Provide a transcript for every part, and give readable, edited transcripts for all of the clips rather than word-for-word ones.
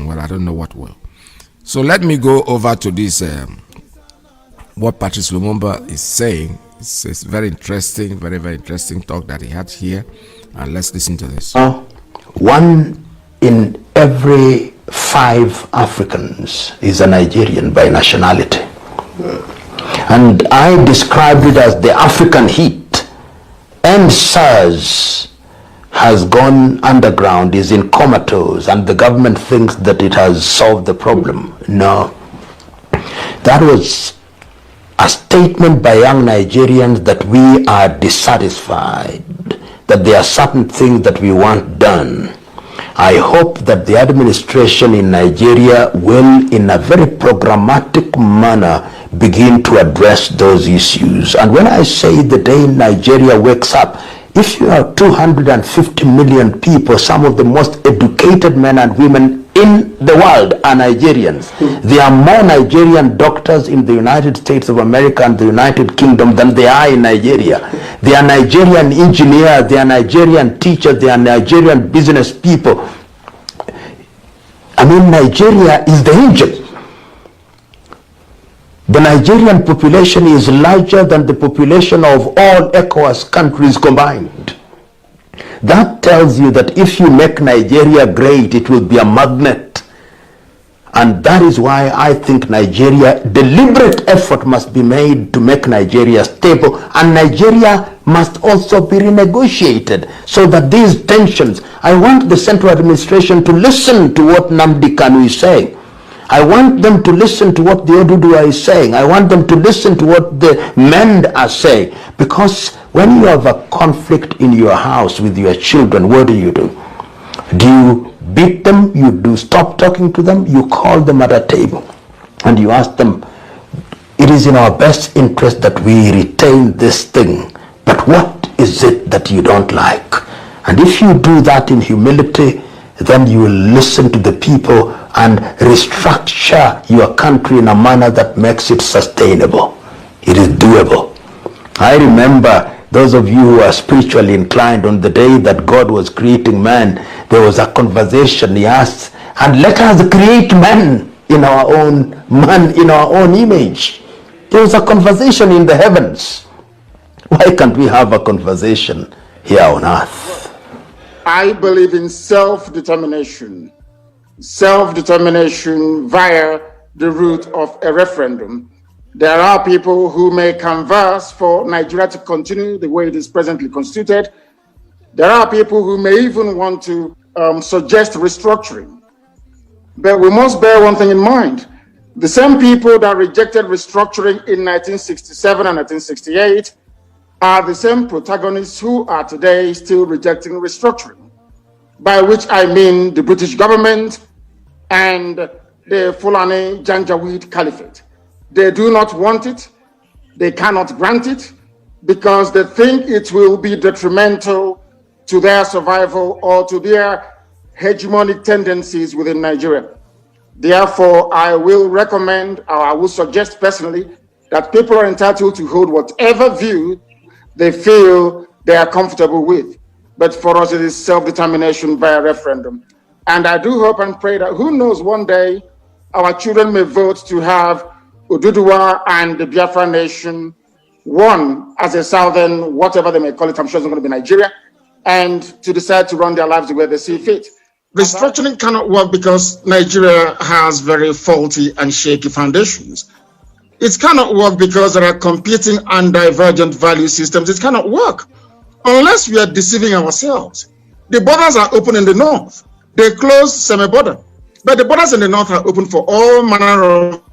well, I don't know what will. So let me go over to this, what Patrice Lumumba is saying. It's very interesting, very, very interesting talk that he had here. And let's listen to this. 1 in every 5 Africans is a Nigerian by nationality. And I described it as the African heat. And SARS has gone underground, is in comatose, and the government thinks that it has solved the problem. No. That was a statement by young Nigerians that we are dissatisfied, that there are certain things that we want done. I hope that the administration in Nigeria will, in a very programmatic manner, begin to address those issues. And when I say the day Nigeria wakes up, if you are 250 million people, some of the most educated men and women in the world are Nigerians. There are more Nigerian doctors in the United States of America and the United Kingdom than there are in Nigeria. There are Nigerian engineers, there are Nigerian teachers, there are Nigerian business people. I mean, Nigeria is the engine. The Nigerian population is larger than the population of all ECOWAS countries combined. That tells you that if you make Nigeria great, it will be a magnet. And that is why I think deliberate effort must be made to make Nigeria stable, and Nigeria must also be renegotiated so that these tensions, I want the central administration to listen to what Nnamdi Kanu is saying. I want them to listen to what the Oduduwa is saying. I want them to listen to what the MEND are saying. Because when you have a conflict in your house with your children, what do? Do you beat them? You do stop talking to them? You call them at a table and you ask them, it is in our best interest that we retain this thing, but what is it that you don't like? And if you do that in humility, then you will listen to the people and restructure your country in a manner that makes it sustainable. It is doable. I remember those of you who are spiritually inclined, on the day that God was creating man, there was a conversation. He asked, and let us create man in our own image. There was a conversation in the heavens. Why can't we have a conversation here on earth? I believe in self-determination. Self-determination via the route of a referendum. There are people who may canvass for Nigeria to continue the way it is presently constituted. There are people who may even want to suggest restructuring. But we must bear one thing in mind. The same people that rejected restructuring in 1967 and 1968 are the same protagonists who are today still rejecting restructuring, by which I mean the British government and the Fulani Janjaweed Caliphate. They do not want it, they cannot grant it, because they think it will be detrimental to their survival or to their hegemonic tendencies within Nigeria. Therefore, I will recommend, or I will suggest personally, that people are entitled to hold whatever view they feel they are comfortable with. But for us, it is self-determination via referendum. And I do hope and pray that, who knows, one day our children may vote to have Oduduwa and the Biafra nation, one as a southern, whatever they may call it, I'm sure it's not going to be Nigeria, and to decide to run their lives the way they see fit. Restructuring cannot work because Nigeria has very faulty and shaky foundations. It cannot work because there are competing and divergent value systems. It cannot work unless we are deceiving ourselves. The borders are open in the north. They close semi-border. But the borders in the north are open for all manner of,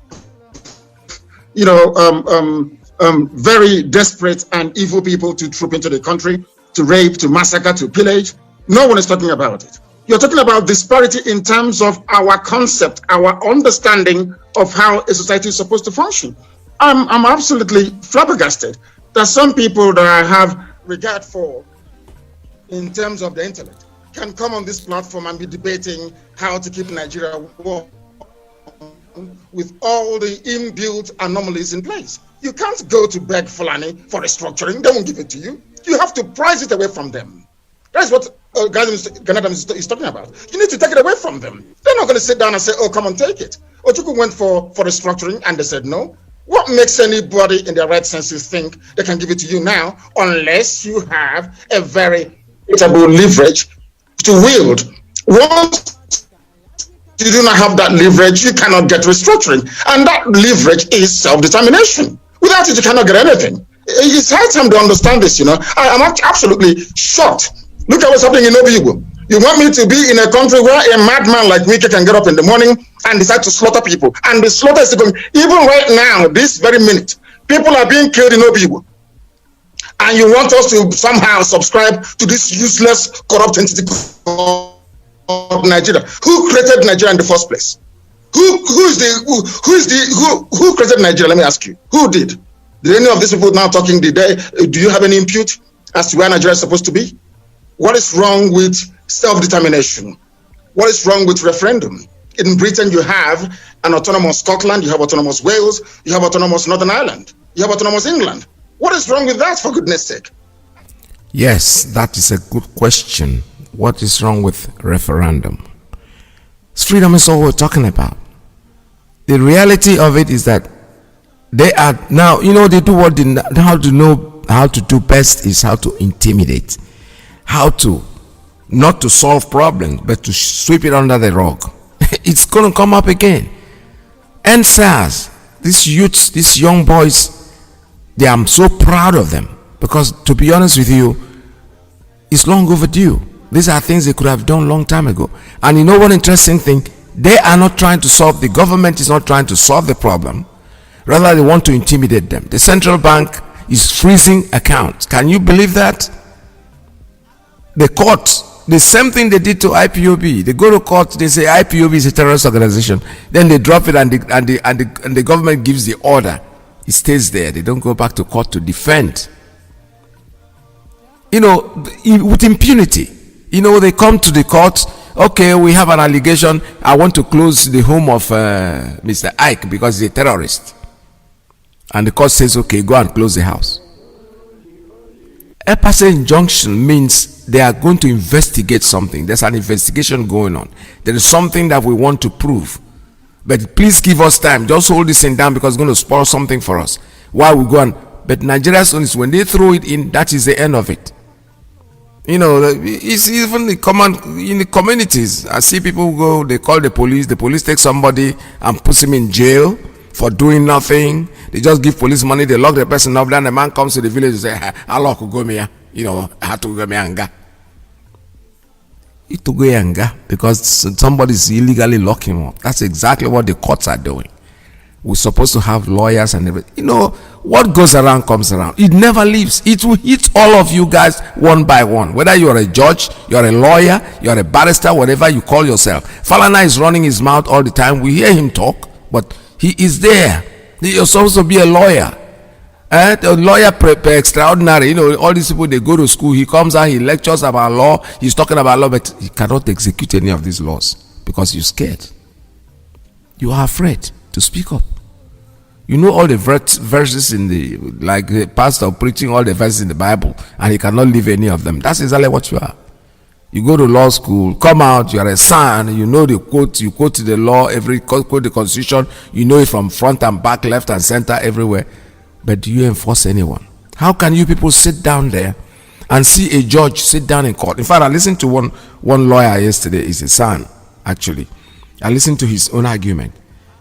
very desperate and evil people to troop into the country, to rape, to massacre, to pillage. No one is talking about it. You're talking about disparity in terms of our concept, our understanding of how a society is supposed to function. I'm absolutely flabbergasted that some people that I have regard for in terms of the intellect can come on this platform and be debating how to keep Nigeria warm with all the inbuilt anomalies in place. You can't go to beg Fulani for restructuring. They won't give it to you. You have to price it away from them. That's what Ghanaian is talking about. You need to take it away from them. They're not going to sit down and say, oh, come and take it. Ochuku went for restructuring and they said no. What makes anybody in their right senses think they can give it to you now unless you have a very equitable leverage to wield? Once you do not have that leverage, you cannot get restructuring. And that leverage is self-determination. Without it, you cannot get anything. It's high time to understand this, you know. I'm absolutely shocked. Look at what's happening in Obibo. You want me to be in a country where a madman like IYKE can get up in the morning and decide to slaughter people? And the slaughter is going, even right now, this very minute, people are being killed in Obibo. And you want us to somehow subscribe to this useless, corrupt entity of Nigeria? Who created Nigeria in the first place? Who created Nigeria? Let me ask you. Who did? Did any of these people now talking today? Do you have any input as to where Nigeria is supposed to be? What is wrong with self-determination? What is wrong with referendum? In Britain, you have an autonomous Scotland, you have autonomous Wales, you have autonomous Northern Ireland, you have autonomous England. What is wrong with that, for goodness sake? Yes, that is a good question. What is wrong with referendum? Freedom is all we're talking about. The reality of it is that they are now, you know, they do what they know how to do best is how to intimidate, how to not to solve problems, but to sweep it under the rug. It's going to come up again. And SARS, these youths, these young boys, I'm so proud of them because, to be honest with you, it's long overdue. These are things they could have done long time ago. And you know what interesting thing? They are not trying to solve, the government is not trying to solve the problem. Rather, they want to intimidate them. The central bank is freezing accounts. Can you believe that? The court, the same thing they did to IPOB. They go to court, they say IPOB is a terrorist organization. Then they drop it and the government gives the order. It stays there. They don't go back to court to defend. You know, with impunity. You know, they come to the court. Okay, we have an allegation. I want to close the home of Mr. IYKE because he's a terrorist. And the court says, okay, go and close the house. A passive injunction means they are going to investigate something. There's an investigation going on. There is something that we want to prove. But please give us time. Just hold this thing down because it's going to spoil something for us. While we go on. But Nigeria's own is when they throw it in, that is the end of it. You know, it's even in the communities. I see people go, they call the police take somebody and puts him in jail for doing nothing. They just give police money, they lock the person up, then the man comes to the village and say, Allah could go me, you know, I had to go me anga. It to go anga because somebody's illegally locking him up. That's exactly what the courts are doing. We're supposed to have lawyers and everything. You know, what goes around comes around. It never leaves. It will hit all of you guys one by one. Whether you're a judge, you're a lawyer, you're a barrister, whatever you call yourself. Falana is running his mouth all the time. We hear him talk, but he is there. You're supposed to be a lawyer. A lawyer extraordinary. You know, all these people, they go to school. He comes out, he lectures about law. He's talking about law, but he cannot execute any of these laws because you're scared. You are afraid to speak up. You know all the verses in the, like the pastor preaching all the verses in the Bible, and he cannot leave any of them. That's exactly what you are. You go to law school, come out, you are a son, you know the quote, you quote the law, quote the constitution, you know it from front and back, left and center, everywhere. But do you enforce anyone? How can you people sit down there and see a judge sit down in court? In fact, I listened to one lawyer yesterday, he's a son, actually. I listened to his own argument.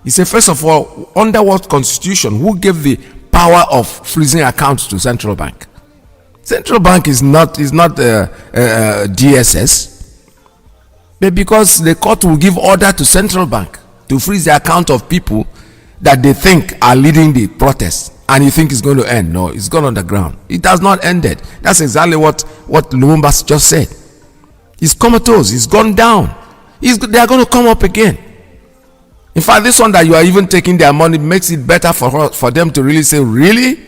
He said, first of all, under what constitution, who gave the power of freezing accounts to central bank? Central bank is not DSS, but because the court will give order to central bank to freeze the account of people that they think are leading the protest, and you think it's going to end. No, it's gone on the ground. It has not ended. That's exactly what Lumumba just said. It's comatose. It's gone down. They are going to come up again. In fact, this one that you are even taking their money makes it better for them to really say, really?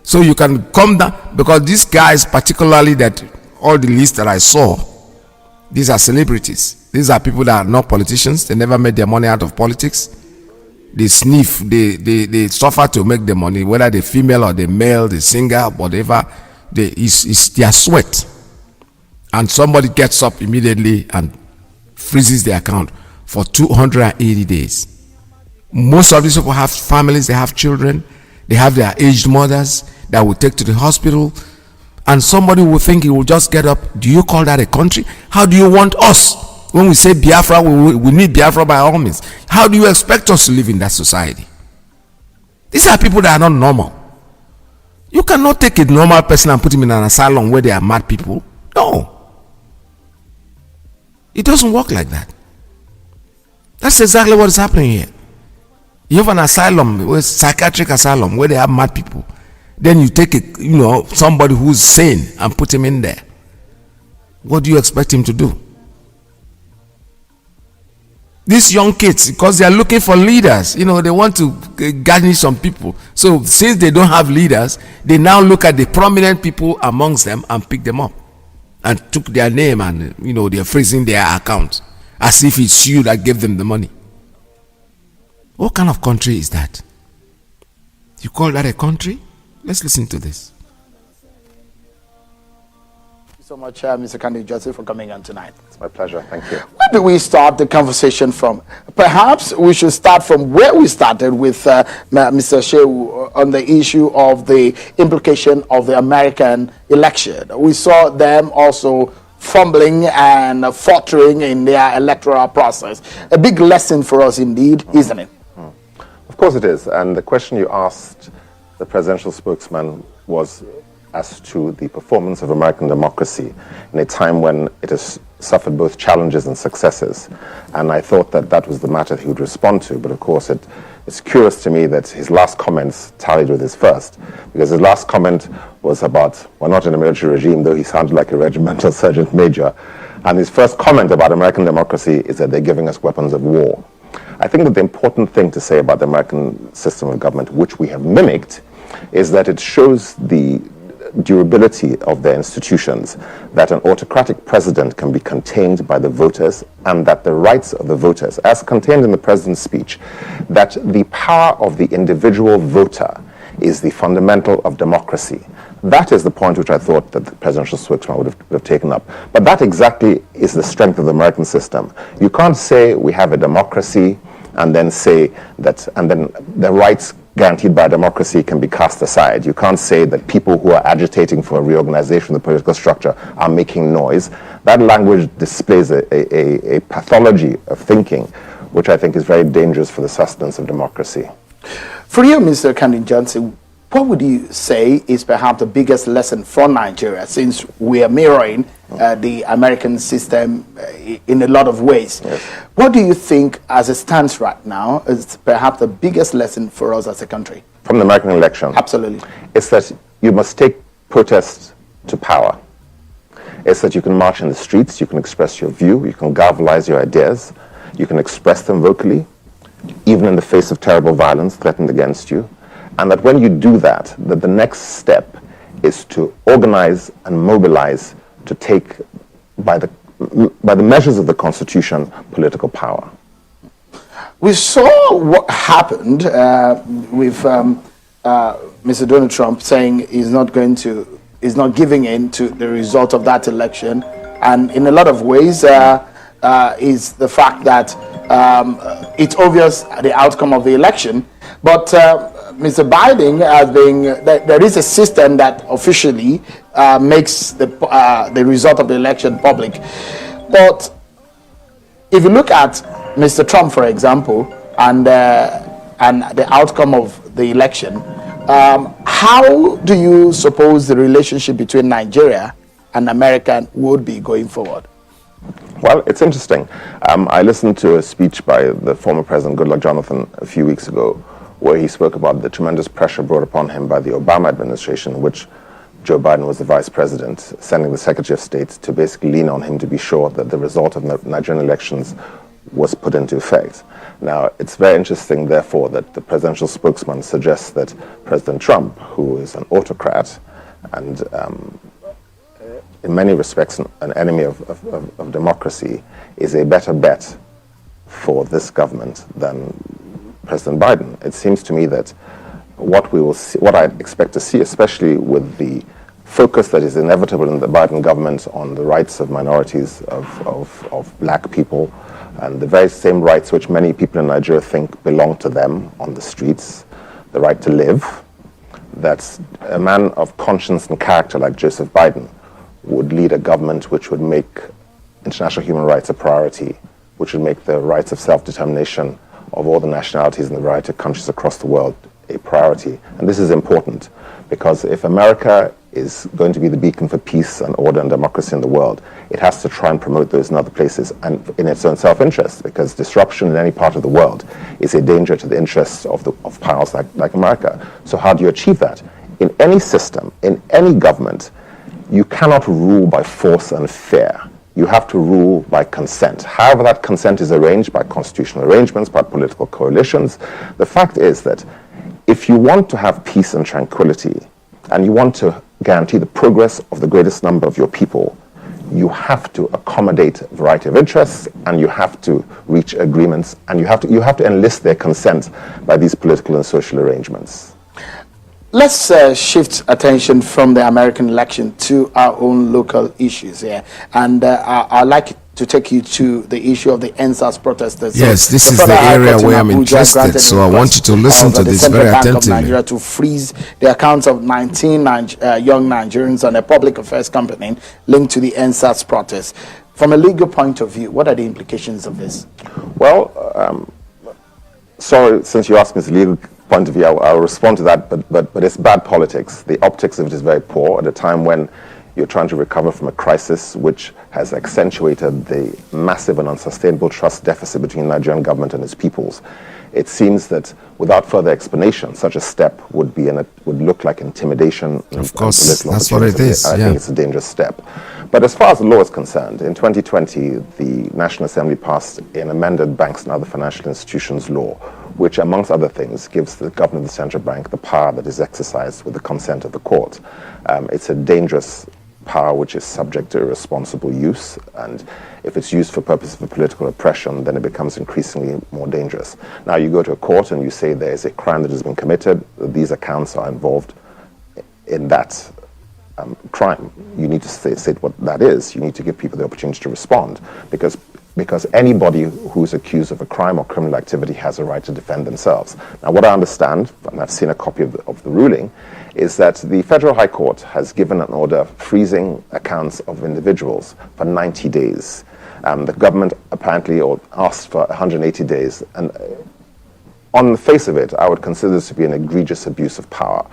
So you can come down, because these guys, particularly that all the lists that I saw, these are celebrities. These are people that are not politicians. They never made their money out of politics. They sniff, they suffer to make the money, whether they're female or the male, the singer, whatever. It's their sweat. and somebody gets up immediately and freezes the account for 280 days. Most of these people have families, they have children, they have their aged mothers that will take to the hospital, and somebody will think he will just get up. Do you call that a country? How do you want us? When we say Biafra, we need Biafra by all means. How do you expect us to live in that society? These are people that are not normal. You cannot take a normal person and put him in an asylum where there are mad people. No. It doesn't work like that. That's exactly what is happening here. You have an asylum, a psychiatric asylum, where they have mad people. Then you take somebody who's sane and put him in there. What do you expect him to do? These young kids, because they are looking for leaders, they want to garnish some people. So since they don't have leaders, they now look at the prominent people amongst them and pick them up and took their name, and they're freezing their account as if it's you that gave them the money. What kind of country is that? You call that a country? Let's listen to this. Thank you so much, Mr. Kandi Joseph, for coming on tonight. It's my pleasure. Thank you. Where do we start the conversation from? Perhaps we should start from where we started with Mr. Shehu on the issue of the implication of the American election. We saw them also fumbling and faltering in their electoral process. A big lesson for us indeed, isn't it? Of course it is. And the question you asked the presidential spokesman was as to the performance of American democracy in a time when it has suffered both challenges and successes. And I thought that that was the matter he would respond to. But of course, it's curious to me that his last comments tallied with his first, because his last comment was about, we're not in a military regime, though he sounded like a regimental sergeant major. And his first comment about American democracy is that they're giving us weapons of war. I think that the important thing to say about the American system of government, which we have mimicked, is that it shows the durability of their institutions, that an autocratic president can be contained by the voters, and that the rights of the voters, as contained in the president's speech, that the power of the individual voter is the fundamental of democracy. That is the point which I thought that the presidential spokesman would have taken up. But that exactly is the strength of the American system. You can't say we have a democracy and then say that, and then the rights guaranteed by democracy can be cast aside. You can't say that people who are agitating for a reorganization of the political structure are making noise. That language displays a pathology of thinking, which I think is very dangerous for the sustenance of democracy. For you, Mr. Kandi Johnson, what would you say is perhaps the biggest lesson for Nigeria, since we are mirroring the American system in a lot of ways? Yes. What do you think, as it stands right now, is perhaps the biggest lesson for us as a country? From the American election? Absolutely. It's that you must take protest to power. It's that you can march in the streets, you can express your view, you can galvanize your ideas, you can express them vocally, even in the face of terrible violence threatened against you. And that when you do that, that the next step is to organize and mobilize to take, by the measures of the Constitution, political power. We saw what happened with Mr. Donald Trump saying he's not giving in to the result of that election, and in a lot of ways is the fact that it's obvious the outcome of the election, but Mr. Biden has been, there is a system that officially makes the result of the election public. But if you look at Mr. Trump, for example, and the outcome of the election, how do you suppose the relationship between Nigeria and America would be going forward? Well, it's interesting. I listened to a speech by the former President Goodluck Jonathan a few weeks ago, where he spoke about the tremendous pressure brought upon him by the Obama administration, which Joe Biden was the vice president, sending the Secretary of State to basically lean on him to be sure that the result of the Nigerian elections was put into effect. Now, it's very interesting, therefore, that the presidential spokesman suggests that President Trump, who is an autocrat and in many respects an enemy of democracy, is a better bet for this government than President Biden. It seems to me that what we will see, what I expect to see, especially with the focus that is inevitable in the Biden government on the rights of minorities, of black people, and the very same rights which many people in Nigeria think belong to them on the streets, the right to live, that a man of conscience and character like Joseph Biden would lead a government which would make international human rights a priority, which would make the rights of self-determination of all the nationalities in the variety of countries across the world a priority. And this is important because if America is going to be the beacon for peace and order and democracy in the world, it has to try and promote those in other places and in its own self-interest, because disruption in any part of the world is a danger to the interests of powers like America. So how do you achieve that? In any system, in any government, you cannot rule by force and fear. You have to rule by consent. However that consent is arranged, by constitutional arrangements, by political coalitions. The fact is that if you want to have peace and tranquility, and you want to guarantee the progress of the greatest number of your people, you have to accommodate a variety of interests, and you have to reach agreements, and you have to enlist their consent by these political and social arrangements. Let's shift attention from the American election to our own local issues here. And I'd like to take you to the issue of the NSAS protesters. Yes, so this is the area where I'm interested, so I want you to listen to this very attentively. The Central Bank of Nigeria to freeze the accounts of 19 young Nigerians and a public affairs company linked to the NSAS protests. From a legal point of view, what are the implications of this? Well, sorry, since you asked me the legal point of view, I'll respond to that, but it's bad politics. The optics of it is very poor at a time when you're trying to recover from a crisis which has accentuated the massive and unsustainable trust deficit between the Nigerian government and its peoples. It seems that without further explanation, such a step would look like intimidation. Of course, that's what it is. I think it's a dangerous step. But as far as the law is concerned, in 2020, the National Assembly passed an amended Banks and Other Financial Institutions law, which, amongst other things, gives the governor of the central bank the power that is exercised with the consent of the court. It's a dangerous power which is subject to irresponsible use, and if it's used for purposes of political oppression, then it becomes increasingly more dangerous. Now you go to a court and you say there is a crime that has been committed, these accounts are involved in that crime. You need to state what that is. You need to give people the opportunity to respond, because anybody who's accused of a crime or criminal activity has a right to defend themselves. Now, what I understand, and I've seen a copy of the ruling, is that the Federal High Court has given an order freezing accounts of individuals for 90 days. The government apparently asked for 180 days, and on the face of it, I would consider this to be an egregious abuse of power.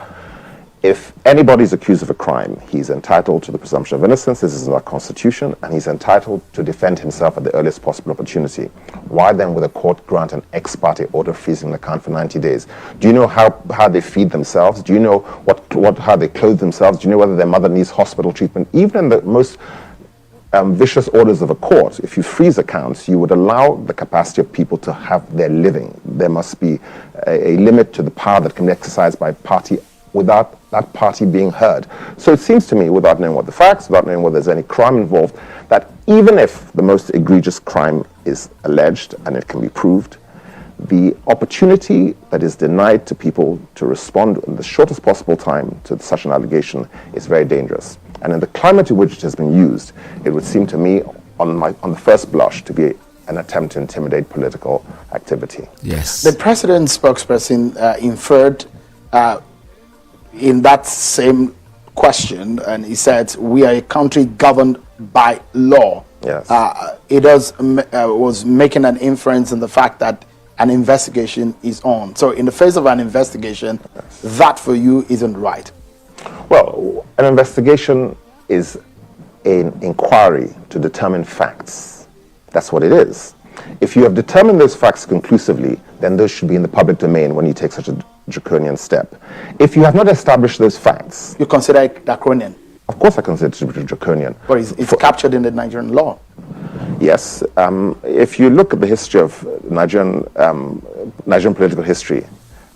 If anybody is accused of a crime, he's entitled to the presumption of innocence. This is in our Constitution, and he's entitled to defend himself at the earliest possible opportunity. Why then would a court grant an ex parte order freezing an account for 90 days? Do you know how they feed themselves? Do you know how they clothe themselves? Do you know whether their mother needs hospital treatment? Even in the most vicious orders of a court, if you freeze accounts, you would allow the capacity of people to have their living. There must be a limit to the power that can be exercised by a party without that party being heard. So it seems to me, without knowing what the facts, without knowing whether there's any crime involved, that even if the most egregious crime is alleged and it can be proved, the opportunity that is denied to people to respond in the shortest possible time to such an allegation is very dangerous. And in the climate in which it has been used, it would seem to me, on the first blush, to be an attempt to intimidate political activity. Yes. The president's spokesperson inferred in that same question, and he said, we are a country governed by law. Yes. It was making an inference in the fact that an investigation is on. So in the face of an investigation, yes, that for you isn't right. Well, an investigation is an inquiry to determine facts. That's what it is. If you have determined those facts conclusively, then those should be in the public domain when you take such a draconian step. If you have not established those facts... You consider it draconian? Of course I consider it to be draconian. But it's captured in the Nigerian law. Yes. If you look at the history of Nigerian political history,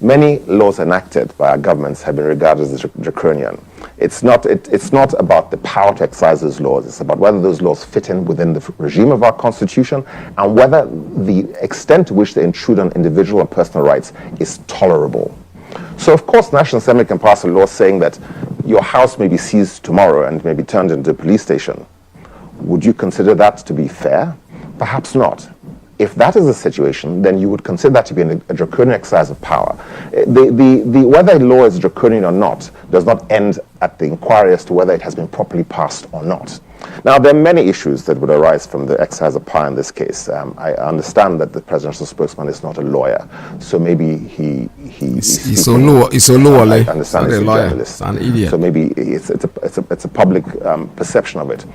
many laws enacted by our governments have been regarded as draconian. It's not about the power to exercise those laws. It's about whether those laws fit in within the regime of our Constitution and whether the extent to which they intrude on individual and personal rights is tolerable. So, of course, National Assembly can pass a law saying that your house may be seized tomorrow and may be turned into a police station. Would you consider that to be fair? Perhaps not. If that is the situation, then you would consider that to be a draconian exercise of power. Whether a law is draconian or not does not end at the inquiry as to whether it has been properly passed or not. Now, there are many issues that would arise from the exercise of power in this case. I understand that the presidential spokesman is not a lawyer, so maybe he's a lawyer. I understand he's a journalist. An idiot. So maybe it's a public perception of it.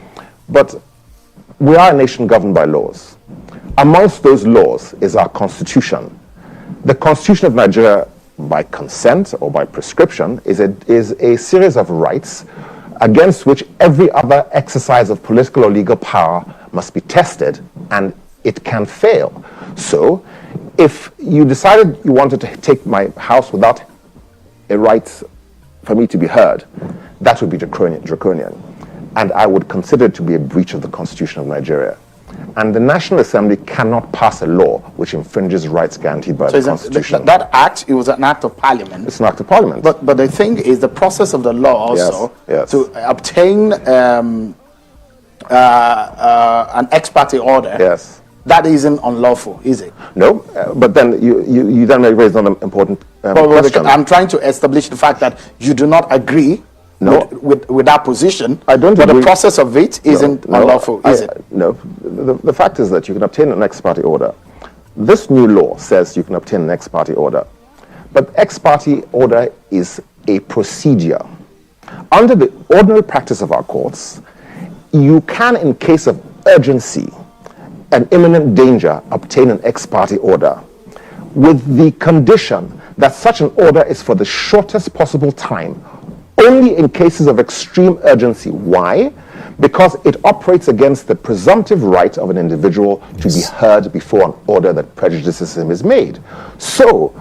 But we are a nation governed by laws. Amongst those laws is our constitution. The Constitution of Nigeria, by consent or by prescription, is a series of rights against which every other exercise of political or legal power must be tested, and it can fail. So, if you decided you wanted to take my house without a right for me to be heard, that would be draconian. And I would consider it to be a breach of the Constitution of Nigeria. And the National Assembly cannot pass a law which infringes rights guaranteed by the Constitution. That act, it was an act of parliament. It's an act of parliament. But the thing is, the process of the law also to obtain an ex parte order. Yes. That isn't unlawful, is it? No, but then you then raise another important question. I'm trying to establish the fact that you do not agree with that position. I don't agree. But the process of it isn't unlawful, is it? No. The fact is that you can obtain an ex parte order. This new law says you can obtain an ex parte order. But ex parte order is a procedure. Under the ordinary practice of our courts, you can, in case of urgency and imminent danger, obtain an ex parte order with the condition that such an order is for the shortest possible time, only in cases of extreme urgency. Why? Because it operates against the presumptive right of an individual to be heard before an order that prejudices him is made. So,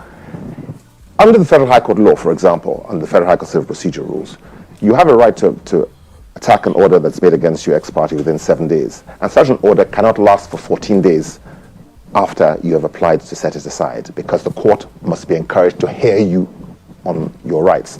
under the Federal High Court law, for example, under the Federal High Court Civil Procedure rules, you have a right to attack an order that's made against you ex parte within 7 days. And such an order cannot last for 14 days after you have applied to set it aside, because the court must be encouraged to hear you on your rights.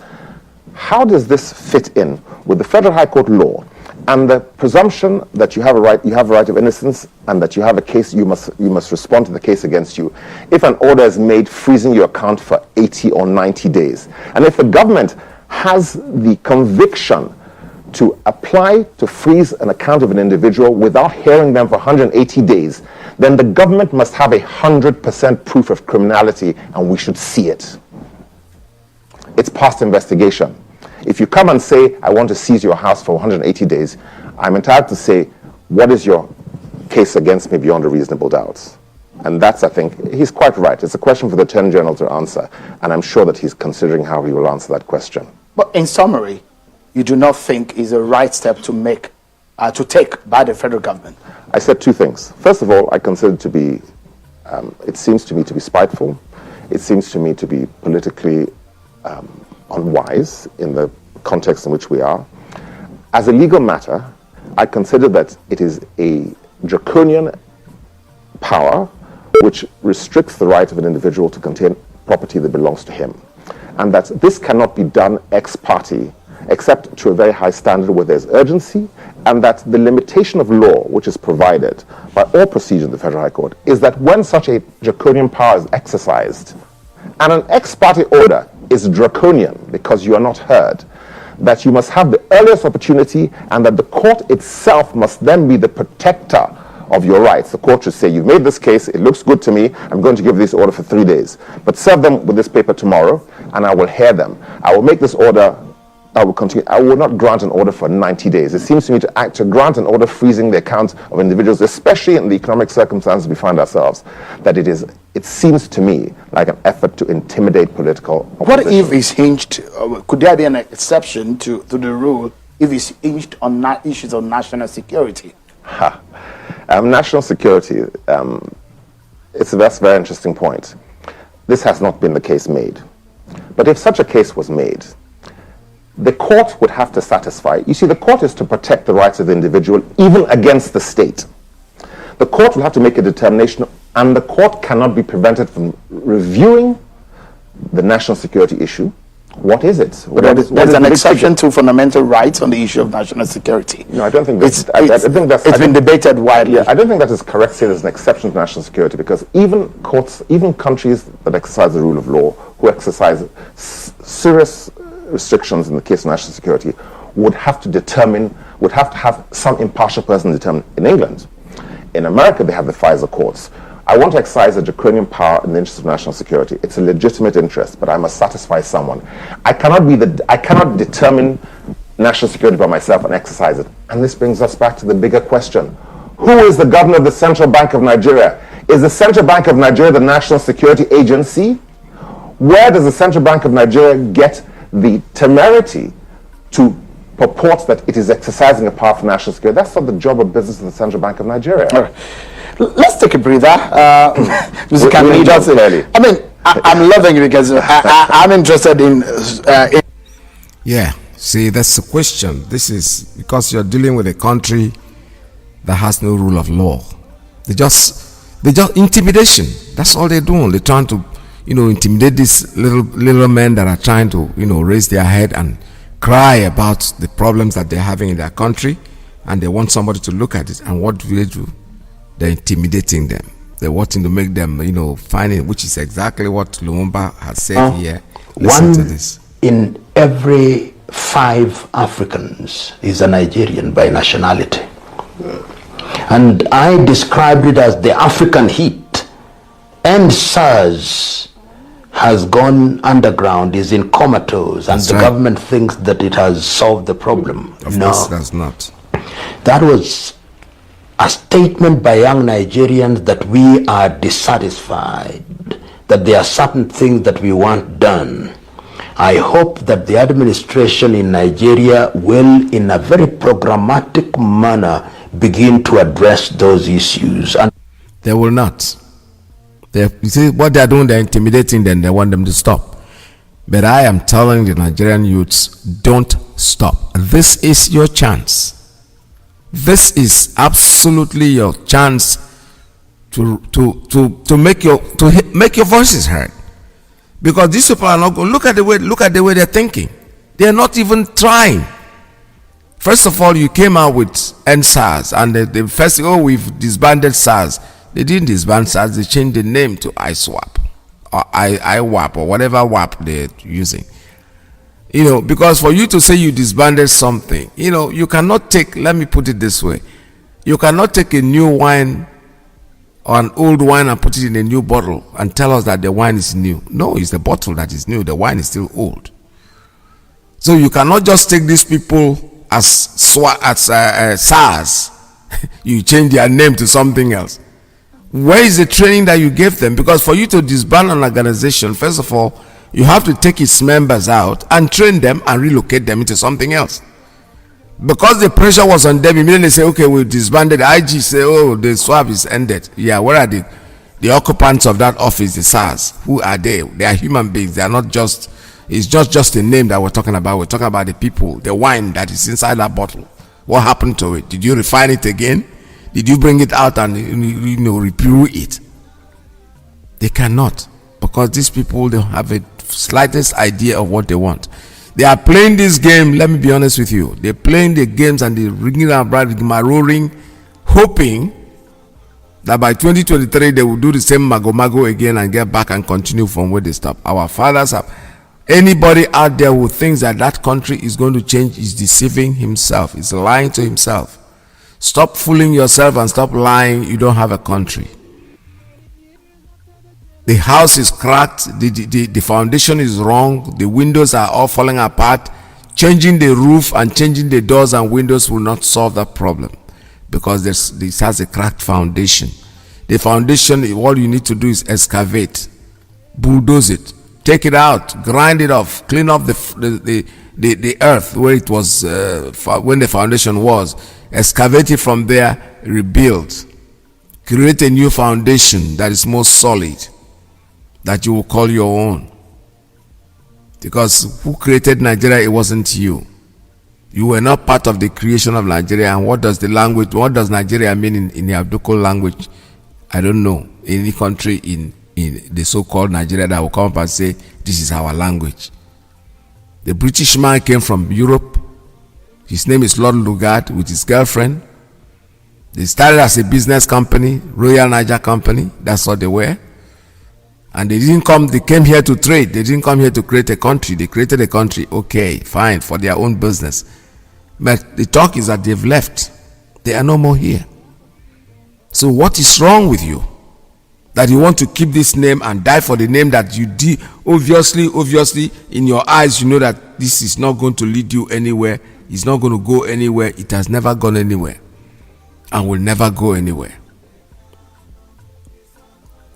How does this fit in with the Federal High Court law and the presumption that you have a right of innocence, and that you have a case, you must respond to the case against you if an order is made freezing your account for 80 or 90 days? And if the government has the conviction to apply to freeze an account of an individual without hearing them for 180 days, then the government must have 100% proof of criminality, and we should see it. It's past investigation. If you come and say, I want to seize your house for 180 days, I'm entitled to say, what is your case against me beyond a reasonable doubt? And that's, I think, he's quite right. It's a question for the Attorney General to answer, and I'm sure that he's considering how he will answer that question. But in summary, you do not think is a right step to take by the federal government? I said two things. First of all, I consider it to be, it seems to me to be spiteful. It seems to me to be politically unwise in the context in which we are. As a legal matter, I consider that it is a draconian power which restricts the right of an individual to contain property that belongs to him, and that this cannot be done ex parte except to a very high standard where there's urgency, and that the limitation of law which is provided by all procedure in the Federal High Court is that when such a draconian power is exercised, and an ex parte order is draconian because you are not heard, that you must have the earliest opportunity, and that the court itself must then be the protector of your rights. The court should say, you've made this case, it looks good to me, I'm going to give this order for 3 days, but serve them with this paper tomorrow, and I will hear them. I will make this order, I will continue. I will not grant an order for 90 days. It seems to me to grant an order freezing the accounts of individuals, especially in the economic circumstances we find ourselves, that it seems to me like an effort to intimidate political opposition. What if it's hinged, could there be an exception to the rule if it's hinged on issues of national security? National security, it's a very interesting point. This has not been the case made. But if such a case was made, the court would have to satisfy. You see, the court is to protect the rights of the individual even against the state. The court will have to make a determination, and the court cannot be prevented from reviewing the national security issue. What is it? There's an exception to fundamental rights on the issue of national security. No, I don't think that's... It's been debated widely. Yeah, I don't think that is correct to say there's an exception to national security, because even courts, even countries that exercise the rule of law, who exercise serious restrictions in the case of national security, would have to have some impartial person determine. In England, in America, they have the FISA courts. I want to exercise a draconian power in the interest of national security. It's a legitimate interest, but I must satisfy someone. I cannot determine national security by myself and exercise it. And this brings us back to the bigger question. Who is the governor of the Central Bank of Nigeria? Is the Central Bank of Nigeria the national security agency? Where does the Central Bank of Nigeria get the temerity to purport that it is exercising a power for national security? That's not the job or business of the Central Bank of Nigeria. All right. Let's take a breather. Mr. Cameron, I mean, I'm loving it because I'm interested in... Yeah, see, that's the question. This is because you're dealing with a country that has no rule of law. They just intimidation. That's all they're doing. They're trying to, intimidate these little men that are trying to, raise their head and cry about the problems that they're having in their country, and they want somebody to look at it. And what do they do? They're intimidating them. They're wanting to make them, find it, which is exactly what Lumumba has said here. Listen to this. In every 5 Africans is a Nigerian by nationality. And I described it as the African heat. And SARS has gone underground, is in comatose, and the government thinks that it has solved the problem. Of course, that's not. That was a statement by young Nigerians that we are dissatisfied, that there are certain things that we want done. I hope that the administration in Nigeria will, in a very programmatic manner, begin to address those issues. And they will not. You see what they're doing, they're intimidating them, they want them to stop. But I am telling the Nigerian youths, don't stop. This is your chance. This is absolutely your chance to make your voices heard, because these people are not going. Look at the way they're thinking. They are not even trying. First of all, you came out with SARS, and the first we've disbanded SARS. They didn't disband SARS. They changed the name to ISWAP or IWAP or whatever WAP they're using. Because for you to say you disbanded something, you cannot take, let me put it this way, you cannot take a new wine or an old wine and put it in a new bottle and tell us that the wine is new. No, it's the bottle that is new, the wine is still old. So you cannot just take these people as SARS, you change their name to something else. Where is the training that you gave them? Because for you to disband an organization, first of all, you have to take its members out and train them and relocate them into something else. Because the pressure was on them, immediately they say, okay, we disbanded. The IG say, oh, the swap is ended. Yeah, where are the occupants of that office, the SARS? Who are they? They are human beings. They are not just, it's just a name that we're talking about. We're talking about the people, the wine that is inside that bottle. What happened to it? Did you refine it again? Did you bring it out and repew it? They cannot, because these people don't have a slightest idea of what they want. They are playing this game. Let me be honest with you. They're playing the games and they're ringing around, roaring, hoping that by 2023 they will do the same mago again and get back and continue from where they stop. Our fathers have. Anybody out there who thinks that that country is going to change is deceiving himself. Is lying to himself. Stop fooling yourself and stop lying. You don't have a country. The house is cracked, the foundation is wrong, the windows are all falling apart. Changing the roof and changing the doors and windows will not solve that problem, because this has a cracked foundation. The foundation, all you need to do is excavate, bulldoze it, take it out, grind it off, clean up the earth where it was when the foundation was, excavate it from there, rebuild, create a new foundation that is more solid, that you will call your own. Because who created Nigeria? It wasn't you. You were not part of the creation of Nigeria. And what does Nigeria mean in the Abdukal language? I don't know. Any country in in the so-called Nigeria that will come up and say, this is our language. The British man came from Europe. His name is Lord Lugard with his girlfriend. They started as a business company, Royal Niger Company. That's what they were. And they came here to trade. They didn't come here to create a country. They created a country, okay, fine, for their own business. But the talk is that they've left. They are no more here. So what is wrong with you? That you want to keep this name and die for the name that you did. Obviously, in your eyes, you know that this is not going to lead you anywhere. It's not going to go anywhere. It has never gone anywhere and will never go anywhere.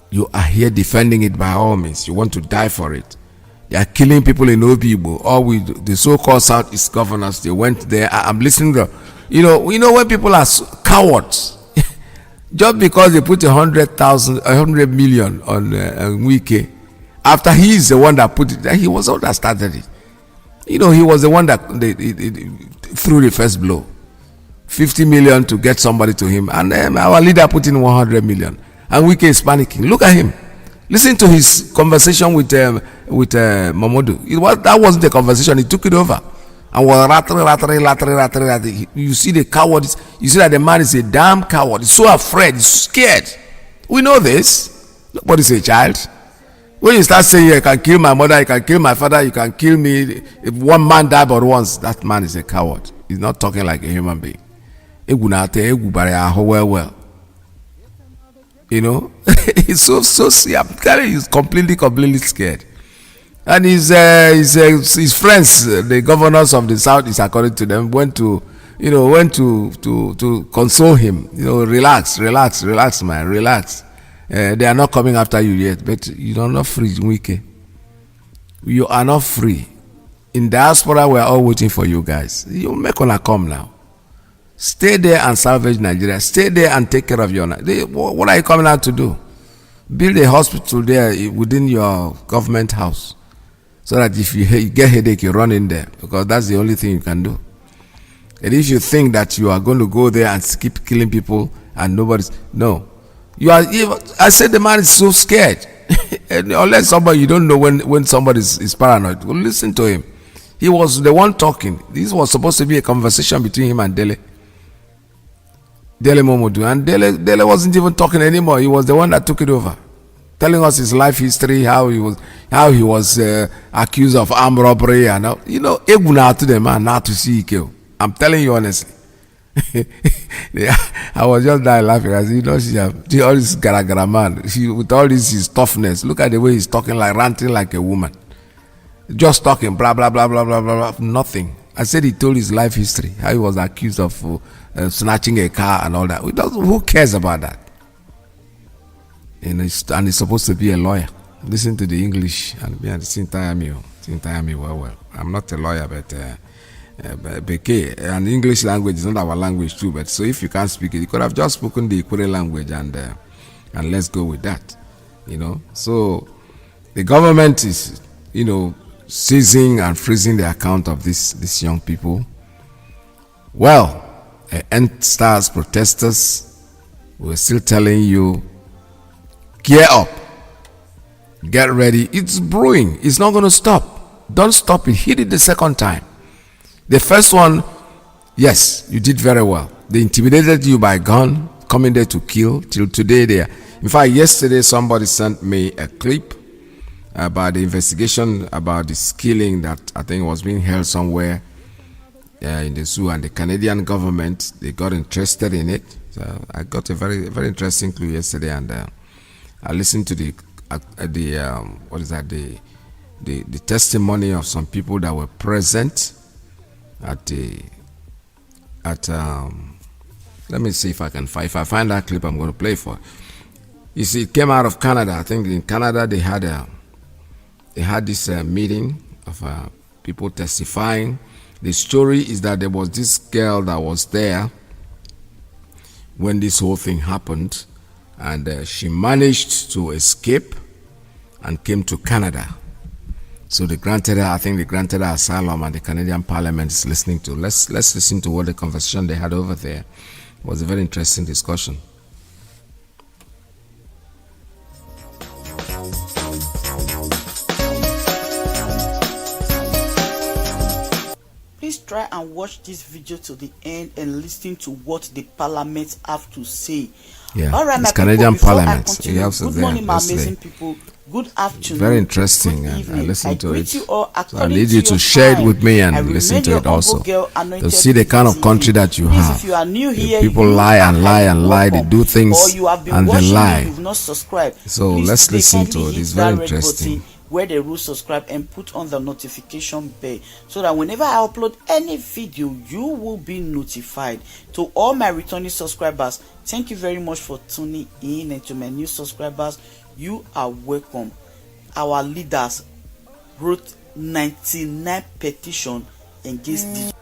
You are here defending it by all means. You want to die for it. They are killing people in Obibo. All with the so-called Southeast governors, they went there. I'm listening to, you know when people are cowards, just because they put 100 million on IYKE, after he is the one that put it, he was the one that started it. He was the one that they threw the first blow. 50 million to get somebody to him, and our leader put in 100 million. And IYKE is panicking. Look at him. Listen to his conversation with Mamodu. That wasn't a conversation. He took it over. And was rattling. You see the coward. You see that the man is a damn coward. He's so afraid. He's scared. We know this. Nobody's a child. When you start saying, you can kill my mother, you can kill my father, you can kill me. If one man died but once, that man is a coward. He's not talking like a human being. Well. He's so I'm telling you, he's completely scared. And his friends, the governors of the South, according to them, went to console him. Relax, man, relax. They are not coming after you yet, but you are not free, IYKE. You are not free. In diaspora, we are all waiting for you guys. You make one come now. Stay there and salvage Nigeria. Stay there and take care of your. What are you coming out to do? Build a hospital there within your government house, so that if you get headache, you run in there, because that's the only thing you can do. And if you think that you are going to go there and keep killing people and nobody's you are. I said the man is so scared. And unless somebody you don't know when somebody is paranoid, well, listen to him. He was the one talking. This was supposed to be a conversation between him and Dele Momodu, and Dele wasn't even talking anymore. He was the one that took it over, telling us his life history, how he was accused of armed robbery, and eguna to the man not to see IKE. I'm telling you honestly. I was just dying laughing. I said, all this gara man, with all this his toughness. Look at the way he's talking, like ranting like a woman, just talking blah blah blah blah blah blah, nothing. I said he told his life history, how he was accused of snatching a car and all that. Who cares about that? And he's supposed to be a lawyer. Listen to the English, and it's entire me well. I'm not a lawyer, but Beke, and English language is not our language too. But so if you can't speak it, you could have just spoken the Ikure language, and let's go with that. So the government is seizing and freezing the account of these young people. Well, NSTARS protesters, we're still telling you, gear up, get ready. It's brewing. It's not going to stop. Don't stop it. Hit it the second time. The first one, yes, you did very well. They intimidated you by gun, coming there to kill. Till today, in fact, yesterday somebody sent me a clip about the investigation about this killing that I think was being held somewhere in the zoo, and the Canadian government, they got interested in it. So I got a very, very interesting clue yesterday, and I listened to the testimony of some people that were present at let me see if I can find. If I find that clip, I'm going to play for. You see, it came out of Canada. I think in Canada they had this meeting of people testifying. The story is that there was this girl that was there when this whole thing happened, and she managed to escape and came to Canada. So they granted her asylum, and the Canadian Parliament is listening to. Let's listen to what the conversation they had over there. It was a very interesting discussion. try and watch this video to the end and listen to what the parliament have to say. Yeah, all right, it's my Canadian people, Parliament. Continue, good morning, my amazing people. Good afternoon. Very interesting, good and I listened to it. All so I need you to share it with me and listen to it also. To see the kind of country that you have. If you are new here, people lie and lie and lie. They do things and they lie. You've not subscribed. So let's listen to it. It's very interesting. Where they will subscribe and put on the notification bell so that whenever I upload any video, you will be notified. To all my returning subscribers, thank you very much for tuning in, and to my new subscribers, you are welcome. Our leaders wrote 99 petitions against the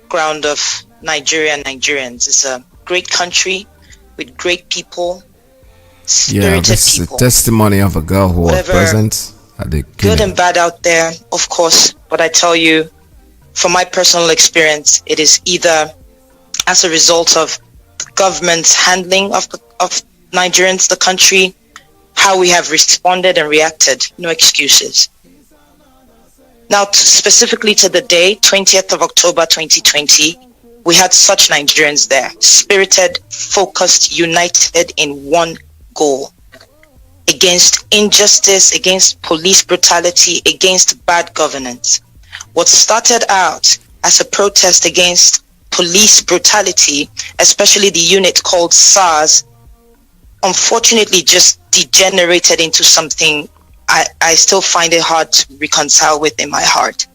ground of Nigeria and Nigerians. It's a great country with great people, spirited this people. Is a testimony of a girl who was present at the good and bad out there, of course, but I tell you, from my personal experience, it is either as a result of the government's handling of Nigerians, the country, how we have responded and reacted. No excuses. Now, specifically to the day, 20th of October 2020, we had such Nigerians there, spirited, focused, united in one goal. Against injustice, against police brutality, against bad governance. What started out as a protest against police brutality, especially the unit called SARS, unfortunately just degenerated into something I still find it hard to reconcile with in my heart.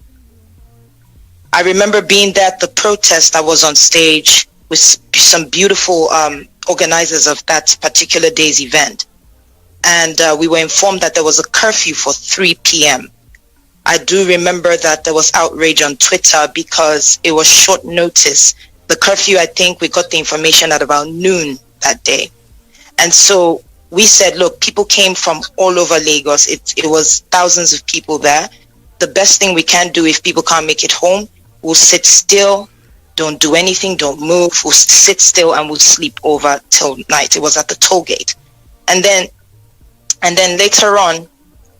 I remember being there at the protest. I was on stage with some beautiful organizers of that particular day's event. And we were informed that there was a curfew for 3 p.m. I do remember that there was outrage on Twitter because it was short notice. The curfew, I think we got the information at about noon that day. And so we said, look, people came from all over Lagos. It was thousands of people there. The best thing we can do if people can't make it home, we'll sit still, don't do anything, don't move. We'll sit still and we'll sleep over till night. It was at the toll gate. And then later on,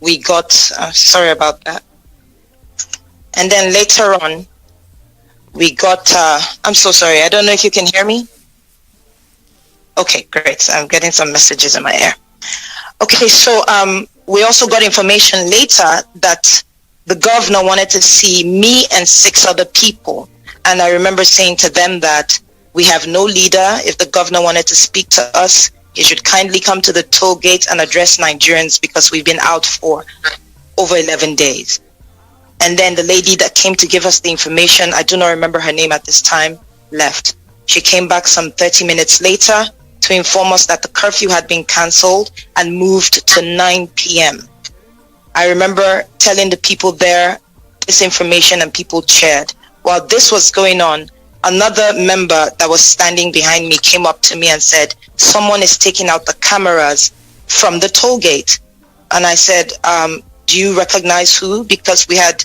we got, sorry about that. And then later on, we got, I'm so sorry. I don't know if you can hear me. Okay, great. I'm getting some messages in my ear. Okay, so we also got information later that the governor wanted to see me and 6 other people. And I remember saying to them that we have no leader. If the governor wanted to speak to us, he should kindly come to the toll gate and address Nigerians because we've been out for over 11 days. And then the lady that came to give us the information, I do not remember her name at this time, left. She came back some 30 minutes later to inform us that the curfew had been cancelled and moved to 9 p.m. I remember telling the people there this information and people cheered. While this was going on, another member that was standing behind me came up to me and said, someone is taking out the cameras from the toll gate. And I said, do you recognize who? Because we had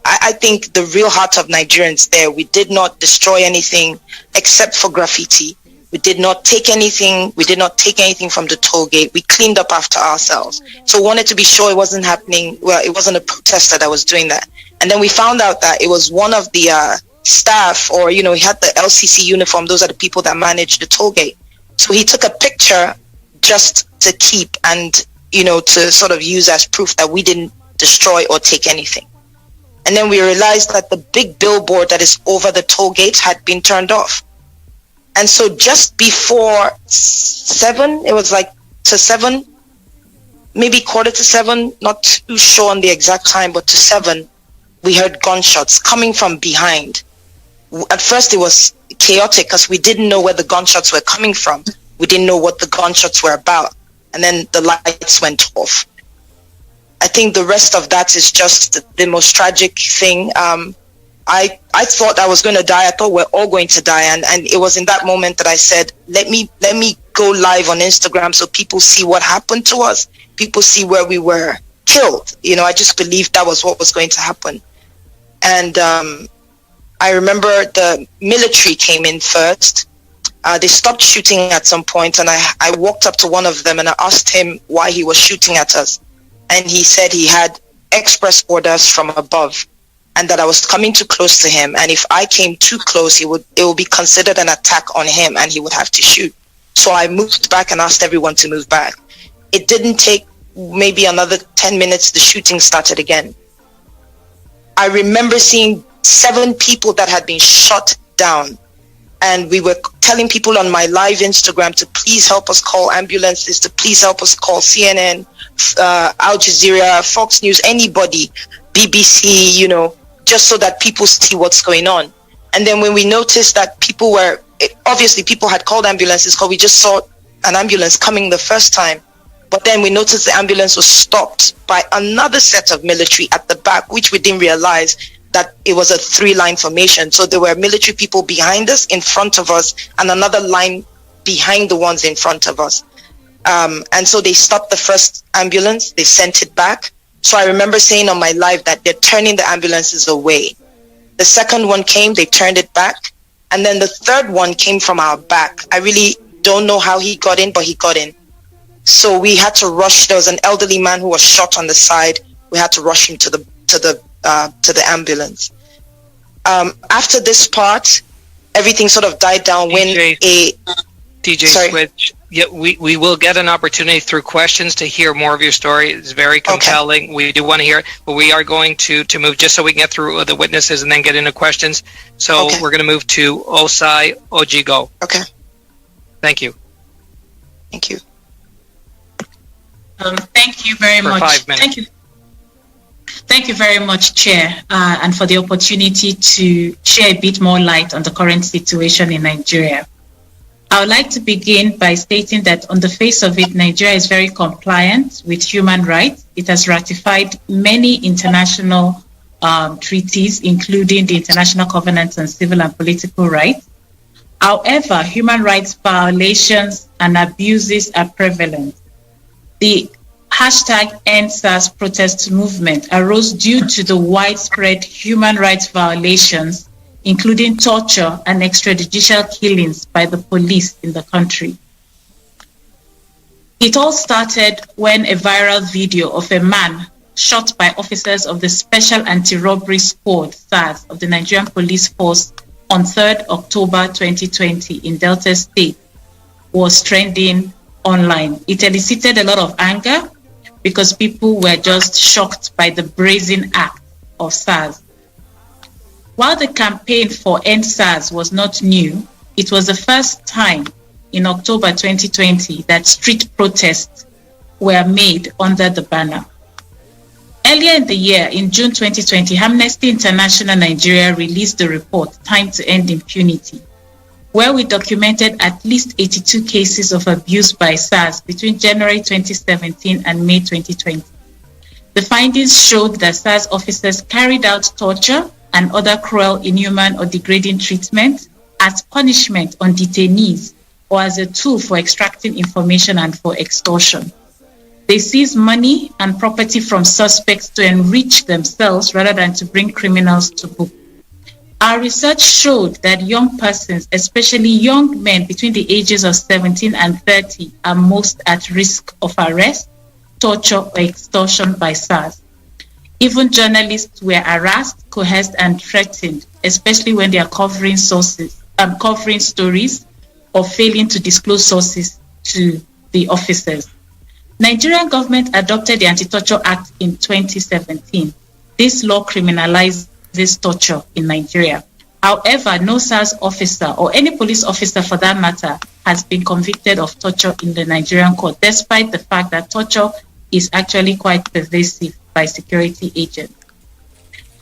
I think the real heart of Nigerians there. We did not destroy anything except for graffiti. We did not take anything. We did not take anything from the toll gate. We cleaned up after ourselves. So wanted to be sure it wasn't happening. Well, it wasn't a protester that was doing that. And then we found out that it was one of the staff, or, he had the LCC uniform. Those are the people that manage the toll gate. So he took a picture just to keep and, to sort of use as proof that we didn't destroy or take anything. And then we realized that the big billboard that is over the toll gate had been turned off. And so just before 7, it was like to 7, maybe 6:45, not too sure on the exact time, but to 7, we heard gunshots coming from behind. At first it was chaotic because we didn't know where the gunshots were coming from. We didn't know what the gunshots were about. And then the lights went off. I think the rest of that is just the most tragic thing. I thought I was going to die. I thought we're all going to die. And it was in that moment that I said, let me go live on Instagram so people see what happened to us. People see where we were killed. I just believed that was what was going to happen. And I remember the military came in first. They stopped shooting at some point, and I walked up to one of them and I asked him why he was shooting at us. And he said he had express orders from above and that I was coming too close to him. And if I came too close, it would be considered an attack on him and he would have to shoot. So I moved back and asked everyone to move back. It didn't take maybe another 10 minutes, the shooting started again. I remember seeing 7 people that had been shot down. And we were telling people on my live Instagram to please help us call ambulances, to please help us call CNN, Al Jazeera, Fox News, anybody, BBC, you know, just so that people see what's going on. And then when we noticed that obviously people had called ambulances because we just saw an ambulance coming the first time. But then we noticed the ambulance was stopped by another set of military at the back, which we didn't realize that it was a 3-line formation. So there were military people behind us, in front of us, and another line behind the ones in front of us. And so they stopped the first ambulance, they sent it back. So I remember saying on my live that they're turning the ambulances away. The second one came, they turned it back. And then the third one came from our back. I really don't know how he got in, but he got in. So we had to rush. There was an elderly man who was shot on the side. We had to rush him to the ambulance. After this part, everything sort of died down DJ Switch. Yeah, we will get an opportunity through questions to hear more of your story. It's very compelling. Okay. We do want to hear it, but we are going to move just so we can get through the witnesses and then get into questions. So we're going to move to Osai Ojigo. Okay. Thank you. Thank you. Thank you very much. 5 minutes. Thank you very much, Chair, and for the opportunity to share a bit more light on the current situation in Nigeria. I would like to begin by stating that on the face of it, Nigeria is very compliant with human rights. It has ratified many international treaties, including the International Covenant on Civil and Political Rights. However, human rights violations and abuses are prevalent. The #EndSARS protest movement arose due to the widespread human rights violations, including torture and extrajudicial killings by the police in the country. It all started when a viral video of a man shot by officers of the Special Anti-Robbery Squad, SARS, of the Nigerian Police Force on 3rd October 2020 in Delta State was trending online. It elicited a lot of anger because people were just shocked by the brazen act of SARS. While the campaign for End SARS was not new, it was the first time in October 2020 that street protests were made under the banner. Earlier in the year, in June 2020, Amnesty International Nigeria released the report, Time to End Impunity, where we documented at least 82 cases of abuse by SARS between January 2017 and May 2020. The findings showed that SARS officers carried out torture and other cruel, inhuman, or degrading treatment as punishment on detainees or as a tool for extracting information and for extortion. They seized money and property from suspects to enrich themselves rather than to bring criminals to book. Our research showed that young persons, especially young men between the ages of 17 and 30, are most at risk of arrest, torture, or extortion by SARS. Even journalists were harassed, coerced, and threatened, especially when they are covering stories or failing to disclose sources to the officers. Nigerian government adopted the Anti-Torture Act in 2017. This law criminalizes torture in Nigeria. However, no SARS officer or any police officer for that matter has been convicted of torture in the Nigerian court, despite the fact that torture is actually quite pervasive by security agents.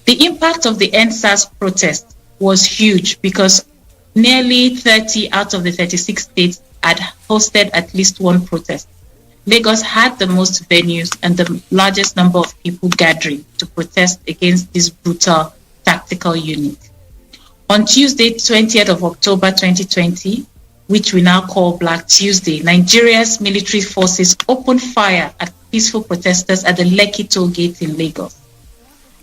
The impact of the End SARS protest was huge because nearly 30 out of the 36 states had hosted at least one protest. Lagos had the most venues and the largest number of people gathering to protest against this brutal tactical unit. On Tuesday, 20th of October 2020, which we now call Black Tuesday, Nigeria's military forces opened fire at peaceful protesters at the Lekki toll gate in Lagos.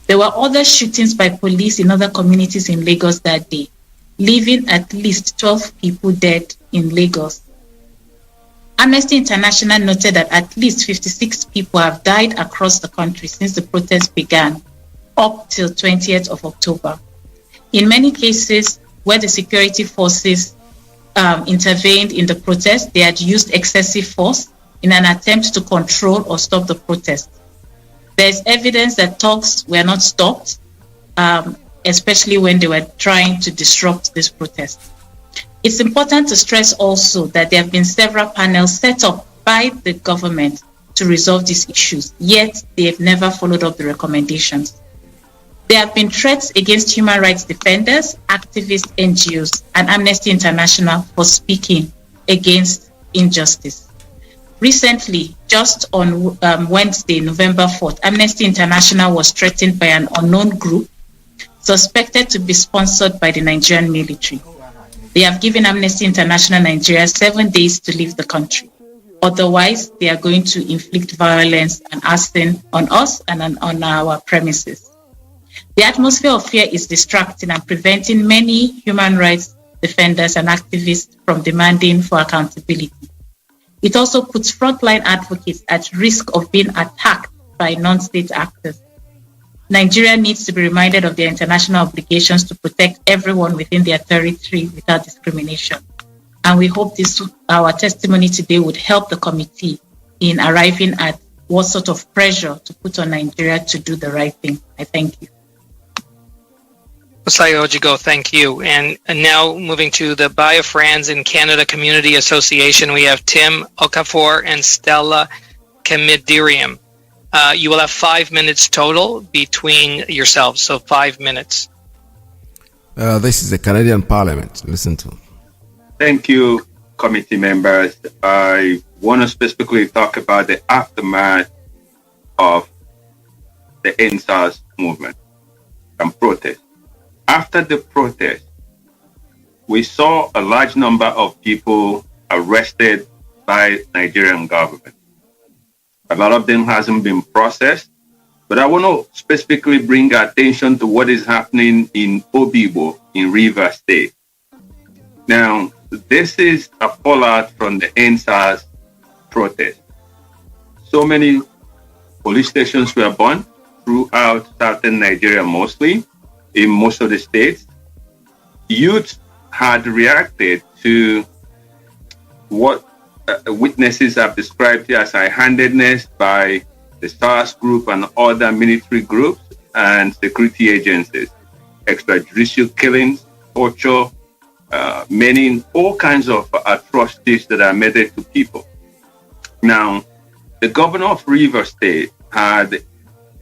There were other shootings by police in other communities in Lagos that day, leaving at least 12 people dead in Lagos. Amnesty International noted that at least 56 people have died across the country since the protest began. up till 20th of October. In many cases where the security forces intervened in the protest, they had used excessive force in an attempt to control or stop the protest. There's evidence that talks were not stopped, especially when they were trying to disrupt this protest. It's important to stress also that there have been several panels set up by the government to resolve these issues, yet they have never followed up the recommendations. There have been threats against human rights defenders, activists, NGOs, and Amnesty International for speaking against injustice. Recently, just on Wednesday, November 4th, Amnesty International was threatened by an unknown group suspected to be sponsored by the Nigerian military. They have given Amnesty International Nigeria 7 days to leave the country. Otherwise, they are going to inflict violence and arson on us and on our premises. The atmosphere of fear is distracting and preventing many human rights defenders and activists from demanding for accountability. It also puts frontline advocates at risk of being attacked by non-state actors. Nigeria needs to be reminded of their international obligations to protect everyone within their territory without discrimination. And we hope our testimony today would help the committee in arriving at what sort of pressure to put on Nigeria to do the right thing. I thank you. Osai Ojigo, thank you. And now moving to the Biafrans in Canada Community Association, we have Tim Okafor and Stella Kamidiriam. You will have 5 minutes total between yourselves, so 5 minutes. This is the Canadian Parliament. Listen to. Thank you, committee members. I want to specifically talk about the aftermath of the NSAS movement and protest. After the protest, we saw a large number of people arrested by Nigerian government. A lot of them hasn't been processed, but I want to specifically bring attention to what is happening in Obibo in Rivers State. Now, this is a fallout from the NSAS protest. So many police stations were burned throughout southern Nigeria, mostly in most of the states. Youth had reacted to what witnesses have described here as high-handedness by the SARS group and other military groups and security agencies, extrajudicial killings, torture, many, all kinds of atrocities that are meted to people. Now, the governor of Rivers State had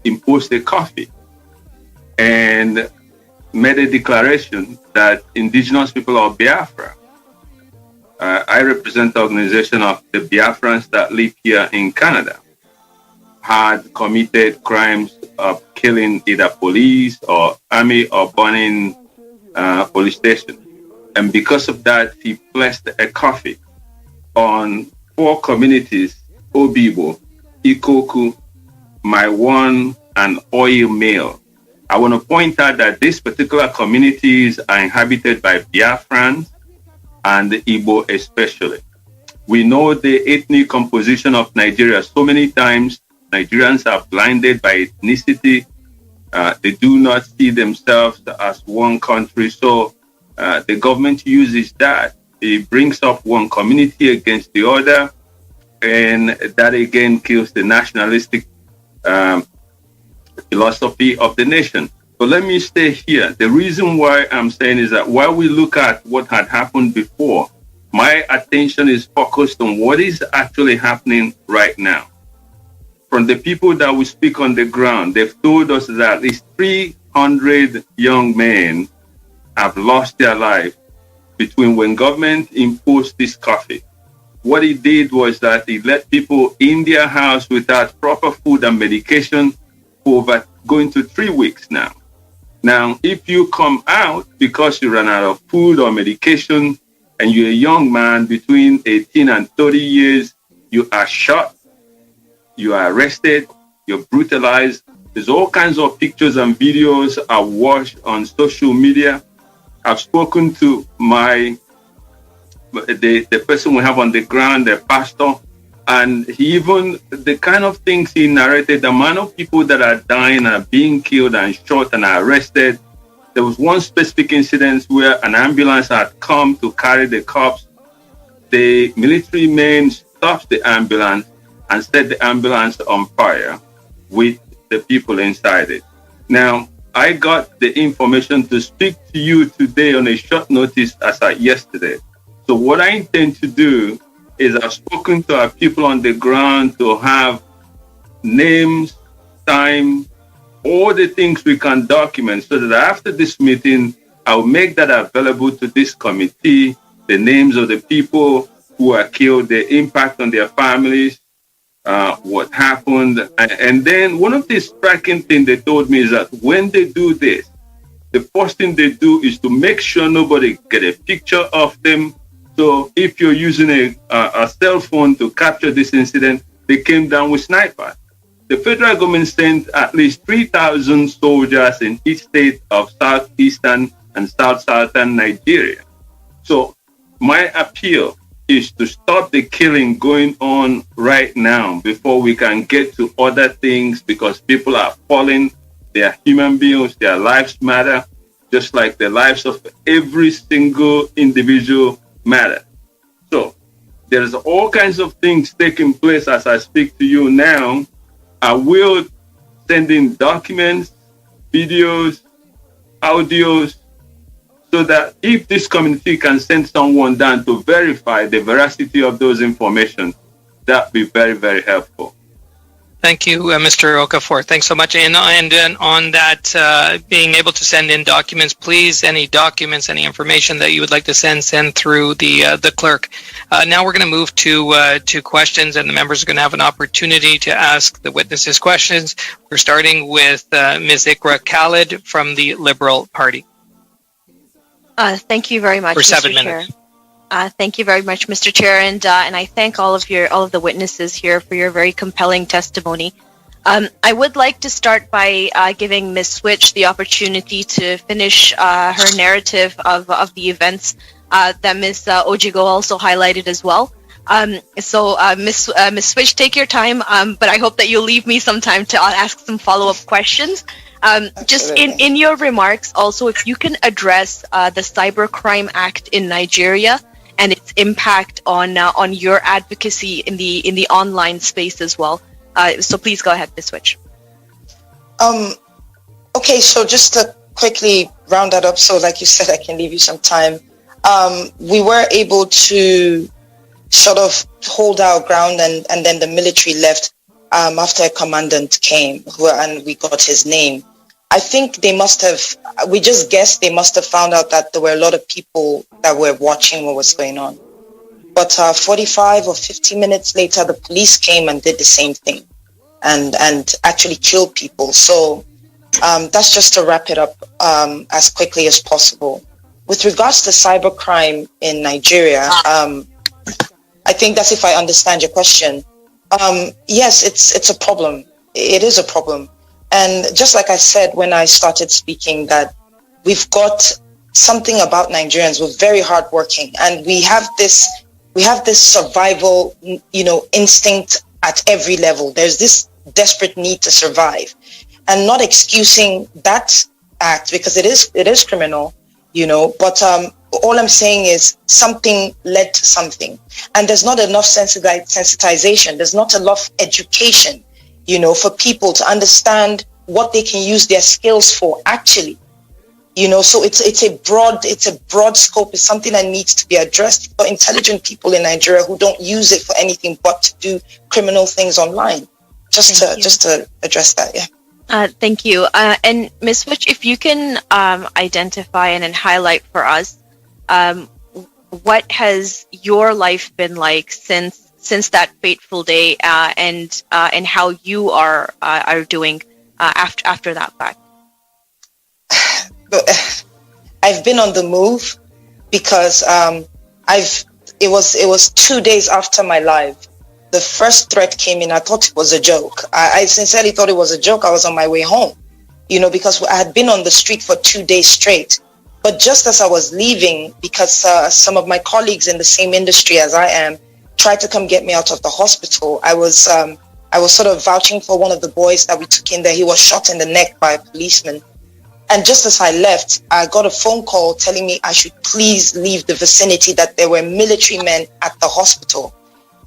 imposed a curfew and made a declaration that indigenous people of Biafra, I represent the organization of the Biafrans that live here in Canada, had committed crimes of killing either police or army or burning police stations. And because of that, he placed a curfew on 4 communities: Obibo, Ikoku, Maiwan, and Oil Mill. I want to point out that these particular communities are inhabited by Biafrans and the Igbo especially. We know the ethnic composition of Nigeria. So many times Nigerians are blinded by ethnicity. They do not see themselves as one country. So the government uses that. It brings up one community against the other, and that again kills the nationalistic philosophy of the nation. But let me stay here. The reason why I'm saying is that while we look at what had happened before, my attention is focused on what is actually happening right now. From the people that we speak on the ground, they've told us that at least 300 young men have lost their life between when government imposed this curfew. What he did was that he let people in their house without proper food and medication for over going to 3 weeks now. Now, if you come out because you ran out of food or medication and you're a young man between 18 and 30 years, you are shot, you are arrested, you're brutalized. There's all kinds of pictures and videos are watched on social media. I've spoken to the person we have on the ground, the pastor, And he even, the kind of things he narrated, the amount of people that are dying, are being killed and shot and are arrested. There was one specific incident where an ambulance had come to carry the cops. The military men stopped the ambulance and set the ambulance on fire with the people inside it. Now, I got the information to speak to you today on a short notice as at yesterday. So what I intend to do is I've spoken to our people on the ground to have names, time, all the things we can document, so that after this meeting, I'll make that available to this committee, the names of the people who are killed, the impact on their families, what happened. And then one of the striking things they told me is that when they do this, the first thing they do is to make sure nobody get a picture of them. So if you're using a cell phone to capture this incident, they came down with snipers. The federal government sent at least 3,000 soldiers in each state of southeastern and southern Nigeria. So my appeal is to stop the killing going on right now before we can get to other things, because people are falling. They are human beings. Their lives matter, just like the lives of every single individual matter. So there's all kinds of things taking place as I speak to you now. I will send in documents, videos, audios, so that if this community can send someone down to verify the veracity of those information, that'd be very, very helpful. Thank you, Mr. Okafor. Thanks so much. And on that, being able to send in documents, please, any documents, any information that you would like to send through the clerk. Now we're going to move to questions, and the members are going to have an opportunity to ask the witnesses questions. We're starting with Ms. Ikra Khalid from the Liberal Party. Thank you very much, for 7 Mr. minutes. Chair. Thank you very much, Mr. Chair, and I thank all of the witnesses here for your very compelling testimony. I would like to start by giving Ms. Switch the opportunity to finish her narrative of the events that Ms. Ojigo also highlighted as well. So Ms. Switch, take your time, but I hope that you'll leave me some time to ask some follow-up questions. Just in your remarks, also, if you can address the Cybercrime Act in Nigeria and its impact on your advocacy in the online space as well. So please go ahead, Ms. Switch. Okay, so just to quickly round that up, so like you said, I can leave you some time. We were able to sort of hold our ground, and then the military left after a commandant came, and we got his name. I think they must have, we just guessed they must have found out that there were a lot of people that were watching what was going on. But 45 or 50 minutes later, the police came and did the same thing and actually killed people. So that's just to wrap it up as quickly as possible. With regards to cybercrime in Nigeria, I think that's if I understand your question. Yes, it's a problem. It is a problem. And just like I said when I started speaking, that we've got something about Nigerians. We're very hardworking, and we have this survival, instinct at every level. There's this desperate need to survive, and not excusing that act because it is criminal, But all I'm saying is something led to something, and there's not enough sensitization. There's not enough education, for people to understand what they can use their skills for actually, so it's a broad scope. It's something that needs to be addressed for intelligent people in Nigeria who don't use it for anything but to do criminal things online. Just to address that. Yeah. Thank you. And Ms. Switch, if you can identify and highlight for us, what has your life been like since that fateful day, and how you are doing after that fact? I've been on the move because it was 2 days after my live. The first threat came in. I thought it was a joke. I sincerely thought it was a joke. I was on my way home, because I had been on the street for 2 days straight. But just as I was leaving, because some of my colleagues in the same industry as I am, tried to come get me out of the hospital. I was sort of vouching for one of the boys that we took in there. He was shot in the neck by a policeman. And just as I left, I got a phone call telling me I should please leave the vicinity, that there were military men at the hospital.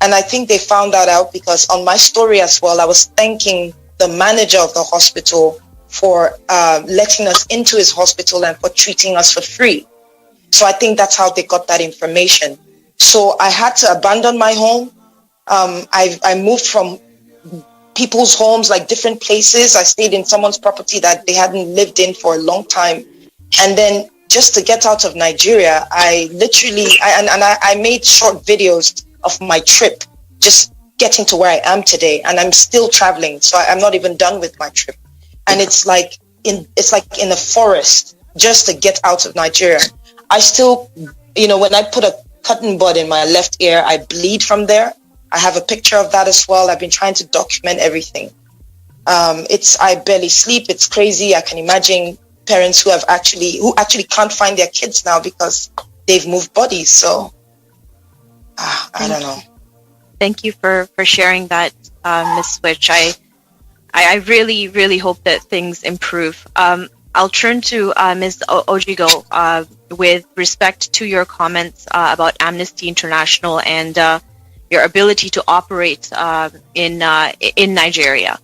And I think they found that out because on my story as well, I was thanking the manager of the hospital for letting us into his hospital and for treating us for free. So I think that's how they got that information. So I had to abandon my home. I moved from people's homes, like different places. I stayed in someone's property that they hadn't lived in for a long time. And then just to get out of Nigeria, I made short videos of my trip, just getting to where I am today. And I'm still traveling, so I'm not even done with my trip. And it's like in a forest just to get out of Nigeria. I still, when I put a cotton bud in my left ear, I bleed from there. I have a picture of that as well. I've been trying to document everything. I barely sleep. It's crazy. I can imagine parents who actually can't find their kids now because they've moved bodies. So I don't know. Thank you for sharing that, Ms. Switch. I really, really hope that things improve. I'll turn to Ms. Ojigo with respect to your comments about Amnesty International and your ability to operate in Nigeria.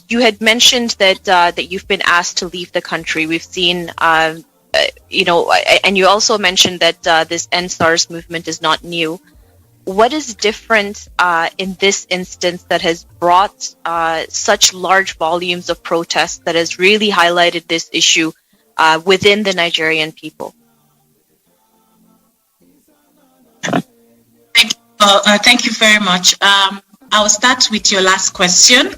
You had mentioned that you've been asked to leave the country. We've seen, and you also mentioned that this NSARS movement is not new. What is different in this instance that has brought such large volumes of protests that has really highlighted this issue within the Nigerian people? Thank you very much. I'll start with your last question.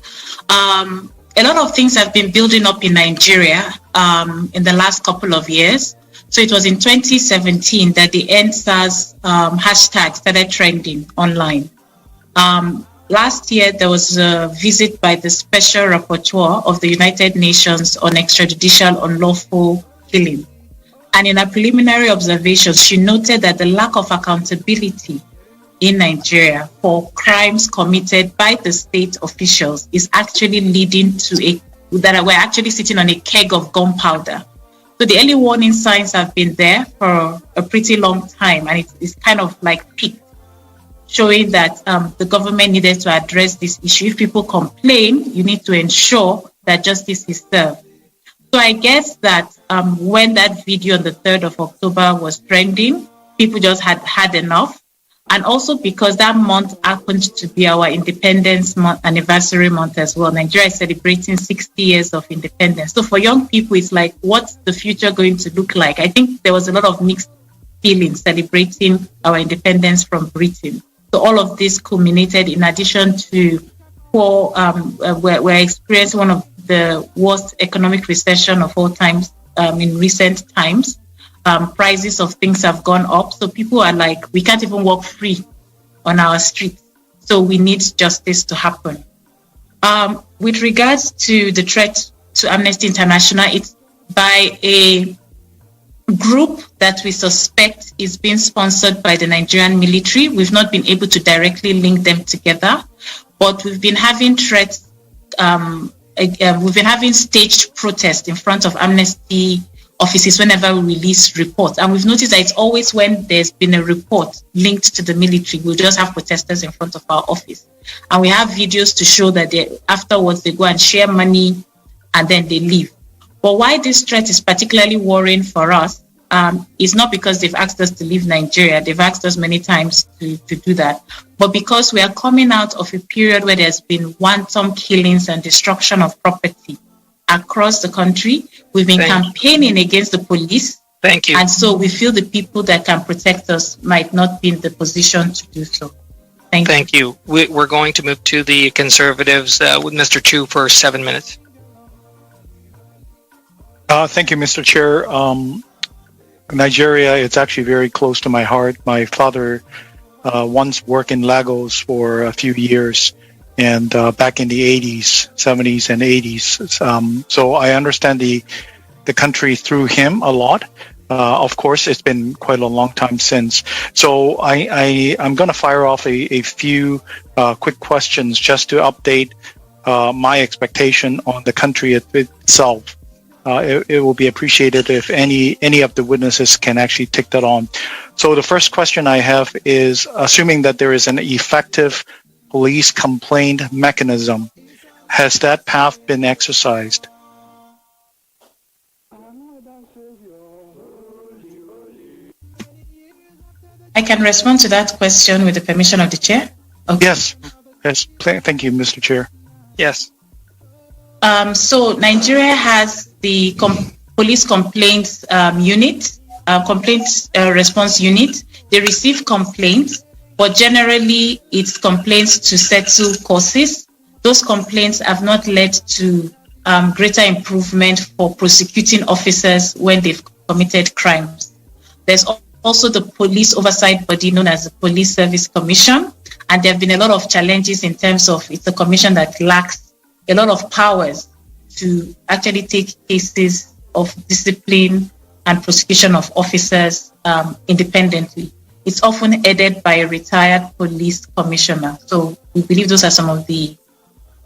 A lot of things have been building up in Nigeria in the last couple of years. So it was in 2017 that the NSARS hashtag started trending online. Last year, there was a visit by the Special Rapporteur of the United Nations on extrajudicial unlawful killing. And in a preliminary observation, she noted that the lack of accountability in Nigeria for crimes committed by the state officials is actually leading to that we're actually sitting on a keg of gunpowder. So the early warning signs have been there for a pretty long time, and it's kind of like peaked, showing that the government needed to address this issue. If people complain, you need to ensure that justice is served. So I guess that when that video on the 3rd of October was trending, people just had enough. And also because that month happened to be our independence month, anniversary month as well. Nigeria is celebrating 60 years of independence. So for young people, it's like, what's the future going to look like? I think there was a lot of mixed feelings celebrating our independence from Britain. So all of this culminated in addition to we're experiencing one of the worst economic recession of all times in recent times. Prices of things have gone up. So people are like, we can't even walk free on our streets. So we need justice to happen. With regards to the threat to Amnesty International, it's by a group that we suspect is being sponsored by the Nigerian military. We've not been able to directly link them together, but we've been having threats. We've been having staged protests in front of Amnesty offices whenever we release reports. And we've noticed that it's always when there's been a report linked to the military, we'll just have protesters in front of our office. And we have videos to show that afterwards they go and share money and then they leave. But why this threat is particularly worrying for us is not because they've asked us to leave Nigeria. They've asked us many times to do that. But because we are coming out of a period where there's been wanton killings and destruction of property across the country. We've been campaigning against the police. Thank you. And so we feel the people that can protect us might not be in the position to do so. Thank you. We're going to move to the Conservatives with Mr. Chu for 7 minutes. Thank you, Mr. Chair. Nigeria, it's actually very close to my heart. My father once worked in Lagos for a few years, and back in the 80s, 70s, and 80s. So I understand the country through him a lot. Of course, it's been quite a long time since. So I'm going to fire off a few quick questions just to update my expectation on the country itself. It will be appreciated if any of the witnesses can actually take that on. So the first question I have is, assuming that there is an effective police complaint mechanism, has that path been exercised? I can respond to that question with the permission of the chair. Okay. Yes. Thank you, Mr. Chair. Yes. So Nigeria has the police complaints unit, complaint response unit. They receive complaints, but generally it's complaints to settle causes. Those complaints have not led to greater improvement for prosecuting officers when they've committed crimes. There's also the police oversight body known as the Police Service Commission, and there have been a lot of challenges in terms of it's a commission that lacks a lot of powers to actually take cases of discipline and prosecution of officers independently. It's often headed by a retired police commissioner. So we believe those are some of the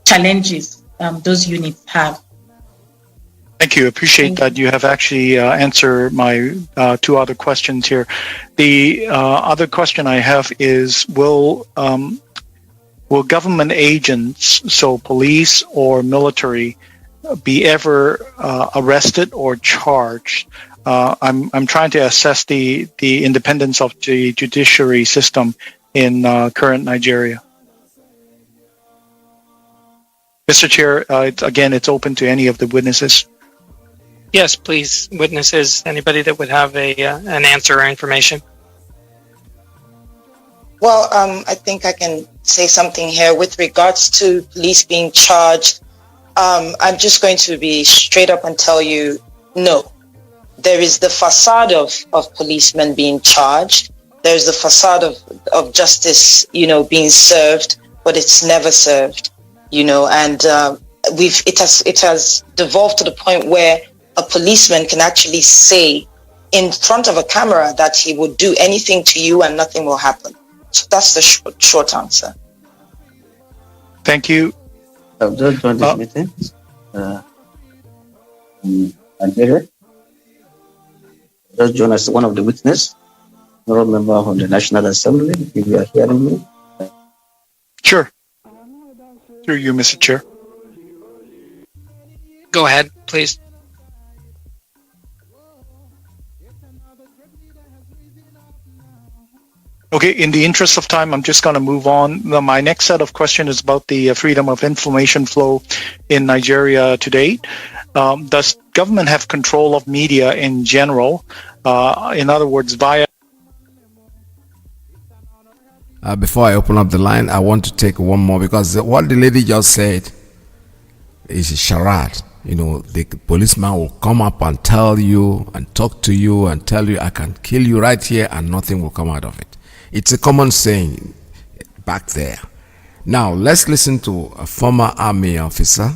challenges those units have. Thank you. Appreciate that you have actually answered my two other questions here. The other question I have is, will government agents, so police or military, be ever arrested or charged? I'm trying to assess the independence of the judiciary system in current Nigeria. Mr. Chair, it's open to any of the witnesses. Yes, please, witnesses, anybody that would have an answer or information. Well, I think I can say something here with regards to police being charged. I'm just going to be straight up and tell you, no. There is the facade of policemen being charged. There's the facade of justice, being served, but it's never served, and it has devolved to the point where a policeman can actually say in front of a camera that he would do anything to you and nothing will happen. So that's the short answer. Thank you. I've just joined this meeting. Nigeria. Just joined as one of the witnesses, not a member of the National Assembly. If you are hearing me. Sure. Through you, Mr. Chair. Go ahead, please. Okay, in the interest of time, I'm just going to move on. My next set of questions is about the freedom of information flow in Nigeria today. Does government have control of media in general? In other words, via... Before I open up the line, I want to take one more, because what the lady just said is a charade. The policeman will come up and tell you and talk to you and tell you, I can kill you right here, and nothing will come out of it. It's a common saying back there. Now, let's listen to a former army officer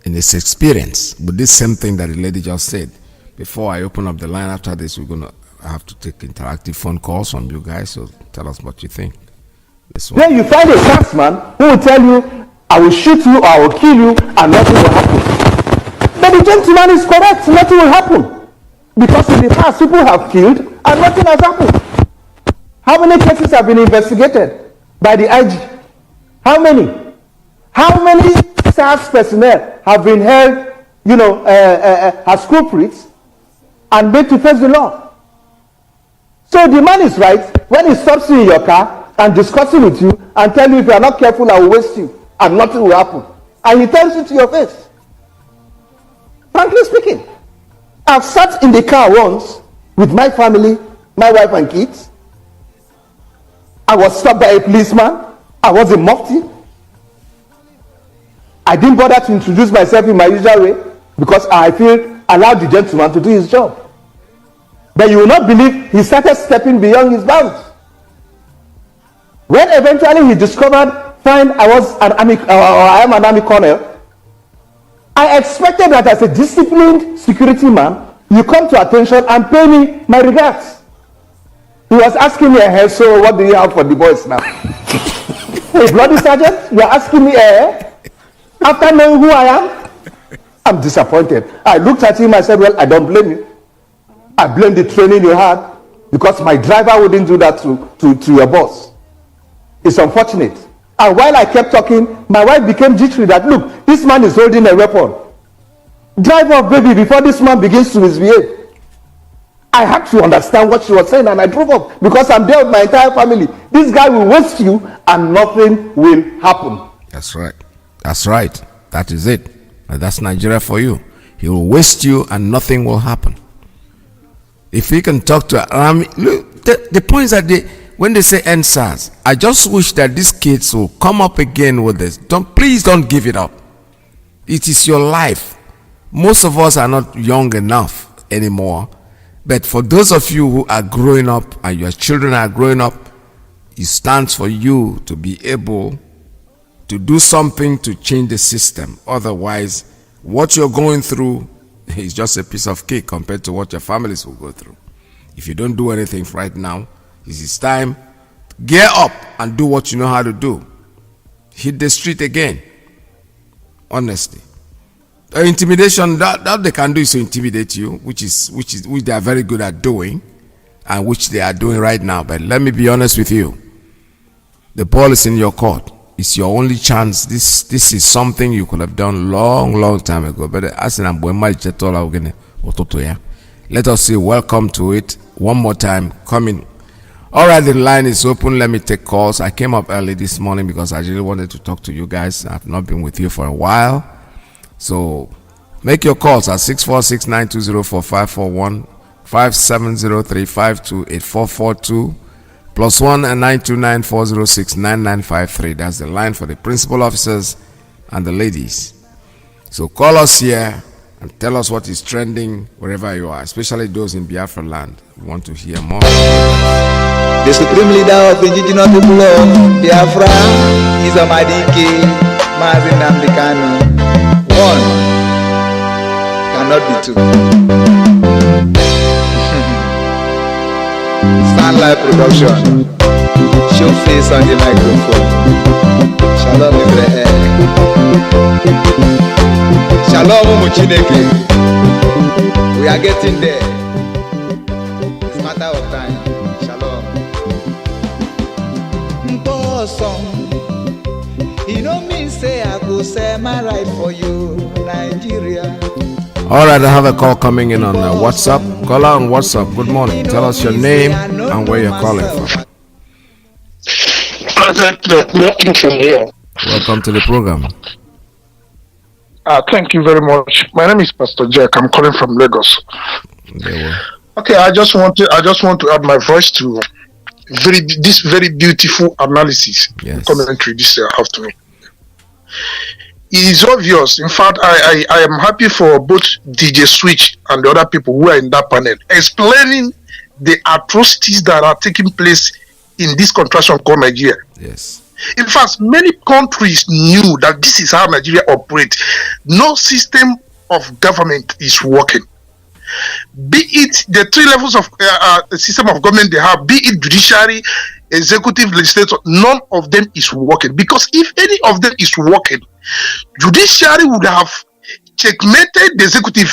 in his experience with this same thing that the lady just said. Before I open up the line, after this, we're going to have to take interactive phone calls from you guys, so tell us what you think. Then you find a taxman who will tell you, I will shoot you or I will kill you and nothing will happen. But the gentleman is correct, nothing will happen. Because in the past, people have killed and nothing has happened. How many cases have been investigated by the IG? How many? How many SARS personnel have been held, as culprits and made to face the law? So the man is right when he stops you in your car and discussing with you and tell you, if you are not careful, I will waste you and nothing will happen. And he tells you to your face. Frankly speaking, I've sat in the car once with my family, my wife and kids. I was stopped by a policeman. I was a mufti. I didn't bother to introduce myself in my usual way because I feel allowed the gentleman to do his job. But you will not believe he started stepping beyond his bounds. When eventually he discovered, I am an army colonel, I expected that as a disciplined security man, You come to attention and pay me my regards. He was asking me, so what do you have for the boys now? Hey, bloody sergeant, you're asking me, after knowing who I am? I'm disappointed. I looked at him, I said, well, I don't blame you. I blame the training you had, because my driver wouldn't do that to your boss. It's unfortunate. And while I kept talking, my wife became jittery that, look, this man is holding a weapon. Drive off, baby, before this man begins to misbehave. I had to understand what she was saying, and I drove off because I'm there with my entire family. This guy will waste you and nothing will happen. That's right. That's right. That is it. And that's Nigeria for you. He will waste you and nothing will happen. If he can talk to look, the point is that when they say NSAS, I just wish that these kids will come up again with this. Please don't give it up. It is your life. Most of us are not young enough anymore. But for those of you who are growing up and your children are growing up, it stands for you to be able to do something to change the system. Otherwise, what you're going through is just a piece of cake compared to what your families will go through. If you don't do anything right now, it's time. Gear up and do what you know how to do. Hit the street again. Honestly. Intimidation, that they can do is to intimidate you, which they are very good at doing, and which they are doing right now. But let me be honest with you, the ball is in your court. It's your only chance. This is something you could have done long time ago. But let us say welcome to it one more time. Coming. All right, the line is open. Let me take calls. I came up early this morning because I really wanted to talk to you guys. I've not been with you for a while. So make your calls at 646-920-4541, 5703-528442, +1 and 929-406-9953. That's the line for the principal officers and the ladies. So call us here and tell us what is trending wherever you are, especially those in Biafra land. We want to hear more. The supreme leader of indigenous people of Biafra is IYKE, MAZI. One cannot be two. Stand live production. Show face on the microphone. Shalom Israel. Shalom Muchineke. We are getting there. It's a matter of time. Shalom. You know me say I go say my right for you, Nigeria. All right, I have a call coming in on WhatsApp. Caller on WhatsApp. Good morning. Tell us your name and where you're calling from. Welcome to the program. Thank you very much. My name is Pastor Jack. I'm calling from Lagos. Okay, I just want to add my voice to this very beautiful analysis, commentary this afternoon. It is obvious. In fact, I am happy for both DJ Switch and the other people who are in that panel explaining the atrocities that are taking place in this contraction called Nigeria. Yes. In fact, many countries knew that this is how Nigeria operates. No system of government is working. Be it the three levels of system of government they have, be it judiciary, executive, legislature, none of them is working. Because if any of them is working, judiciary would have checkmated the executive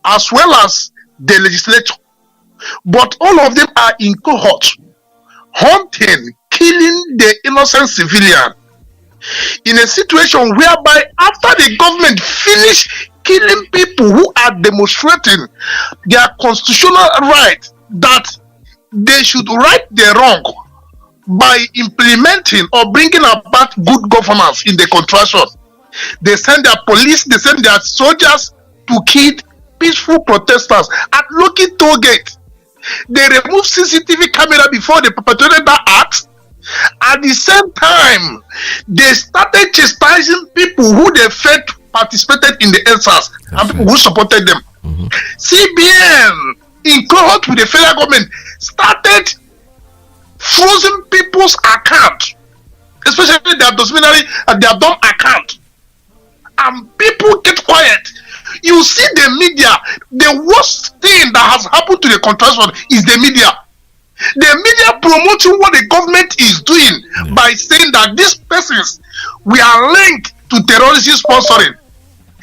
as well as the legislature. But all of them are in cohort, hunting, killing the innocent civilian. In a situation whereby after the government finish killing people who are demonstrating their constitutional right that they should right the wrong by implementing or bringing about good governance in the contraction, they send their police, they send their soldiers to kill peaceful protesters at Loki toll gate. They remove CCTV camera before they perpetrated that act. At the same time, they started chastising people who they felt participated in the NSAS and people who supported them. CBN, in cohort with the federal government, started frozen people's account, especially their documentary and their dumb account. And people get quiet. You see the media, the worst thing that has happened to the contraction is the media. The media promoting what the government is doing by saying that these persons we are linked to terrorism sponsoring.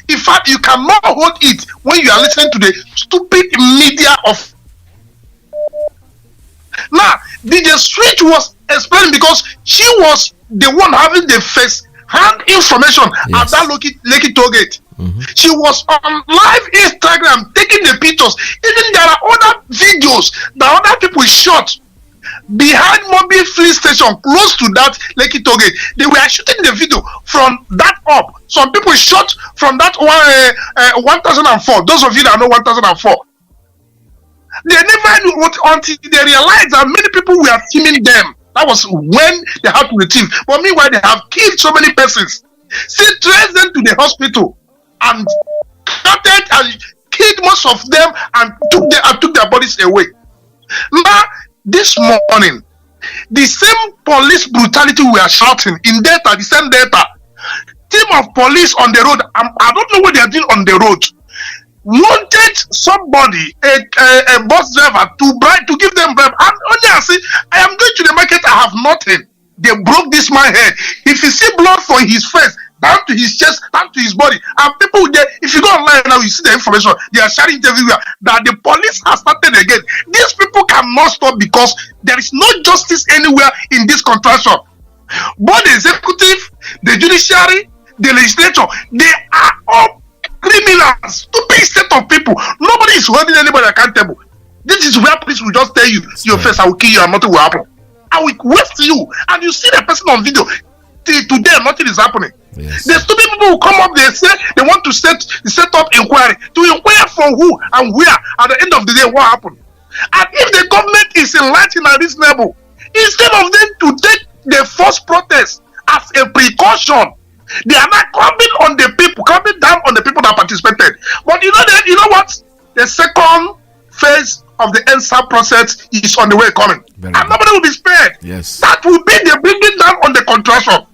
In fact, you cannot hold it when you are listening to the stupid media of. Now, DJ Switch was explaining because she was the one having the first-hand information at that Lekki toll gate. She was on live Instagram taking the pictures. Even there are other videos that other people shot behind Mobile Fleet Station close to that Lekki toll gate. They were shooting the video from that up. Some people shot from that 1004. Those of you that know 1004. They never knew what until they realized that many people were filming them. That was when they had to retrieve. But meanwhile, they have killed so many persons. See, traced them to the hospital and counted and killed most of them and took their bodies away. Now, this morning, the same police brutality we are shouting in Delta, the same Delta, team of police on the road. I don't know what they are doing on the road. Wanted somebody, a bus driver, to give them bribe. And only I say, I am going to the market, I have nothing. They broke this man's head. If you see blood from his face, down to his chest, down to his body, and people there, if you go online now, you see the information, they are sharing it everywhere, that the police has started again. These people cannot stop because there is no justice anywhere in this contraction. Both the executive, the judiciary, the legislature, they are all criminals, stupid set of people. Nobody is holding anybody accountable. This is where police will just tell you, your face, I will kill you and nothing will happen. I will waste you. And you see the person on video. Till today, nothing is happening. Yes. The stupid people will come up, they say they want to set up inquiry. To inquire for who and where? At the end of the day, what happened? And if the government is enlightened and reasonable, instead of them to take the first protest as a precaution, they are not coming down on the people that participated. But you know what? The second phase of the NSA process is on the way coming. And nobody will be spared. Yes. That will be the bringing down on the contraction.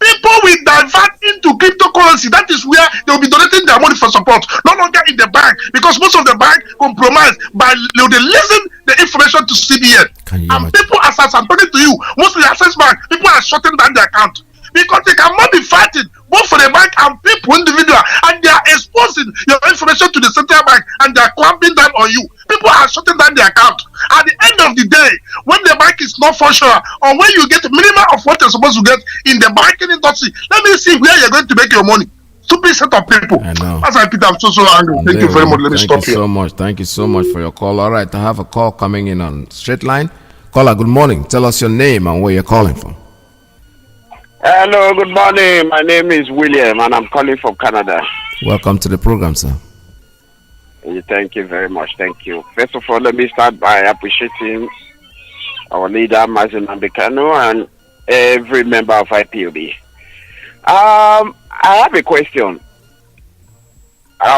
People will divert into cryptocurrency. That is where they will be donating their money for support. No longer in the bank. Because most of the bank compromised by releasing the information to CBN. And people, as I'm talking to you, mostly access bank, people are shutting down their account. Because they cannot be fighting both for the bank and people individual, and they are exposing your information to the central bank and they are clamping down on you. People are shutting down their account. At the end of the day, when the bank is not functional, or when you get minimum of what you're supposed to get in the banking industry, let me see where you're going to make your money. Stupid set of people. I know. As I Peter, I'm so angry. Thank you very much. Let me stop here. Thank you so much. Thank you so much for your call. All right, I have a call coming in on straight line. Caller, good morning. Tell us your name and where you're calling from. Hello, good morning. My name is William and I'm calling from Canada. Welcome to the program, sir. Thank you very much. Thank you. First of all, let me start by appreciating our leader, MAZI and every member of IPOB. I have a question.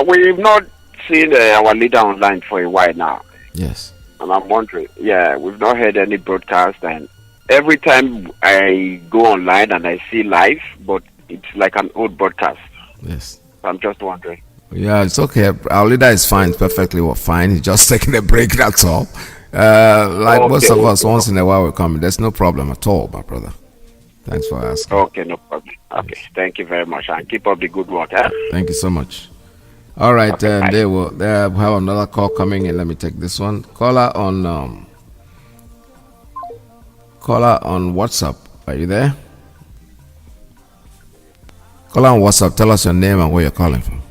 We've not seen our leader online for a while now. Yes. And I'm wondering, we've not heard any broadcast, and every time I go online and I see live, but it's like an old broadcast. Yes. So I'm just wondering. Yeah, it's okay. Our leader is fine, perfectly fine. He's just taking a break, that's all. Most of us, once in a while, we come. There's no problem at all, my brother. Thanks for asking. Okay, no problem. Okay, yes. Thank you very much, and keep up the good work. Thank you so much. All right, okay, they have another call coming in. Let me take this one. Caller on WhatsApp. Are you there? Caller on WhatsApp. Tell us your name and where you're calling from.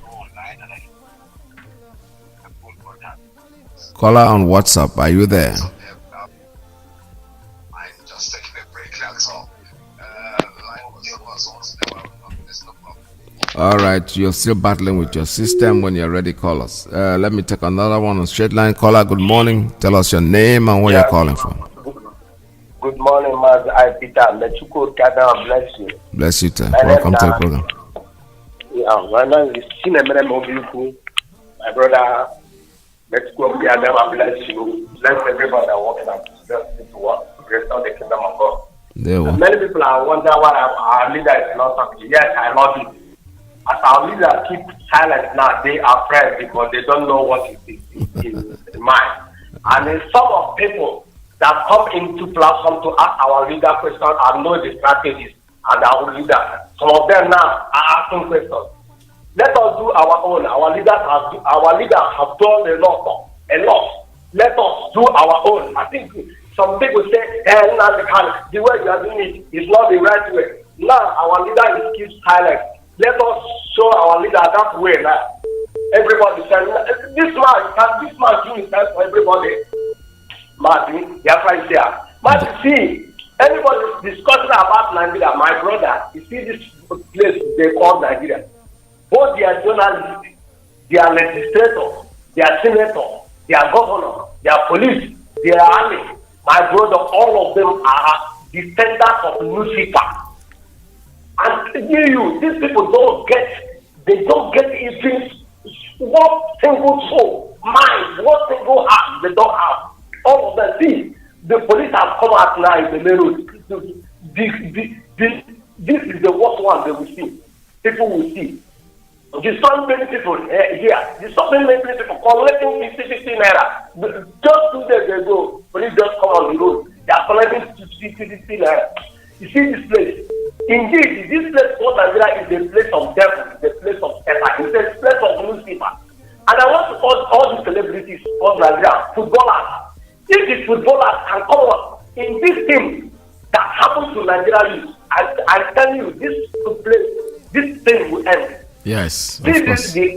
Caller on WhatsApp. Are you there? All right, you're still battling with your system. When you're ready, call us. Let me take another one on straight line. Caller, good morning. Tell us your name and where you're calling from. Good morning, Mazi. Peter. Bless you. Bless you, sir. Welcome to the program. Yeah, my name is Chinemere. My brother, let's go. Bless you. Bless everybody that works to work. Restore the kingdom of God. Many people are wondering why our leader is not talking. Yes, I love him. as our leader keep silent now, they are afraid because they don't know what is in mind. And then some of people that come into platform to ask our leader questions and know the strategies and our leader, some of them now are asking questions. Let us do our own. Our leaders have done a lot. Let us do our own. I think some people say, the way you are doing it is not the right way. Now our leader is keep silent. Let us show our leader that way now. Everybody says, this man doing it for everybody. MAZI, Biafra is here. MAZI, see, everybody is discussing about Nigeria. My brother, you see this place they call Nigeria. Both their journalists, their legislators, their senators, their governor, their police, their army, my brother, all of them are descendants of Lucifer. And these people don't get even one single soul, mind, one single heart they don't have. All of them, see, the police have come out now in the middle. This is the worst one they will see. People will see. There's so many people here. There's so many people collecting 50 naira. Just 2 days ago, police just come on the road. They are collecting 50 naira. You see this place? Indeed, this place called Nigeria is the place of devil, the place of Satan, it's the place of Lucifer. And I want to call all the celebrities of Nigeria, footballers. If the footballers can come up in this thing that happened to Nigeria youth, I tell you, this thing will end. Yes, this is the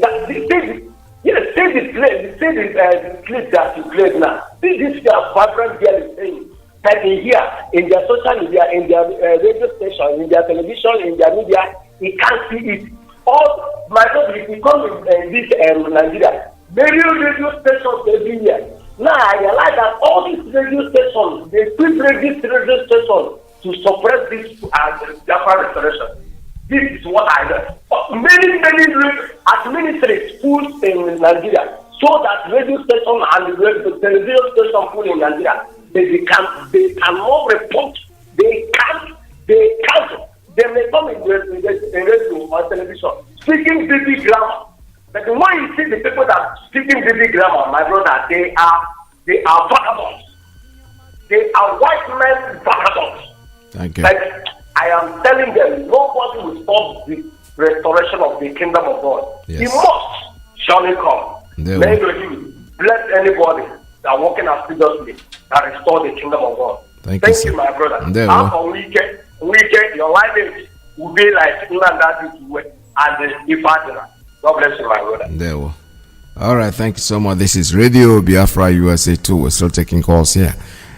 clip that you played now. This vibrant girl is saying that in their social media, in their radio station, in their television, in their media, he can't see it. All my God, if you come in this Nigeria, radio stations every year. Now I realize that all these radio stations, they put this radio station to suppress this Biafra restoration. This is what I heard. Many schools in Nigeria, so that radio station and the television station full in Nigeria, they cannot report. They can't. They may come in radio or television speaking baby grammar. But when you see the people that are speaking baby grammar, my brother, they are vagabonds. They are white men vagabonds. Thank you. Like I am telling them, nobody will stop the restoration of the kingdom of God. Yes. He must surely come. May you bless anybody that are working assiduously that restore the kingdom of God. Thank you, my brother. After weekend, your life will be like Nanda and Ipob. God bless you, my brother. There we. All right, thank you so much. This is Radio Biafra USA 2. We're still taking calls here.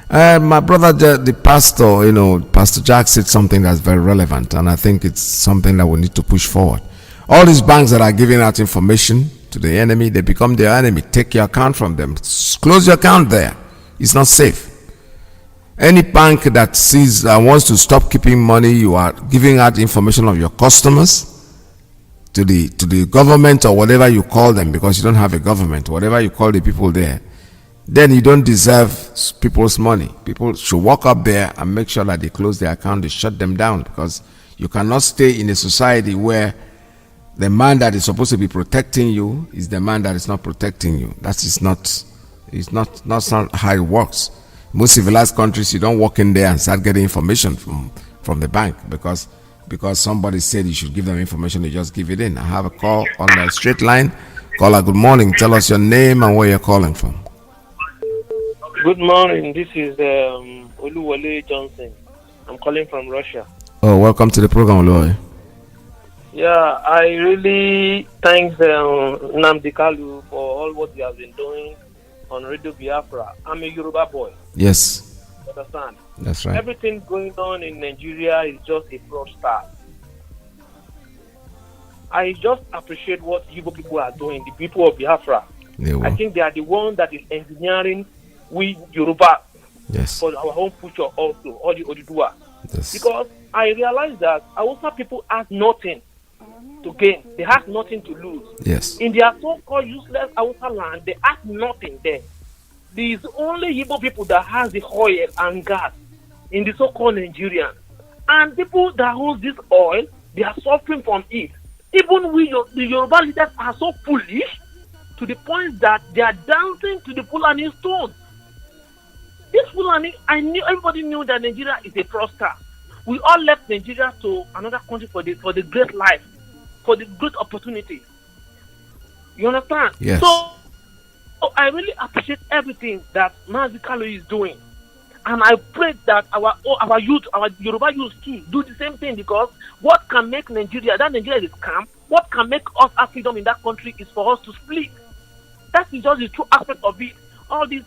My brother, the pastor, Pastor Jack said something that's very relevant, and I think it's something that we need to push forward. All these banks that are giving out information to the enemy, they become their enemy. Take your account from them. Close your account there. It's not safe. Any bank that sees wants to stop keeping money, you are giving out information of your customers to the government or whatever you call them, because you don't have a government, whatever you call the people there, then you don't deserve people's money. People should walk up there and make sure that they close their account, they shut them down, because you cannot stay in a society where the man that is supposed to be protecting you is the man that is not protecting you. That is not how it works. Most civilized countries, you don't walk in there and start getting information from the bank because somebody said you should give them information, you just give it in. I have a call on the straight line. Caller, good morning. Tell us your name and where you're calling from. Good morning. This is Oluwole Johnson. I'm calling from Russia. Oh, welcome to the program, Oluwole. Yeah, I really thank Nnamdi Kalu for all what he has been doing on Radio Biafra. I'm a Yoruba boy. Yes. Understand? That's right. Everything going on in Nigeria is just a fraudster. I just appreciate what Igbo people are doing, the people of Biafra. I think they are the one that is engineering we Yoruba for our own future also, all the Odudua. Yes. Because I realize that Hausa people have nothing to gain. They have nothing to lose. Yes. In their so-called useless Hausa land, they have nothing there. There is only Igbo people that has the oil and gas in the so-called Nigerian. And people that hold this oil, they are suffering from it. Even the Yoruba leaders are so foolish to the point that they are dancing to the Fulani stone. This Fulani, everybody knew that Nigeria is a fraudster. We all left Nigeria to another country for the great life, for the great opportunity. You understand? Yes. So I really appreciate everything that MAZI Kalu is doing. And I pray that our youth, our Yoruba youth too, do the same thing, because what can make Nigeria is scam, what can make us have freedom in that country is for us to split. That is just the true aspect of it. All these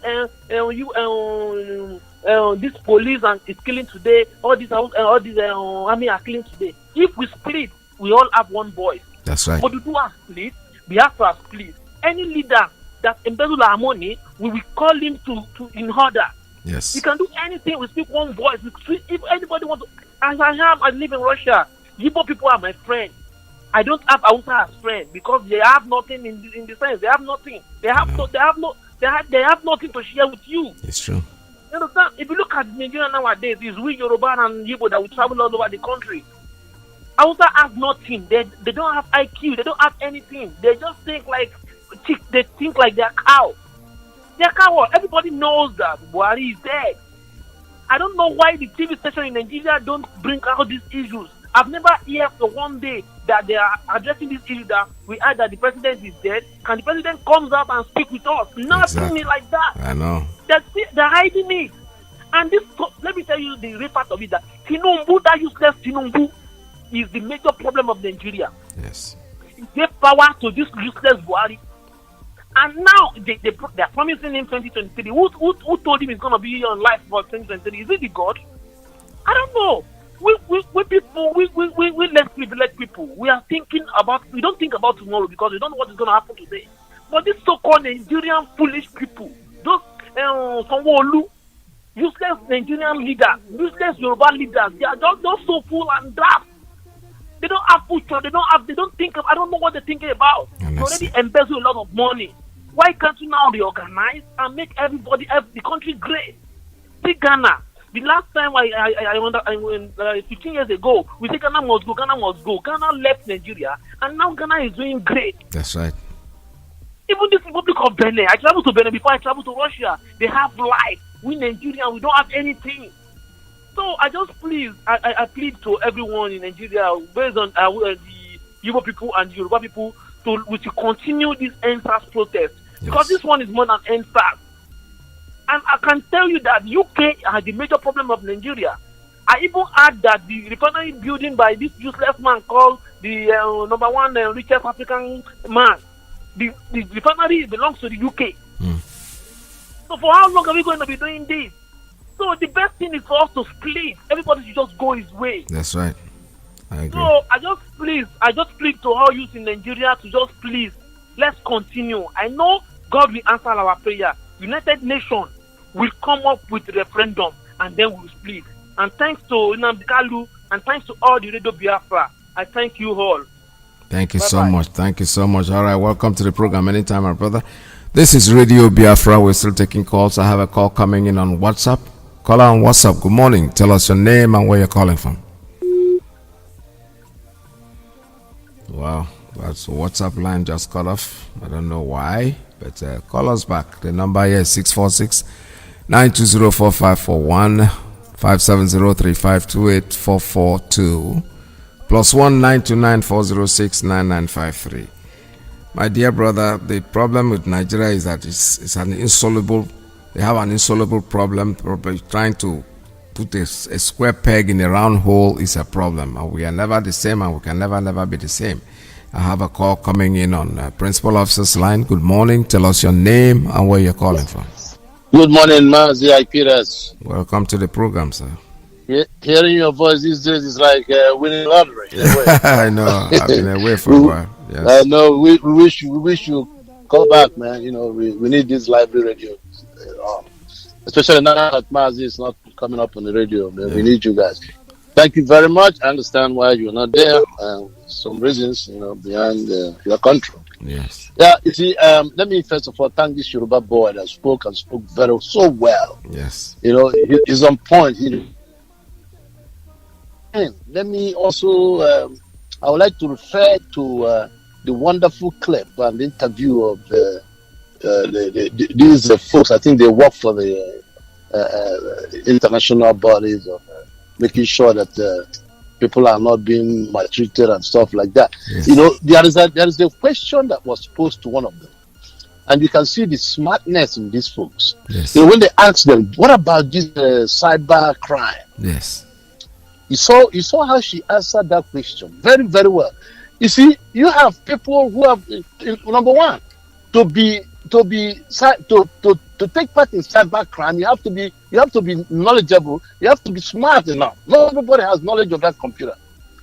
this police is killing today, all these army are killing today. If we split, we all have one voice. That's right. But to do a split, Biafra split. Any leader that embezzle our money, we will call him to in order. Yes. We can do anything. We speak one voice. If anybody wants to, as I live in Russia, Ipob people are my friend. I don't have Hausa as friend because they have nothing in the sense. They have nothing. They have nothing to share with you. It's true. You understand? If you look at Nigeria nowadays, it's we Yoruba and Igbo that will travel all over the country. Hausa has nothing. They don't have IQ. They don't have anything. They just think like they think like they're cow. They're cow. Everybody knows that Buhari is dead. I don't know why the TV station in Nigeria don't bring out these issues. I've never heard for one day that they are addressing this issue that we heard that the president is dead. Can the president comes up and speak with us? Nothing like that. I know. They're hiding it. And this, let me tell you the real part of it, that Tinubu, that useless Tinubu, is the major problem of Nigeria. Yes. He gave power to this useless Buhari. And now they're promising him 2023. Who told him he's going to be on life for 2023? Is it the God? I don't know. We less privileged people. We don't think about tomorrow because we don't know what is going to happen today. But these so-called Nigerian foolish people, those Sanwo-Olu, useless Nigerian leaders, useless Yoruba leaders, they are just so full and daft. They don't have future. They don't think of. I don't know what they're thinking about. They already embezzle a lot of money. Why can't you now reorganize and make the country great? See Ghana. The last time I went 15 years ago, we said Ghana must go. Ghana left Nigeria, and now Ghana is doing great. That's right. Even this Republic of Benin, I traveled to Benin before I traveled to Russia. They have life. We Nigerians, we don't have anything. So I just I plead to everyone in Nigeria, based on the Igbo people and the Yoruba people, to continue this NSAS protest. Yes. Because this one is more than NSAS. And I can tell you that UK has the major problem of Nigeria. I even heard that the refinery building by this useless man called the number one richest African man, the refinery belongs to the UK. So for how long are we going to be doing this? So the best thing is for us to split. Everybody should just go his way. That's right. I agree. So I just plead to all youth in Nigeria to just please, let's continue. I know God will answer our prayer. United Nations will come up with a referendum and then we'll split. And thanks to Nnamdi Kanu and thanks to all the Radio Biafra, I thank you all. Thank you so much. Thank you so much. All right, welcome to the program anytime, my brother. This is Radio Biafra. We're still taking calls. I have a call coming in on WhatsApp. Caller on WhatsApp. Good morning. Tell us your name and where you're calling from. Wow, that's a WhatsApp line just cut off. I don't know why, but call us back. The number here is 646-920-4541, 570-3528-442, +1 929-406-9953. My dear brother, the problem with Nigeria is that it's an insoluble. They have an insoluble problem. Trying to put a square peg in a round hole is a problem. And we are never the same, and we can never be the same. I have a call coming in on Principal Officer's line. Good morning. Tell us your name and where you're calling from. Good morning, MAZI. PETERS. Welcome to the program, sir. Hearing your voice these days is like winning lottery. I know. I've been away for a while. Yes. I know. We wish you come back, man. You know, we need this library radio. Especially now that MAZI is not coming up on the radio, man. Yeah. We need you guys. Thank you very much. I understand why you're not there. Some reasons, behind your control. Yes. Yeah, you see, let me first of all thank this Yoruba boy that spoke so well. Yes. He's on point. And let me also I would like to refer to the wonderful clip and interview of these folks. I think they work for the international bodies of making sure that people are not being maltreated and stuff like that. Yes. You know, there is a question that was posed to one of them, and you can see the smartness in these folks. Yes. You know, when they ask them, "What about this cyber crime?" Yes. You saw how she answered that question very, very well. You see, you have people who have number one, to take part in cyber crime, you have to be knowledgeable, you have to be smart enough. Not everybody has knowledge of that computer.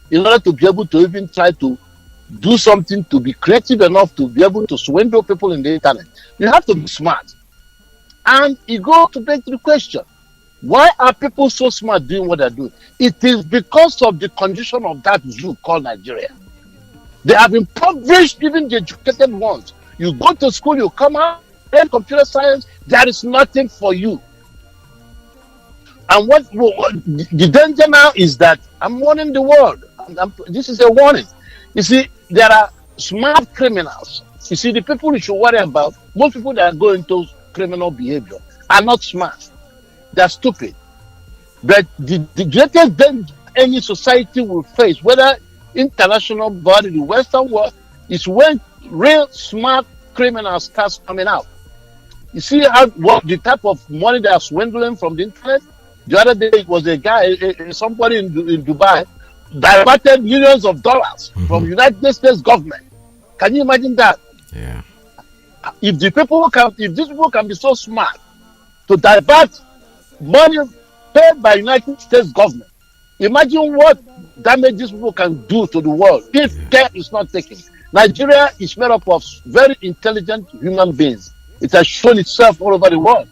In order to be able to even try to do something, to be creative enough to be able to swindle people in the internet, you have to be smart. And you go to back to the question, why are people so smart doing what they're doing? It is because of the condition of that zoo called Nigeria. They have impoverished even the educated ones. You go to school, you come out, learn computer science, there is nothing for you. And what the danger now is that I'm warning the world. This is a warning. You see, there are smart criminals. You see, the people you should worry about, most people that go into criminal behavior are not smart. They're stupid. But the greatest danger any society will face, whether international body, the Western world, is when real smart criminals start coming out. You see what the type of money they are swindling from the internet? The other day it was a guy, somebody in Dubai, diverted millions of dollars from United States government. Can you imagine that? Yeah. If these people can be so smart to divert money paid by United States government, imagine what damage these people can do to the world if care is not taken. Nigeria is made up of very intelligent human beings. It has shown itself all over the world.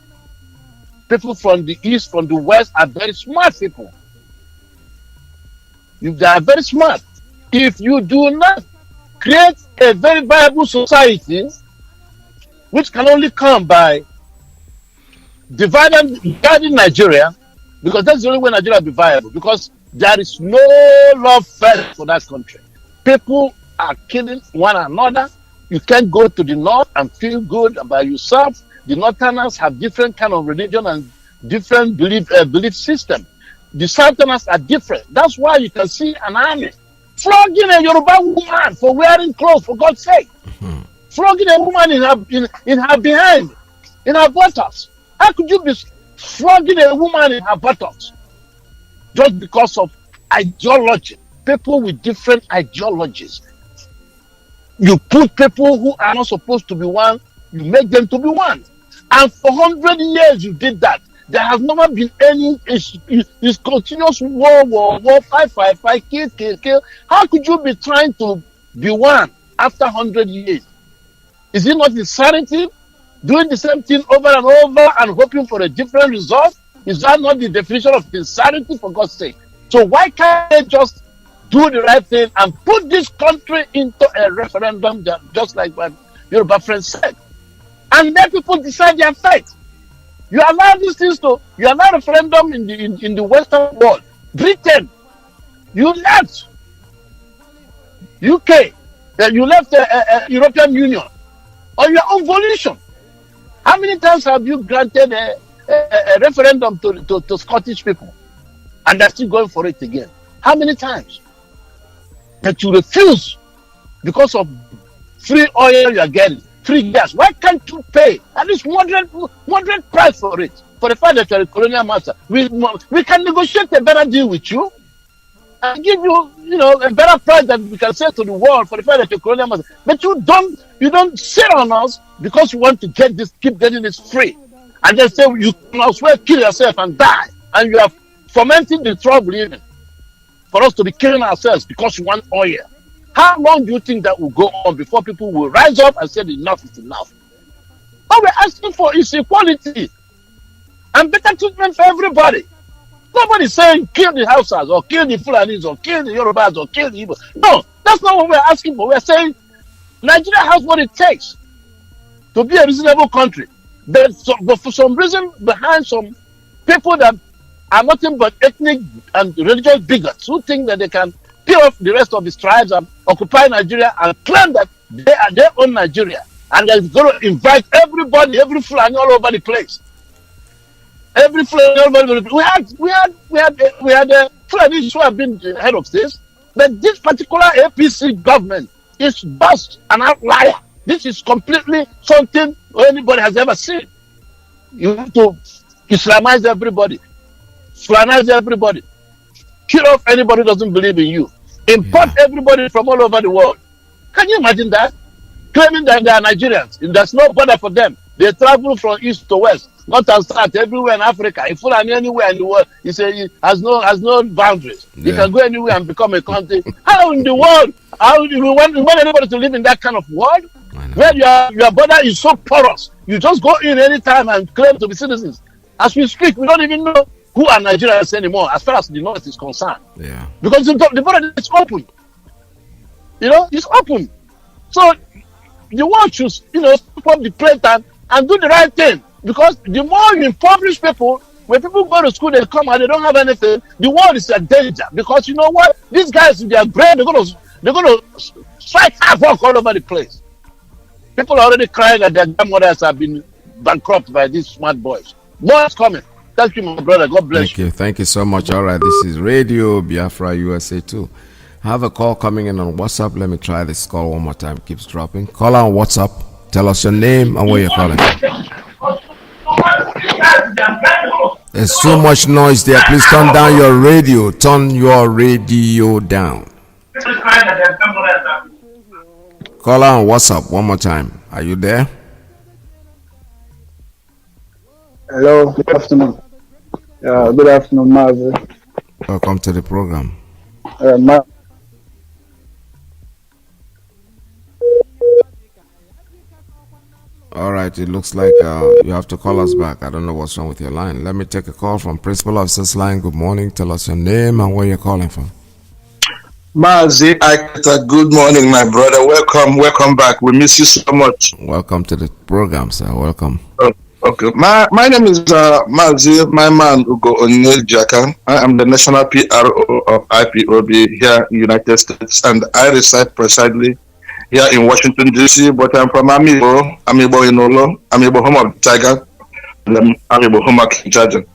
People from the east, from the west are very smart people. They are very smart. If you do not create a very viable society, which can only come by dividing Nigeria, because that's the only way Nigeria will be viable, because there is no love felt for that country. People are killing one another. You can't go to the north and feel good about yourself. The northerners have different kind of religion and different belief system. The southerners are different. That's why you can see an army flogging a Yoruba woman for wearing clothes, for God's sake. Flogging a woman in her behind, in her buttocks. How could you be flogging a woman in her buttocks? Just because of ideology. People with different ideologies. You put people who are not supposed to be one, you make them to be one. And for 100 years you did that. There has never been any, it's continuous war, fight, kill. How could you be trying to be one after 100 years? Is it not insanity? Doing the same thing over and over and hoping for a different result? Is that not the definition of insanity, for God's sake? So why can't they just do the right thing and put this country into a referendum, just like what Yoruba friends said, and let people decide their fate? You allow these things you allow referendum in the Western world. Britain, you left UK, you left the European Union on your own volition. How many times have you granted a referendum to Scottish people, and they're still going for it again? How many times? That you refuse because of free oil you are getting, free gas. Why can't you pay at least moderate price for it? For the fact that you're a colonial master, we can negotiate a better deal with you and give you, a better price that we can sell to the world for the fact that you're a colonial master. But you don't sit on us because you want to keep getting this free, and then say you can as well kill yourself and die, and you are fomenting the trouble even for us to be killing ourselves because we want oil. How long do you think that will go on before people will rise up and say enough is enough? What we're asking for is equality and better treatment for everybody. Nobody's saying kill the Hausas or kill the Fulanis or kill the Yorubas or kill the Ipob. No, that's not what we're asking for. We're saying Nigeria has what it takes to be a reasonable country. But for some reason, behind some people that are nothing but ethnic and religious bigots who think that they can kill off the rest of the tribes and occupy Nigeria and claim that they are their own Nigeria. And they're going to invite everybody, every Fulani all over the place. Every Fulani all over the place. We had Fulani who have been head of states, but this particular APC government is just an outlier. This is completely something anybody has ever seen. You have to Islamize everybody, Fulanize everybody, kill off anybody who doesn't believe in you, import everybody from all over the world. Can you imagine that? Claiming that they are Nigerians, there's no border for them. They travel from east to west, north and south, everywhere in Africa. If Fulani anywhere in the world, it has no boundaries. You can go anywhere and become a country. How in the world? How do you want anybody to live in that kind of world? Where your border is so porous, you just go in anytime and claim to be citizens. As we speak, we don't even know who are Nigerians anymore, as far as the north is concerned. Yeah. Because the border is open. It's open. So the world should, step up the plate and do the right thing. Because the more you impoverish people, when people go to school, they come and they don't have anything, the world is a danger. Because you know what? These guys in their brain, they're gonna strike havoc all over the place. People are already crying that their grandmothers have been bankrupt by these smart boys. More is coming. Thank you, my brother. God bless you. Thank you so much. All right, this is Radio Biafra USA 2. I have a call coming in on WhatsApp. Let me try this call one more time. It keeps dropping. Call on WhatsApp. Tell us your name and where you're calling. There's so much noise there. Please turn down your radio. Turn your radio down. Call on WhatsApp one more time. Are you there? Hello, good afternoon. Good afternoon, MAZI. Welcome to the program. All right, it looks like you have to call us back. I don't know what's wrong with your line. Let me take a call from Principal Officer's line. Good morning. Tell us your name and where you're calling from. MAZI, good morning, my brother. Welcome back. We miss you so much. Welcome to the program, sir. Welcome. Okay. My name is MAZI, my man Ugo Onyel Jaka. I am the national PRO of IPOB here in the United States, and I reside precisely here in Washington, D.C., but I'm from Amibo Inolo, Amibo home of the Tiger, and Amibo home of Kinjaja.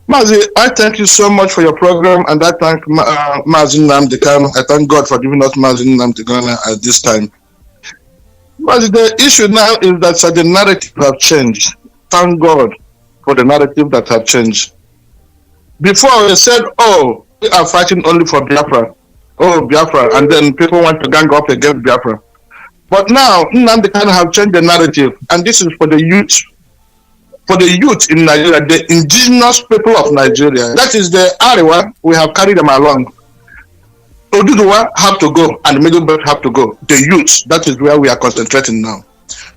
MAZI, I thank you so much for your program, and I thank MAZI Nnamdi Kanu. I thank God for giving us MAZI Nnamdi Kanu at this time. MAZI, the issue now is that the narrative have changed. Thank God for the narrative that have changed. Before they said, oh, we are fighting only for Biafra. Oh, Biafra, and then people want to gang up against Biafra. But now, Nnamdi Kanu have changed the narrative, and this is for the youth. For the youth in Nigeria, the indigenous people of Nigeria, that is the Arewa, we have carried them along. Oduduwa have to go, and Middle Belt have to go. The youth, that is where we are concentrating now.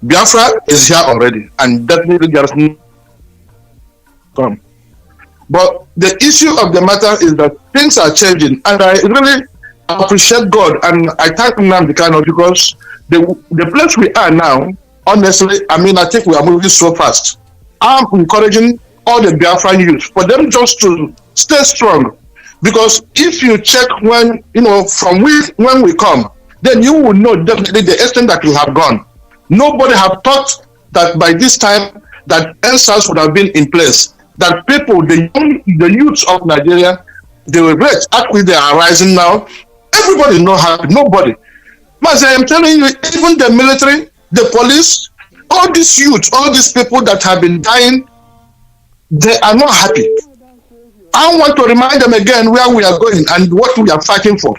Biafra is here already, and definitely there is no come. But the issue of the matter is that things are changing, and I really appreciate God, and I thank Nnamdi Kanu because the place we are now, honestly, I think we are moving so fast. I'm encouraging all the Biafran youth for them just to stay strong, because if you check when when we come, then you will know definitely the extent that we have gone. Nobody have thought that by this time that answers would have been in place. That people, the youths of Nigeria, they will rest. Actually, they are rising now. Everybody know how. Nobody. But I am telling you, even the military, the police, all these youths, all these people that have been dying, they are not happy. I want to remind them again where we are going and what we are fighting for.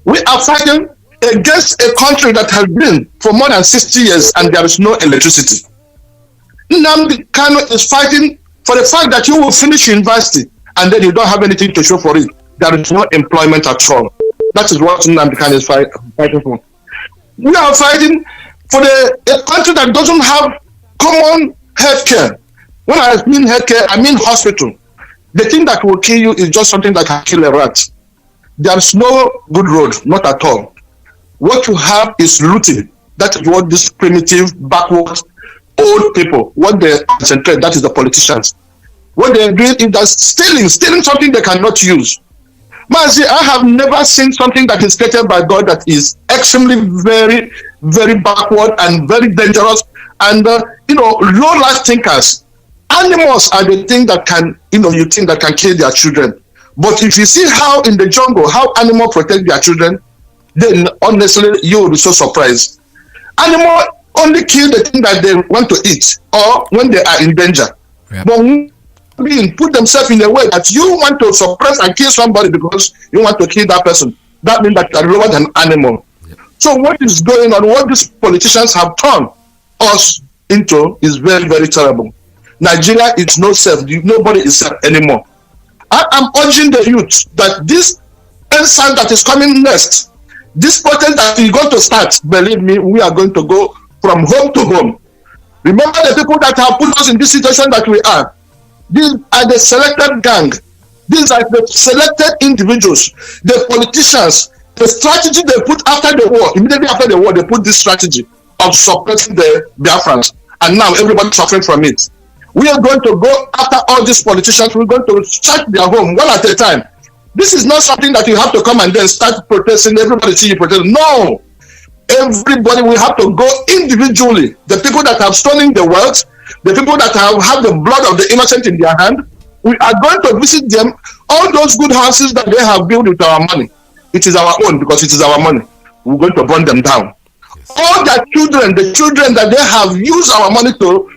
We are fighting against a country that has been for more than 60 years and there is no electricity. Nnamdi Kanu is fighting for the fact that you will finish university and then you don't have anything to show for it. There is no employment at all. That is what Nnamdi Kanu is fighting for. We are fighting for a country that doesn't have common health care. When I mean health care, I mean hospital. The thing that will kill you is just something that can kill a rat. There's no good road, not at all. What you have is looting. That is what this primitive, backward, old people, what they concentrate, that is the politicians. What they're doing is that stealing something they cannot use. Mazi, I have never seen something that is created by God that is extremely very, very backward and very dangerous and, low life thinkers. Animals are the thing that can, you think that can kill their children. But if you see how in the jungle, how animals protect their children, then honestly, you will be so surprised. Animals only kill the thing that they want to eat or when they are in danger. Yep. But put themselves in a way that you want to suppress and kill somebody because you want to kill that person. That means that you are lower than animal. Yep. So what is going on, what these politicians have turned us into is very, very terrible. Nigeria is not safe. Nobody is safe anymore. I am urging the youth that this ensign that is coming next, this protest that is going to start, believe me, we are going to go from home to home. Remember the people that have put us in this situation that we are. These are the selected gang. These are the selected individuals, the politicians, the strategy they put after the war. Immediately after the war, they put this strategy of suppressing the Biafrans. And now everybody's suffering from it. We are going to go after all these politicians. We're going to shut their home one at a time. This is not something that you have to come and then start protesting. Everybody see you protest. No. Everybody will have to go individually. The people that have stolen the wealth, the people that have the blood of the innocent in their hand, we are going to visit them. All those good houses that they have built with our money, it is our own because it is our money. We're going to burn them down. All their children, the children that they have used our money to,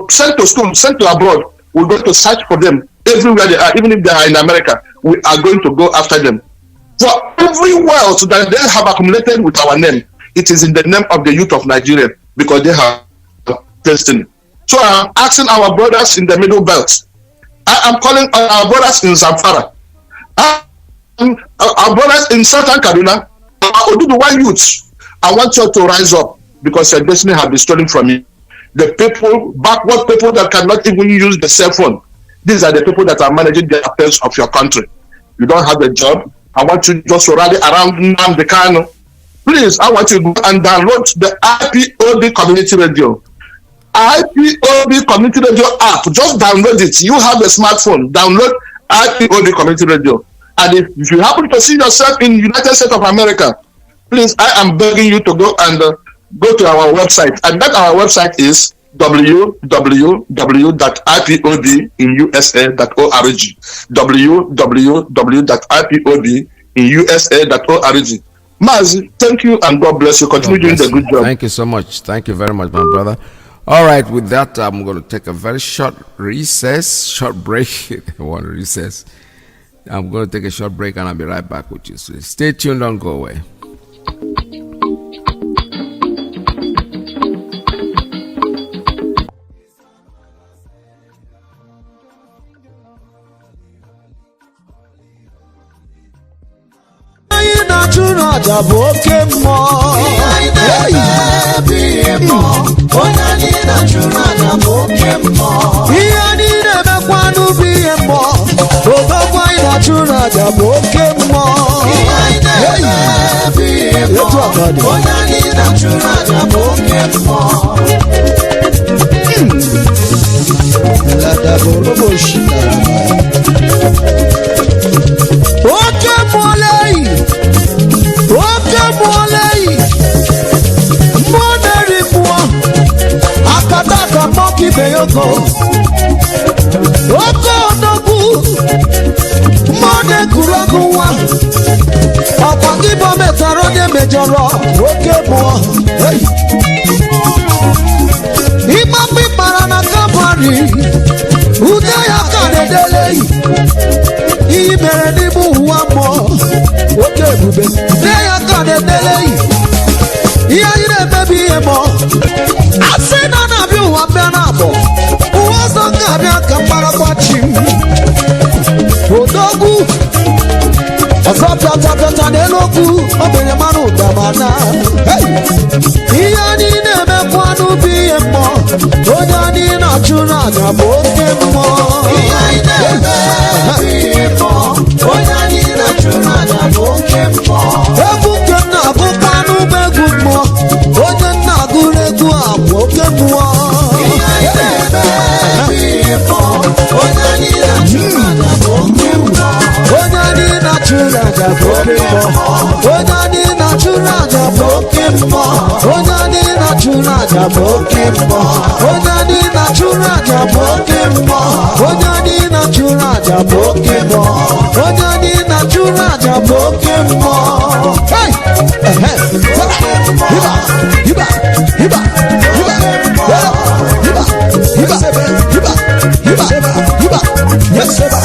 send to school, send to abroad, we're going to search for them everywhere they are, even if they are in America. We are going to go after them. For every wealth that they have accumulated with our name, it is in the name of the youth of Nigeria because they have destiny. So I'm asking our brothers in the Middle Belt. I am calling our brothers in Zamfara. Our brothers in Southern Kaduna, our Oduduwa youths. I want you to rise up because your destiny has been stolen from you. The people, backward people that cannot even use the cell phone. These are the people that are managing the affairs of your country. You don't have a job. I want you just to rally around Nnamdi Kanu. Please, I want you to go and download the IPOB Community Radio. IPOB Community Radio app. Just download it. You have a smartphone. Download IPOB Community Radio. And if you happen to see yourself in United States of America, please, I am begging you to go and go to our website. And that our website is www.ipobinusa.org. www.ipobinusa.org. Mazi, thank you and God bless you. Continue doing the good job. Thank you so much. Thank you very much, my brother. All right, with that, I'm going to take a very short break. One recess. I'm going to take a short break and I'll be right back with you. So stay tuned, don't go away. Chuna aja bokimbo. Onyani nachura aja bokimbo. Onyani nachura aja bokimbo. Onyani nachura aja bokimbo. Hey, hiba, hiba, hiba, hiba, hiba, hiba, hiba, hiba, hiba, yes, hiba.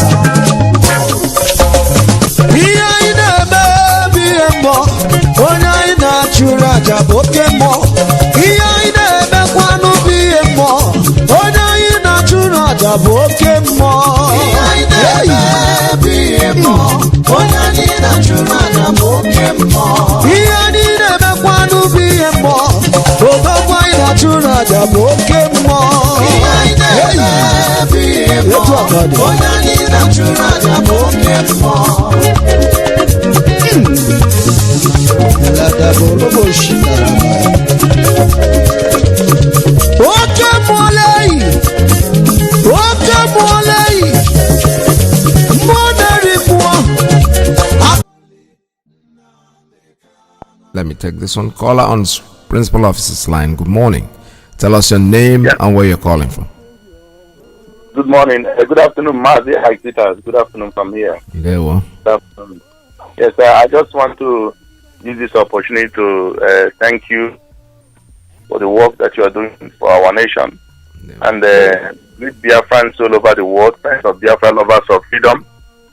Iya ina baby mo. Onyani nachura aja bokimbo. Iya ina be kwanu bi mo. Onyani nachura aja bokimbo. Iya ina baby mo. Onyani nachura aja bokimbo. Iya ina be kwanu bi mo. Ogogwa ina nachura aja bokimbo. Iya ina baby mo. Onyani nachura aja bokimbo. Let me take this one. Caller on principal officer's line. Good morning. Tell us your name and where you're calling from. Good morning. Good afternoon, MAZI. PETERS. Good afternoon from here. There we Good afternoon. Yes, I just want to use this opportunity to thank you for the work that you are doing for our nation. And with Biafrans all over the world, friends of Biafra, lovers of freedom,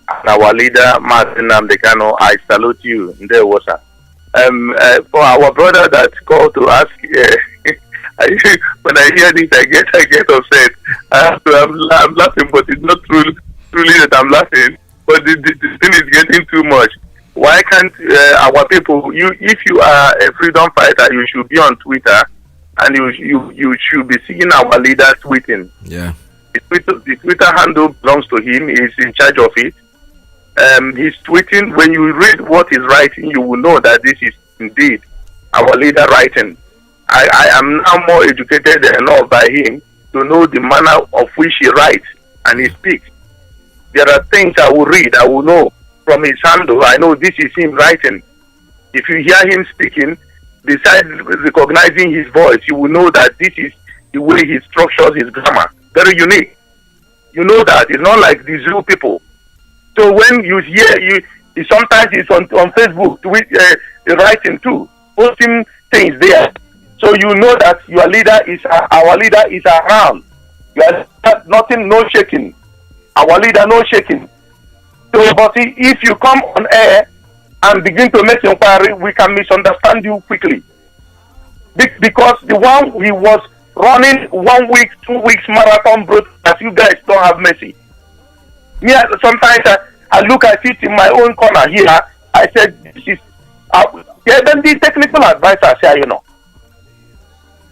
and our leader, Martin Amdekano, I salute you in the water. For our brother that called to ask, when I hear this, I get upset. I'm laughing, but it's not truly that I'm laughing. But the thing is getting too much. Why can't our people? If you are a freedom fighter, you should be on Twitter, and you should be seeing our leader tweeting. Yeah. The Twitter handle belongs to him. He's in charge of it. He's tweeting. When you read what he's writing, you will know that this is indeed our leader writing. I am now more educated enough by him to know the manner of which he writes and he speaks. There are things I will read, I will know from his handle. I know this is him writing. If you hear him speaking, besides recognizing his voice, you will know that this is the way he structures his grammar. Very unique. You know that. It's not like the Zulu people. So when you hear, sometimes it's on Facebook, writing too, posting things there. So you know that our leader is around. You are nothing, no shaking. Our leader, no shaking. So, but if you come on air and begin to make inquiry, we can misunderstand you quickly. Because the one he was running 1 week, 2 weeks marathon broadcast, you guys don't have mercy. Me, sometimes I look at it in my own corner here. I said, this is, then the technical advisor say, you know.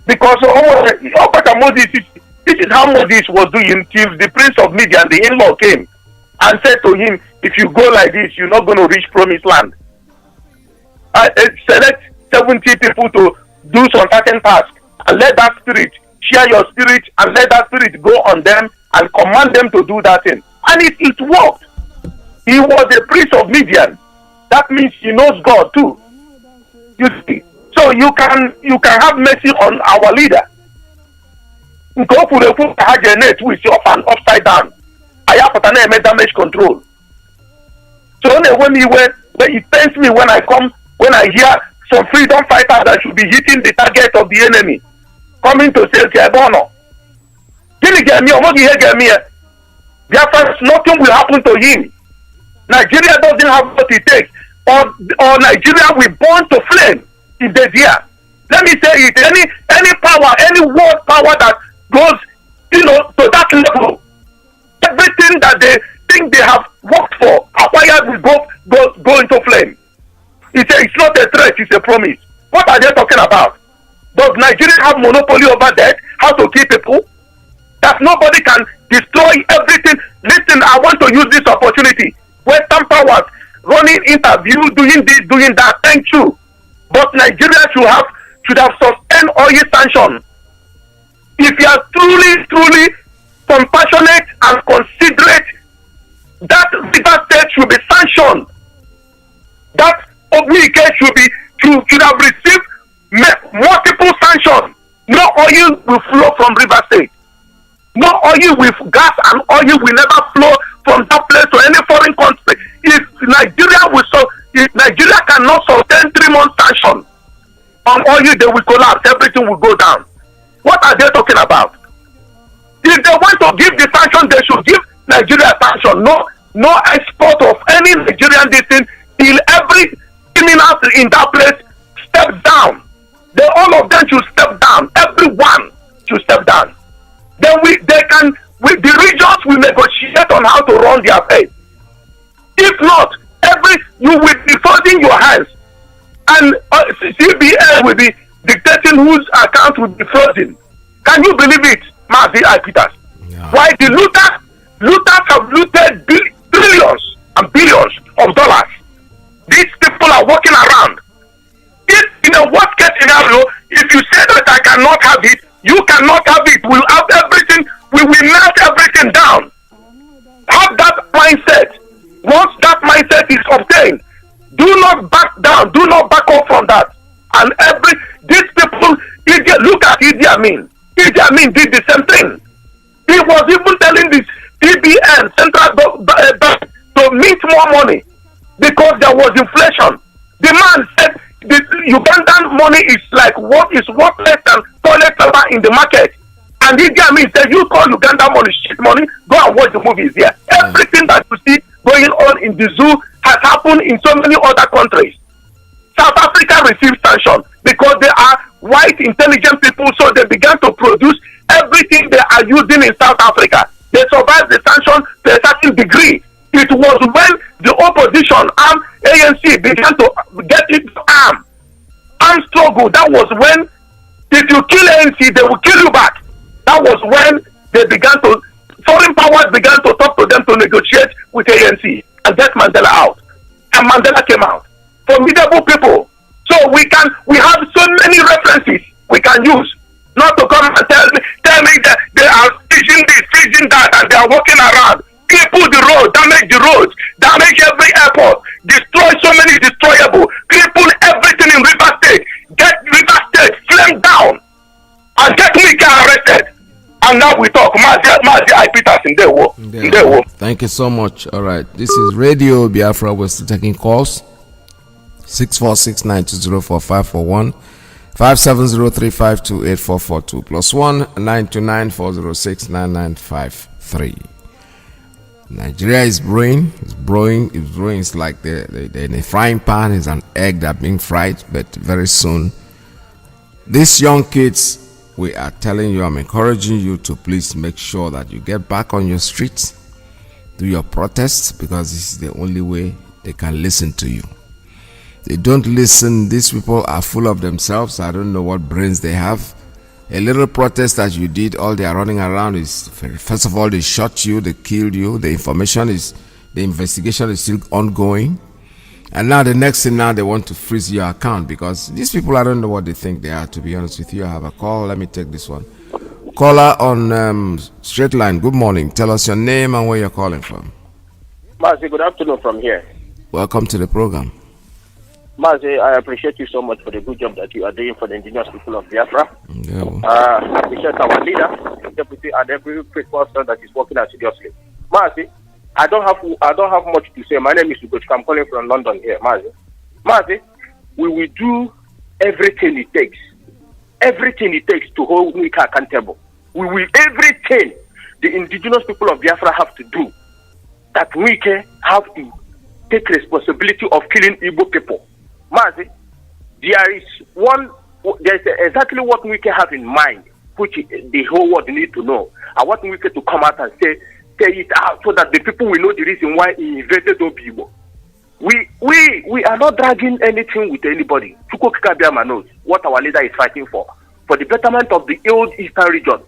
Because this is how Moses was doing till the prince of Media and the in-law came and said to him, if you go like this, you're not going to reach promised land. I select 70 people to do some certain task and let that spirit share your spirit and let that spirit go on them and command them to do that thing. And it worked. He was a prince of Midian. That means he knows God too. You see, so you can have mercy on our leader. Go for the with your fan upside down. I have to make damage control. So when it pains me when I hear some freedom fighters that should be hitting the target of the enemy coming to say, Bono. Nothing will happen to him. Nigeria doesn't have what it takes. Or Nigeria will burn to flame if they're here. Let me say it. Any power, any world power that goes, to that level, everything that they think they have worked for, acquired will go into flame. It's not a threat, it's a promise. What are they talking about? Does Nigeria have monopoly over that? How to kill people? That nobody can destroy everything. Listen, I want to use this opportunity. Western powers running interviews, doing this, doing that. Thank you. But Nigeria should have sustained oil sanctions. If you are truly compassionate and considerate, that River State should be sanctioned. That IYKE should have received multiple sanctions. No oil will flow from River State. No oil with gas and oil will never flow from that place to any foreign country. If Nigeria cannot sustain 3 months sanction on oil, they will collapse. Everything will go down. What are they talking about? If they want to give the sanction, they should give Nigeria sanction. No export of any Nigerian thing till every criminal in that place steps down. All of them should step down. Everyone should step down. Then the regions will negotiate on how to run their affairs. If not, you will be folding your hands, and CBN will be dictating whose account will be frozen. Can you believe it, MAZI and PETERS? Yeah. Why the looters have looted billions and billions of dollars. These people are walking around. If in a worst case scenario, if you say that I cannot have it, you cannot have it. We'll have everything. We will melt everything down. Have that mindset. Once that mindset is obtained, do not back down. Do not back up from that. And these people, look at Idi Amin. Idi Amin did the same thing. He was even telling this CBN, Central Bank, to mint more money because there was inflation. The man said the Ugandan money is like what is worthless than toilet paper in the market. And Idi Amin said, you call Uganda money shit money, go and watch the movies here. Everything that you see going on in the zoo has happened in so many other countries. South Africa received sanction because they are white intelligent people, so they began to produce everything they are using in South Africa. They survived the sanction to a certain degree. It was when the opposition arm ANC began to get into arm struggle. That was when, if you kill ANC, they will kill you back. That was when foreign powers began to talk to them to negotiate with ANC and get Mandela out. And Mandela came out. Formidable people. So we have so many references we can use. Not to come and tell me that they are freezing this, freezing that, and they are walking around. Cripple the road, damage the roads, damage every airport, destroy so many destroyable, cripple everything in River State, get River State flamed down, and get me arrested. And now we talk, MAZI PETERS in the war. Thank you so much. All right, this is Radio Biafra. We're still taking calls. 646-920-4541, 570-352-8442, +1 929-406-9953. Nigeria is brewing. It's brewing. It's like they're in a frying pan. It's an egg that's being fried, but very soon, these young kids, we are telling you, I'm encouraging you to please make sure that you get back on your streets, do your protests, because this is the only way they can listen to you. They don't listen. These people are full of themselves. I don't know what brains they have. A little protest that you did, all they are running around is, first of all, they shot you, they killed you. The investigation is still ongoing. And now the next thing, now they want to freeze your account, because these people, I don't know what they think they are, to be honest with you. I have a call. Let me take this one. Caller on straight line. Good morning. Tell us your name and where you're calling from. MAZI, good afternoon from here. Welcome to the program. MAZI, I appreciate you so much for the good job that you are doing for the indigenous people of Biafra. Yeah. I appreciate our leader, the deputy, and every person that is working assiduously. MAZI, I don't have much to say. My name is Ugochika. I'm calling from London here, MAZI. MAZI, we will do everything it takes to hold WIKE accountable. We will everything the indigenous people of Biafra have to do, that WIKE have to take responsibility of killing Igbo people. MAZI, there's exactly what WIKE have in mind, which the whole world need to know. I want WIKE to come out and say it out so that the people will know the reason why he invaded Igbo. We are not dragging anything with anybody. Chukwukika knows what our leader is fighting for the betterment of the old eastern region.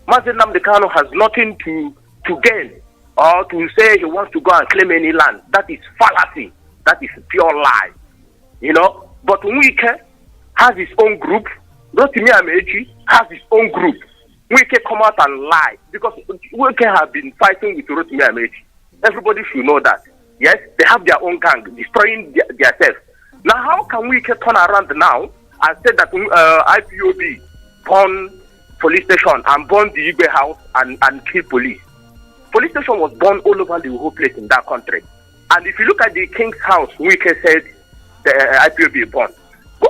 MAZI Nnamdi Kanu has nothing to gain or to say he wants to go and claim any land. That is fallacy. That is pure lie. But WIKE has his own group. Rotimi Amechi has his own group. WIKE come out and lie because WIKE have been fighting with Rotimi Amechi. Everybody should know that. Yes, they have their own gang destroying themselves. Now, how can WIKE turn around now and say that IPOB born police station and burn the Igbe house and kill police. Police station was burned all over the whole place in that country. And if you look at the king's house, IYKE said the IPOB burned.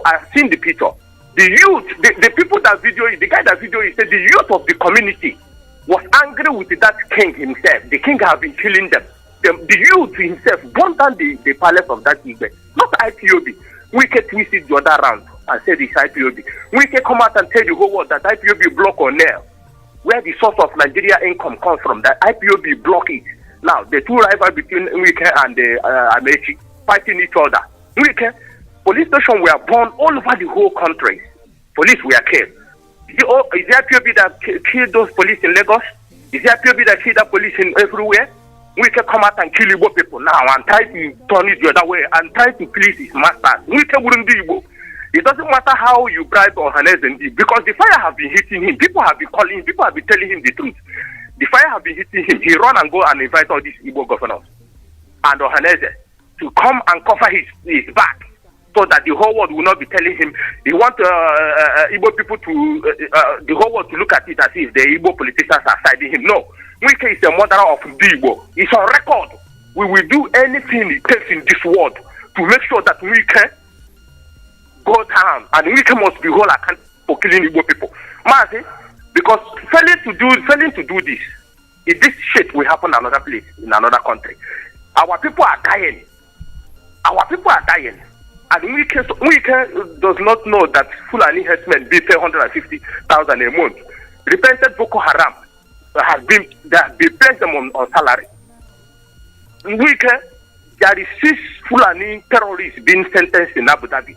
I've seen the picture. The youth, the people that video it, the guy that video it said the youth of the community was angry with that king himself. The king have been killing them. The youth himself burned down the palace of that Igbe. Not IPOB. IYKE twisted the other round and said it's IPOB. IYKE come out and tell the whole world that IPOB block or nail. Where the source of Nigeria income comes from, that IPOB block it. Now, the two rivals between IYKE and Amechi fighting each other. IYKE, police stations were burned all over the whole country. Police were killed. Is the IPOB that killed those police in Lagos? Is the IPOB that killed the police in everywhere? IYKE come out and kill Igbo people now and try to turn it the other way and try to please his masters. IYKE wouldn't do Igbo. It doesn't matter how you bribe Ohanes and because the fire have been hitting him. People have been calling him. People have been telling him the truth. The fire have been hitting him. He run and go and invite all these Igbo governors and Ohanes to come and cover his back so that the whole world will not be telling him. They want Igbo people to, the whole world to look at it as if the Igbo politicians are siding him. No. IYKE is a murderer of the Igbo. It's on record. We will do anything it takes in this world to make sure that IYKE go down, and IYKE must be whole account for killing Igbo people. Mazi, because failing to do this, if this shit will happen in another place, in another country, our people are dying. Our people are dying. And IYKE does not know that Fulani herdsmen pay 150,000 a month. Repented Boko Haram they placed them on salary. IYKE, there is 6 Fulani terrorists being sentenced in Abu Dhabi,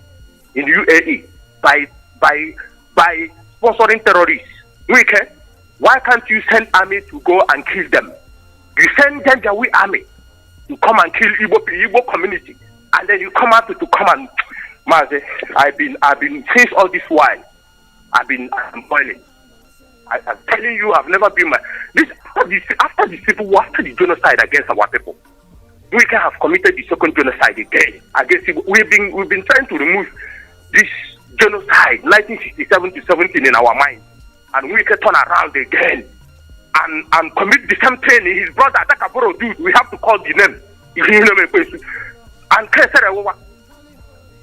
in UAE, by sponsoring terrorists. IYKE, why can't you send army to go and kill them? You send Janjaweed army to come and kill Igbo community, and then you come out to come and Mazi, I've been since all this while, I'm boiling. I'm telling you, I've never been after the civil war, after the genocide against our people. IYKE have committed the second genocide again against people. We've been trying to remove this genocide 1967 to 17 in our mind, and IYKE turn around again and commit the same thing. His brother Atakaboro dude, we have to call the name. And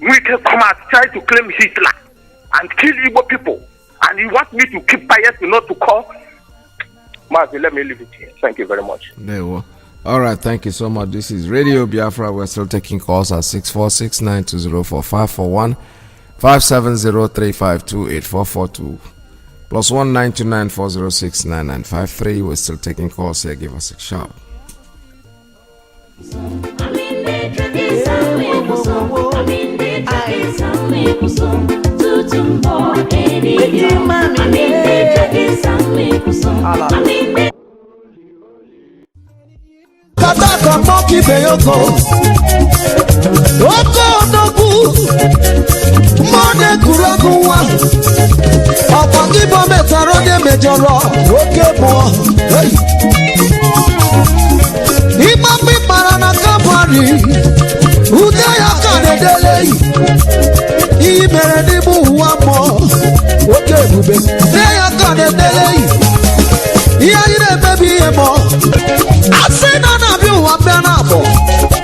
IYKE come out try to claim Hitler and kill Igbo people, and he wants me to keep quiet, not to call. Mazi, let me leave it here. Thank you very much. There you go. All right, thank you so much. This is Radio Biafra. We're still taking calls at 646-920-4541, 570-352-8442, plus 1-929-406-9953. We're still taking calls here. Give us a shout. Kataka moki beyoko Oko odogu Mone kurakuwa Ọ̀pọ̀gíbọ̀ mẹ́tàrọ́ ní mẹ́jọrọ Oke bọ̀ Ima pípara na kábàárì Ude ya kàdédélé Iyi mere n'ibu ụwa mọ̀ Oke ebube Ude ya kàdédélé Ihe anyị na-emebi ihe mọ̀ Asị na na-abịa ụwa bịa na-abọ̀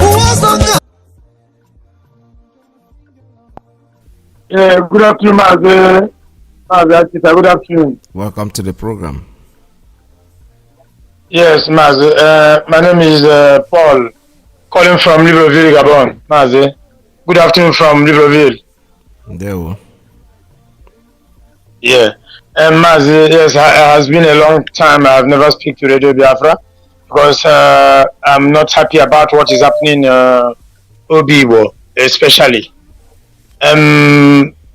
Ụwa ọzọ ka Good afternoon, Mazi. Good afternoon. Welcome to the program. Yes, Mazi. My name is Paul, calling from Libreville, Gabon. Mazi. Good afternoon from Libreville. There we go. Yeah. Mazi, yes, it has been a long time. I have never speak to Radio Biafra because I'm not happy about what is happening in Obibo, especially.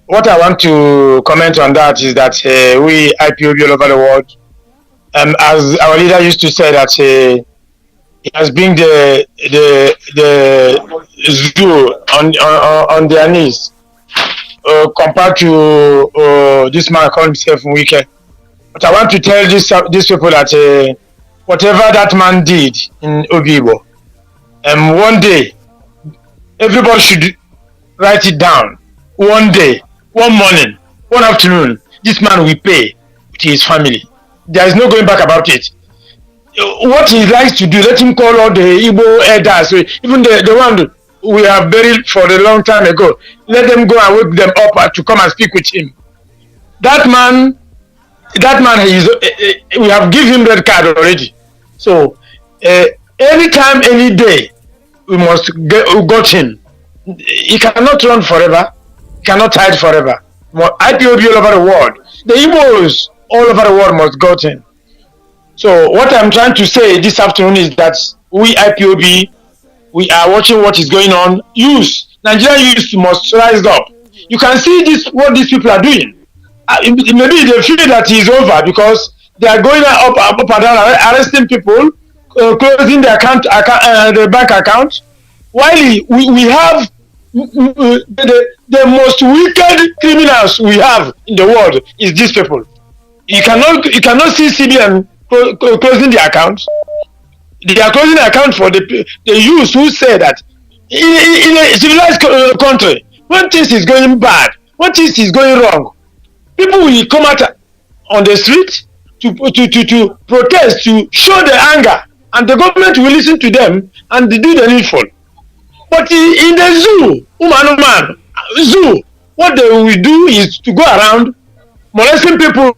What I want to comment on that is that we IPOB all over the world, as our leader used to say, that he has been the zoo on their knees compared to this man called himself IYKE. But I want to tell these people that whatever that man did in Obibo, one day everybody should write it down. One day, one morning, one afternoon, this man will pay with his family. There is no going back about it. What he likes to do, let him call all the Igbo elders, even the one we have buried for a long time ago. Let them go and wake them up to come and speak with him. That man is. We have given him red card already. So anytime, any day, we must got him. He cannot run forever. He cannot hide forever. IPOB all over the world. The Igbos all over the world must got him. So what I'm trying to say this afternoon is that we IPOB, we are watching what is going on. Nigerian youth must rise up. You can see what these people are doing. Maybe they feel that it's over because they are going up and down, arresting people, closing the the bank account. While we have the most wicked criminals we have in the world is these people. You cannot see CBN closing the accounts. They are closing the account for the youth who say that in a civilized country, when things is going bad, when things is going wrong, people will come out on the street to protest, to show their anger, and the government will listen to them and do the needful. But in the zoo, zoo, what they will do is to go around molesting people,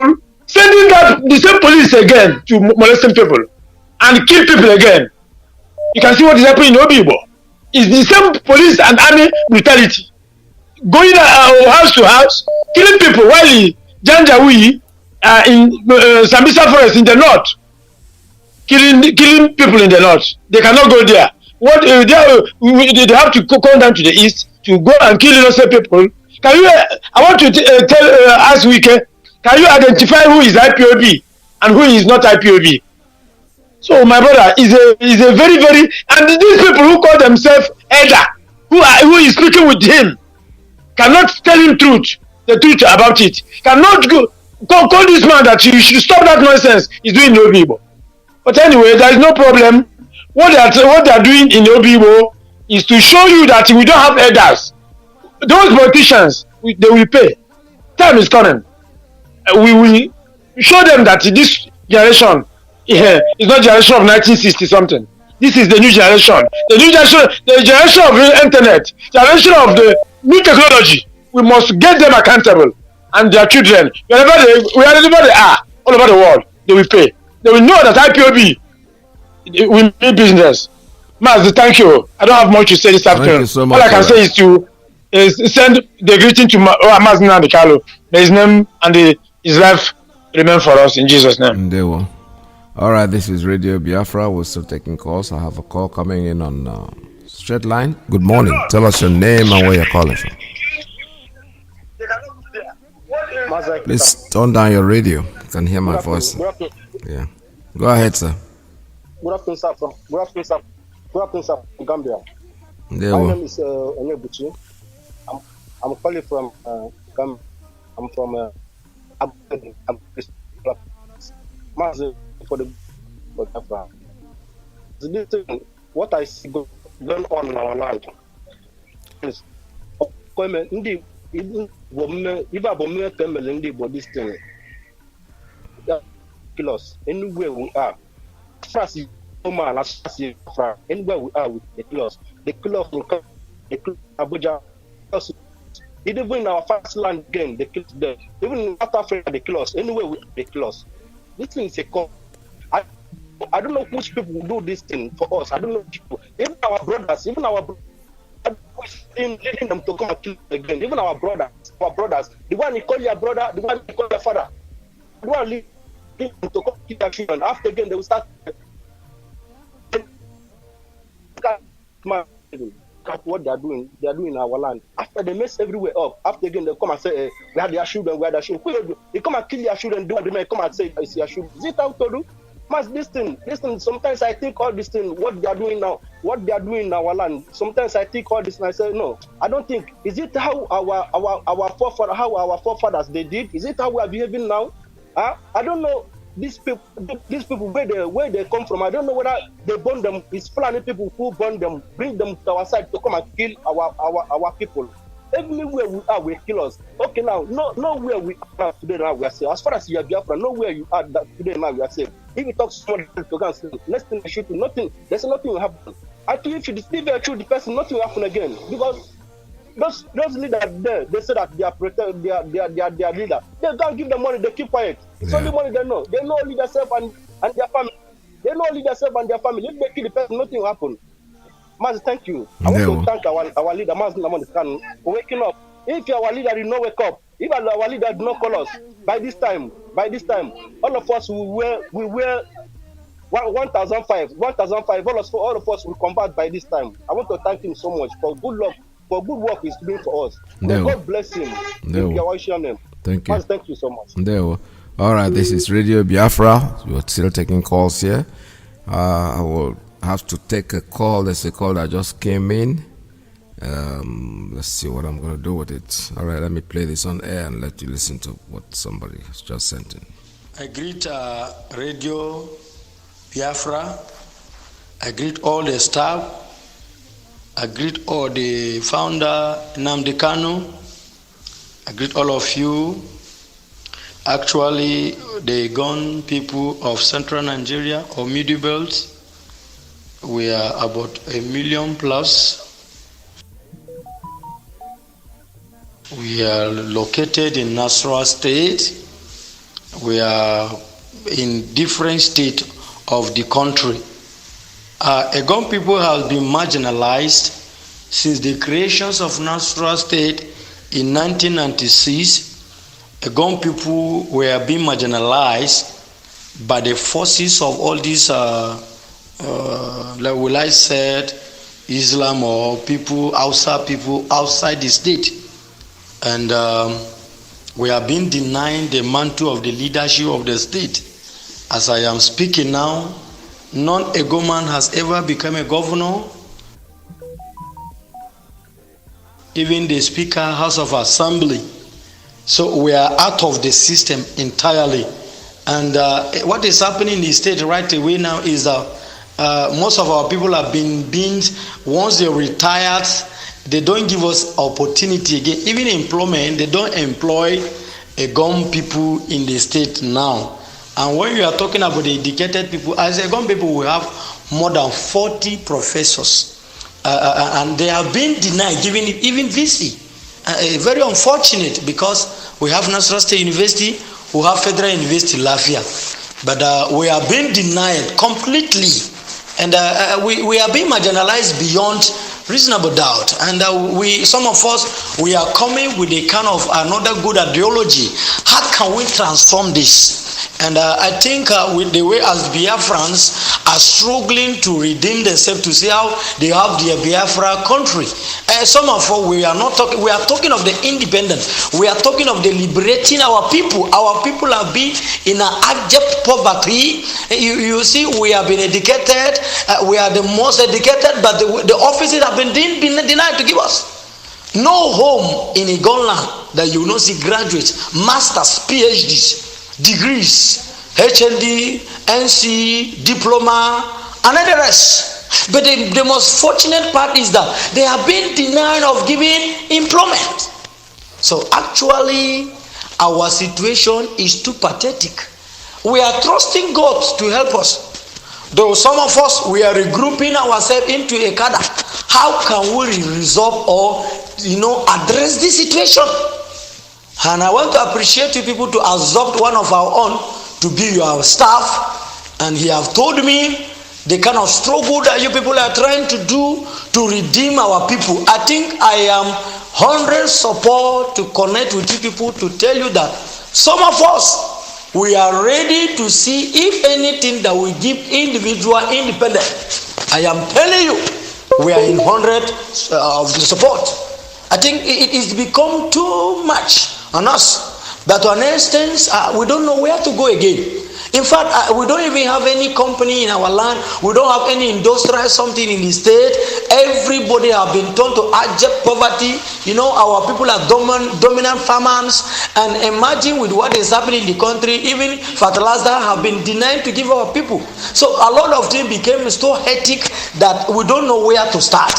sending the same police again to molesting people and kill people again. You can see what is happening in Obibo. It's the same police and army brutality. Going house to house, killing people while Janjaweed in Sambisa forest in the north, killing people in the north. They cannot go there. What they have to come down to the east to go and kill innocent people. Can you? I want to ask IYKE, can you identify who is IPOB and who is not IPOB? So my brother is a very, very, and these people who call themselves elder, who is speaking with him, cannot tell him the truth about it. Cannot call this man that you should stop that nonsense he's doing in Obibo. But anyway, there is no problem. What they are doing in Obibo is to show you that we don't have elders. Those politicians, they will pay. Time is coming. We will show them that this generation is not generation of 1960 something. This is the new generation. The new generation, the generation of the internet, generation of the new technology. We must get them accountable and their children, wherever they are, all over the world, they will pay. They will know that IPOB will be business. Mazi, thank you. I don't have much to say this afternoon. Thank you so much. All I can say is to send the greeting to Mazi Nandikalo. May his name and his life remain for us in Jesus' name. They will. All right, this is Radio Biafra. We're still taking calls. I have a call coming in on straight line. Good morning. Tell us your name and where you're calling from. Please turn down your radio. You can hear my voice. Yeah. Go ahead, sir. Good afternoon, sir. Good afternoon, sir. Good afternoon, sir. From Gambia. My name is Onyebuchi. I'm calling from Gambia. I'm from Mazi for the Biafra. What I see going on in our land is this thing. Kill us anywhere we are. As anywhere we are, they kill us. They kill us in Abuja. Even in our first land again, they kill us there. Even in South Africa, they kill us. Anywhere they kill us. This thing is a call. I don't know which people will do this thing for us. I don't know people. Even our brothers, leading them to come and kill again. Even our brothers, the one you call your brother, the one you call your father, the one leading them to come kill their children. After again, they will start. What they are doing in our land. After they mess everywhere up, after again they come and say, we had their children, we had their children. They come and kill their children, they may come and say, it's your children. Is it how to do? Mas, this thing, sometimes I think all this thing, what they are doing now, what they are doing in our land, sometimes I think all this and I say, no, I don't think, is it how our forefathers they did? Is it how we are behaving now? I don't know. These people where they come from, I don't know whether they burn them. It's Fulani people who burn them, bring them to our side to come and kill our people. Everywhere we are, we kill us. Okay, now, nowhere we are today now we are safe. As far as you are Biafra, nowhere you are today now we are safe. If you talk to someone to go and say, next thing they shoot you, nothing. There's nothing will happen. Actually, if you deceive the person, nothing will happen again. Because those leaders there, they say that they are their leader. They don't give them money, they keep quiet. It's only money they know. They know only themselves and their family. They know only themselves and their family. If they kill the person, nothing will happen. Mazi, thank you. I want to thank our leader, Mazi Namon, for waking up. If our leader did not wake up, if our leader did not call us, by this time, all of us will wear 1,005, all of us will combat by this time. I want to thank him so much for good luck, for good work he's doing for us. God bless him. Thank you. Mazi, thank you so much. All right, this is Radio Biafra. We're still taking calls here. I will have to take a call. There's a call that just came in. Let's see what I'm going to do with it. All right, let me play this on air and let you listen to what somebody has just sent in. I greet Radio Biafra. I greet all the staff. I greet all the founder, Nnamdi Kanu. I greet all of you. Actually, the Gon people of central Nigeria or Middle Belt, we are about 1 million plus. We are located in Nasarawa State. We are in different states of the country. Egon people have been marginalized since the creations of Nasarawa State in 1996. Egon people were being marginalized by the forces of all these, like I said, Islam or people outside the state. And we are being denied the mantle of the leadership of the state. As I am speaking now, non-Ego man has ever become a governor. Even the Speaker, House of Assembly. So we are out of the system entirely. And what is happening in the state right away now is that most of our people have been once they retired, they don't give us opportunity again. Even employment, they don't employ Egon people in the state now. And when you are talking about the educated people, as Egon people, we have more than 40 professors. And they have been denied, giving even VC. Very unfortunate because we have Nasarawa State University, we have Federal University, Lafia. But we are being denied completely. And we are being marginalized beyond reasonable doubt. And some of us, we are coming with a kind of another good ideology. How can we transform this? And I think with the way as Biafrans are struggling to redeem themselves to see how they have their Biafra country. Some of us, we are talking of the independence. We are talking of the liberating our people. Our people have been in an abject poverty. You see, we have been educated. We are the most educated, but the offices have been denied to give us. No home in Egon land that you will not see graduates, masters, PhDs, degrees, HND, NC, diploma, and the rest. But the most fortunate part is that they have been denied of giving employment. So actually, our situation is too pathetic. We are trusting God to help us. Though some of us, we are regrouping ourselves into a cadre. How can we resolve or, address this situation? And I want to appreciate you people to adopt one of our own to be your staff. And he have told me the kind of struggle that you people are trying to do to redeem our people. I think I am 100% support to connect with you people to tell you that some of us, we are ready to see if anything that will give individual independence. I am telling you, we are in 100% of the support. I think it is become too much on us. But to an instance, we don't know where to go again. In fact, we don't even have any company in our land. We don't have any industrial something in the state. Everybody have been turned to abject poverty. Our people are dominant farmers. And imagine with what is happening in the country, even fertilizer have been denied to give our people. So a lot of things became so hectic that we don't know where to start.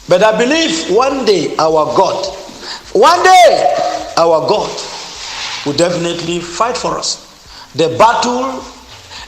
But I believe one day our God, One day, our God will definitely fight for us. The battle,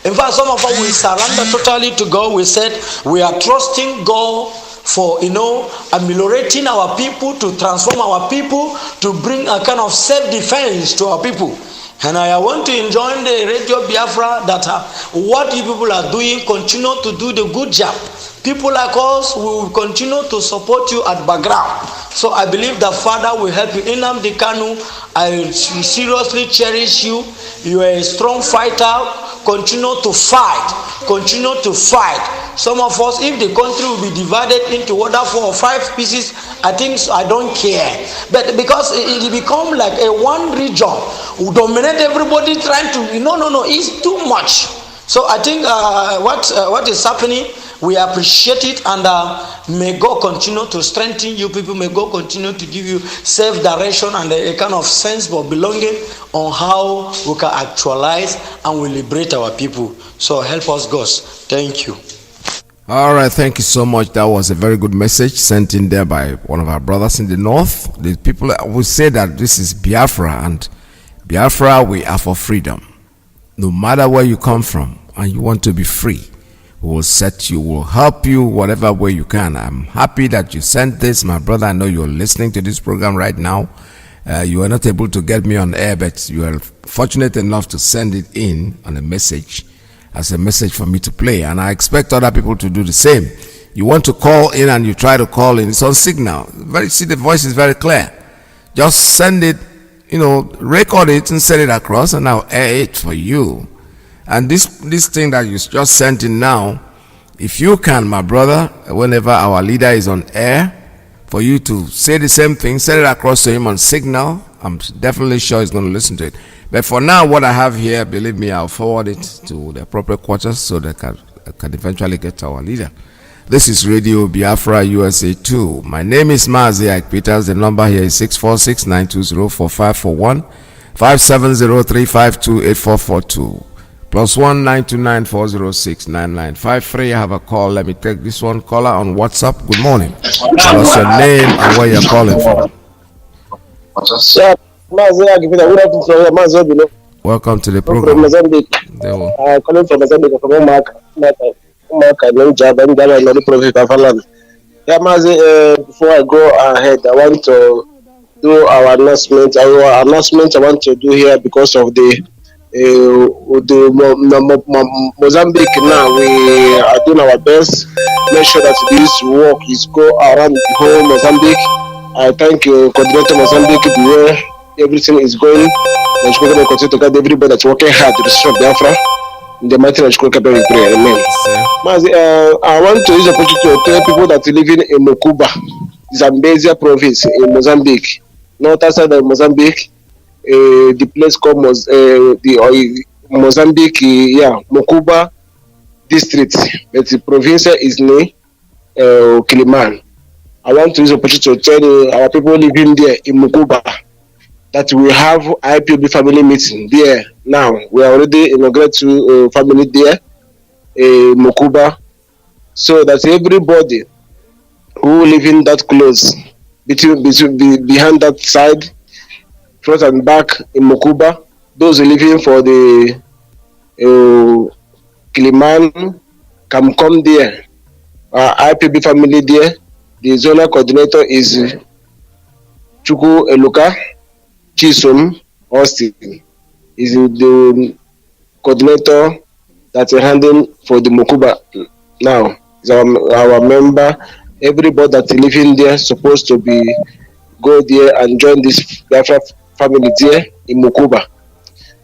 in fact, some of us will surrender totally to God. We said we are trusting God for, ameliorating our people, to transform our people, to bring a kind of self-defense to our people. And I want to enjoin the Radio Biafra that what you people are doing, continue to do the good job. People like us will continue to support you at background. So I believe that Father will help you. Nnamdi Kanu, I seriously cherish you. You are a strong fighter. Continue to fight. Continue to fight. Some of us, if the country will be divided into whether 4 or 5 pieces, I think so, I don't care. But because it become like a one region who dominate everybody trying to, no, it's too much. So I think what is happening, we appreciate it, and may God continue to strengthen you people. May God continue to give you self-direction and a kind of sense of belonging on how we can actualize and we liberate our people. So help us, God. Thank you. All right, thank you so much. That was a very good message sent in there by one of our brothers in the north. The people will say that this is Biafra, and Biafra, we are for freedom. No matter where you come from and you want to be free, we will set you, will help you whatever way you can. I'm happy that you sent this, my brother. I know you're listening to this program right now. You are not able to get me on air, but you are fortunate enough to send it in on a message, as a message for me to play, and I expect other people to do the same. You want to call in and you try to call in, it's on signal. See, the voice is very clear. Just send it, record it and send it across, and I'll air it for you. And this thing that you just sent in now, if you can, my brother, whenever our leader is on air, for you to say the same thing, send it across to him on signal. I'm definitely sure he's going to listen to it. But for now, what I have here, believe me, I'll forward it to the appropriate quarters so they can eventually get to our leader. This is Radio Biafra USA 2. My name is MAZI, IYKE PETERS. The number here is 646-920-4541, 570-352-8442, +1 929-406-9953. I have a call. Let me take this one. Caller on WhatsApp. Good morning. Tell us your name and where you're calling from. Welcome to the program. From Mozambique. Calling from Mozambique, from before I go ahead, I want to do our announcement. Our announcement I want to do here because of the Mozambique. Now we are doing our best. Make sure that this work is go around the whole Mozambique. I thank you, Coordinator Mozambique, the way everything is going. And we're going to continue to guide everybody that's working hard to restore Biafra. In the mighty name of prayer, amen. I want to use the opportunity to tell people that living in Mokuba, Zambezia province in Mozambique, north outside of Mozambique, the place called Mozambique, Mokuba district, but the province is named Kiliman. I want to use the opportunity to tell our people living there in Mokuba that we have IPOB family meeting there now. We are already inaugurated to family there, Mokuba, so that everybody who live in that close, behind that side, front and back in Mokuba, those living for the Kiliman can come there. Our IPB family there. The zonal coordinator is Chuku Eluka Chisom Austin. Is the coordinator that's handling for the Mokuba now. Is our member. Everybody that's living there supposed to be go there and join this Biafra family there in Mokuba.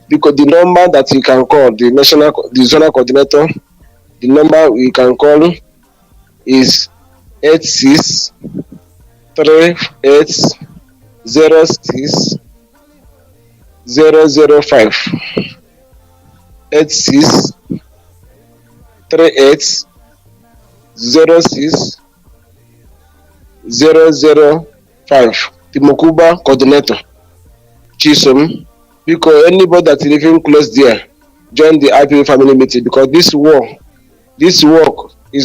Because the number that you can call, the zonal coordinator, the number we can call is 8638060005. 8638060005. The Mokuba coordinator, Chisom. Because anybody that's living close there, join the IPO family meeting. Because this work is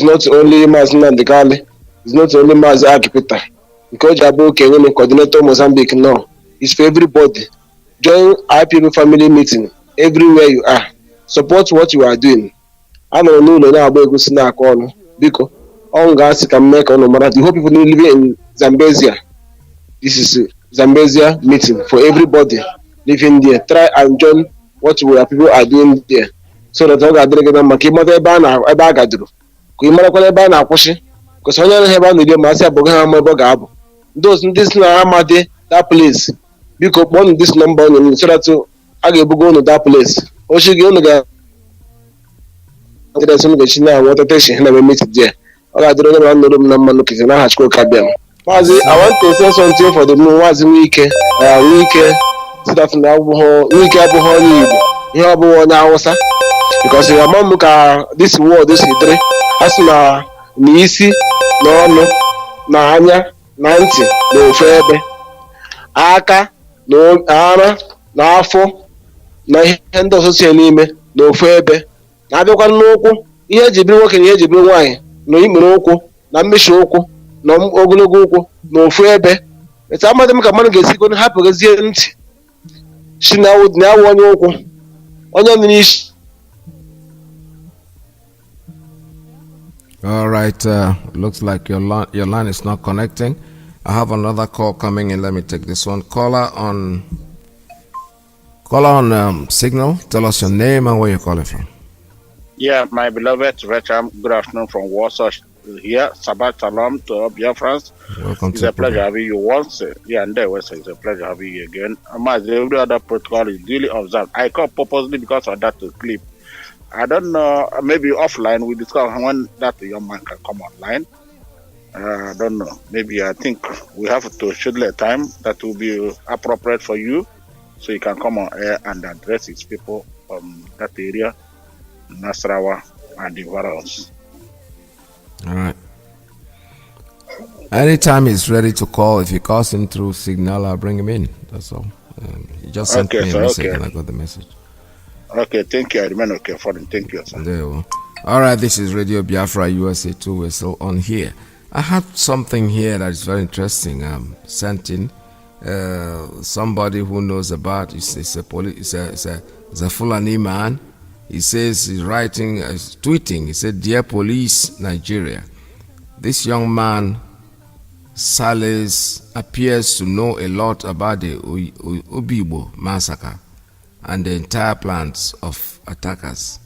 not only Mazi Nnamdi Kanu, it's not only Mazi IYKE PETERS. Because Jabo Kenyan coordinator Mozambique no. It's for everybody. Join IPB family meeting everywhere you are. Support what you are doing. I don't know now about go snack on because all guys can make on the whole people living in Zambezia. This is Zambezia meeting for everybody living there. Try and join what people are doing there. So that all got to get them Makimata Bana Abagadru. Kuimara Bana Pushi. Because when you have a new Massa Bogama Bogab, those this Namade, that place. Because one this number so that to Agabugo to that place. Or she go to there's some Gashina water station and meet it there. All I don't know number looking and I have to cabin. Mazi, I want to say something for the MAZI IYKE. IYKE, so that now IYKE Abuhoni, you have one hour, sir. Because your mom look at this word, this is three. As na Nisi, no, Nanya, Nancy, no Febe, Aka, no Ana, Nafo, Nahendo Socialime, no Febe. Na abịakwa n'okwu ihe eji biri nwoke na ihe eji biri nwaanyị na imere okwu na mmechi okwu na ogologo okwu na ofu ebe etu amadị m ka mmadụ ga-esigo hapụgozie ntị si na awụ onye okwu onye nri isi. All right, looks like your line is not connecting. I have another call coming in. Let me take this one. Caller on signal. Tell us your name and where you're calling from. Yeah, my beloved Rachel, good afternoon from Warsaw here. Sabbath Shalom to all Biafrans. Welcome it's to a pleasure having you once. Yeah, and there was it's a pleasure having you again. Every other protocol is duly observed. I call purposely because of that clip. I don't know, maybe offline we discuss when that young man can come online. I don't know. Maybe I think we have to schedule a time that will be appropriate for you so you can come on air and address his people from that area. Nasrawa and the Warriors. All right. Anytime he's ready to call, if he calls in through signal, I'll bring him in. That's all. He just sent me a message and I got the message. Okay, thank you. I remain okay for him. Thank you, sir. There you go. All right, this is Radio Biafra USA 2. We're still on here. I have something here that is very interesting. Sent in somebody who knows about. It's a Fulani man. He says he's writing, tweeting. He said, "Dear Police, Nigeria, this young man, Sales, appears to know a lot about the Ubibo massacre and the entire plans of attackers."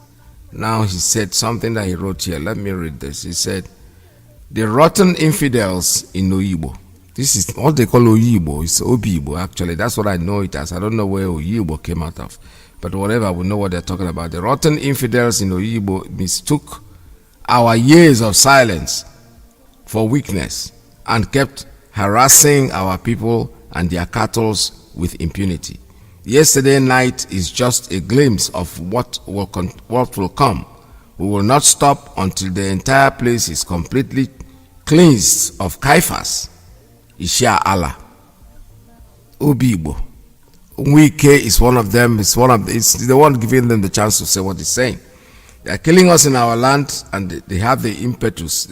Now he said something that he wrote here. Let me read this. He said, "The rotten infidels in Oyibo." This is what they call Oyibo. It's Obibo, actually. That's what I know it as. I don't know where Oyibo came out of. But whatever, we know what they're talking about. The rotten infidels in Oyibo mistook our years of silence for weakness and kept harassing our people and their cattle with impunity. Yesterday night is just a glimpse of what will come. We will not stop until the entire place is completely cleansed of Kaifas. Isha Allah. Obibo. IYKE is one of them. It's the one giving them the chance to say what he's saying. They are killing us in our land, and they have the impetus.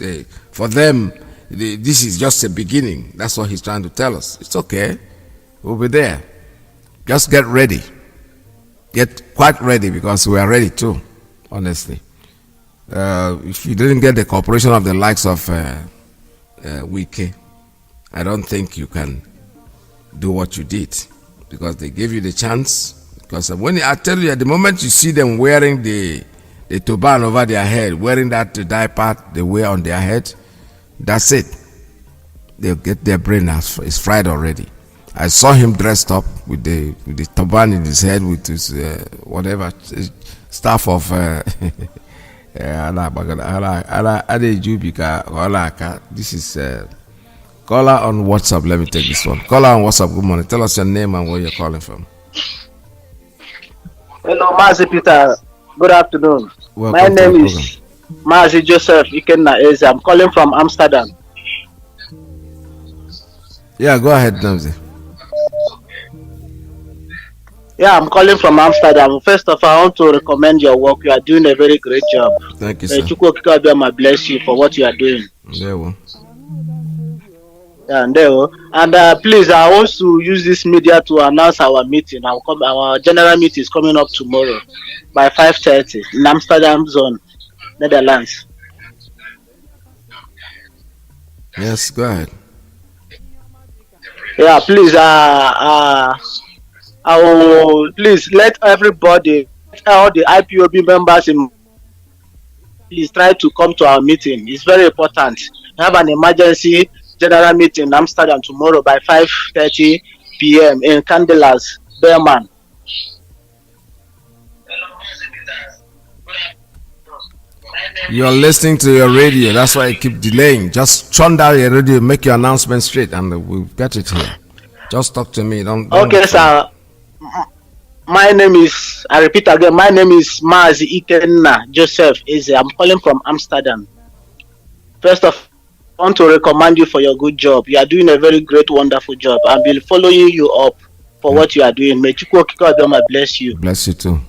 For them, this is just a beginning. That's what he's trying to tell us. It's okay. We'll be there. Just get ready. Get quite ready, because we are ready too, honestly. If you didn't get the cooperation of the likes of IYKE, I don't think you can do what you did. Because they gave you the chance. Because when I tell you, at the moment you see them wearing the turban over their head, wearing that diaper they wear on their head, that's it. They'll get their brain is fried already. I saw him dressed up with the turban in his head with his whatever staff of this is caller on WhatsApp. Let me take this one. Caller on WhatsApp. Good morning. Tell us your name and where you're calling from. Hello, MAZI Peter. Good afternoon. Welcome. My name is MAZI Joseph Ikenna Eze. I'm calling from Amsterdam. Yeah, go ahead, Namzi. Yeah, I'm calling from Amsterdam. First of all, I want to recommend your work. You are doing a very great job. Thank you, sir. Chukwu Okike bless you for what you are doing. Yeah, well. And please, I want to use this media to announce our meeting. Our general meeting is coming up tomorrow by 5:30 in Amsterdam zone, Netherlands. Yes, go ahead. Yeah, please. I will please let everybody, all the IPOB members, please try to come to our meeting. It's very important. We have an emergency general meeting in Amsterdam tomorrow by 5:30 p.m. in Candelas, Berman. You're listening to your radio. That's why I keep delaying. Just turn down your radio, make your announcement straight, and we'll get it here. Just talk to me. Don't okay, sir. My name is, I repeat again, my name is MAZI Joseph Eze. I'm calling from Amsterdam. First of all, I want to recommend you for your good job. You are doing a very great, wonderful job. I'll be following you up for what you are doing. May Chukwu Okike bless you. Bless you too.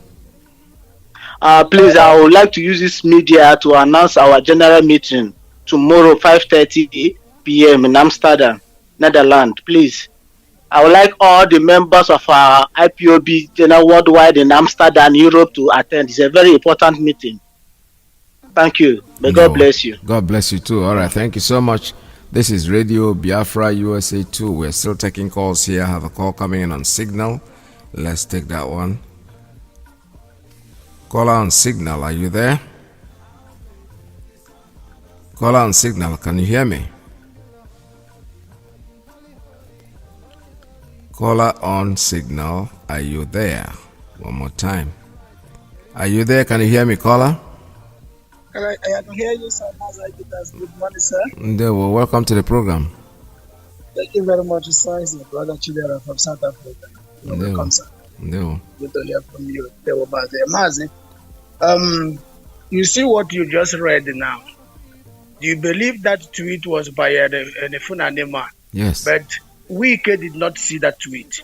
Please, I would like to use this media to announce our general meeting tomorrow, 5:30 p.m. in Amsterdam, Netherlands. Please, I would like all the members of our IPOB general worldwide in Amsterdam, Europe to attend. It's a very important meeting. Thank you. May God bless you. God bless you too. All right. Thank you so much. This is Radio Biafra USA 2. We're still taking calls here. I have a call coming in on Signal. Let's take that one. Caller on Signal, are you there? Caller on Signal, can you hear me? Caller on Signal, are you there? One more time. Are you there? Can you hear me, caller? I can hear you, sir. Good morning, sir. Well, welcome to the program. Thank you very much, sir. It's my brother Chidera from South Africa. Welcome, sir. No. Good to hear from you. MAZI, you see what you just read now. Do you believe that tweet was by the Funane man? Yes. But IYKE did not see that tweet.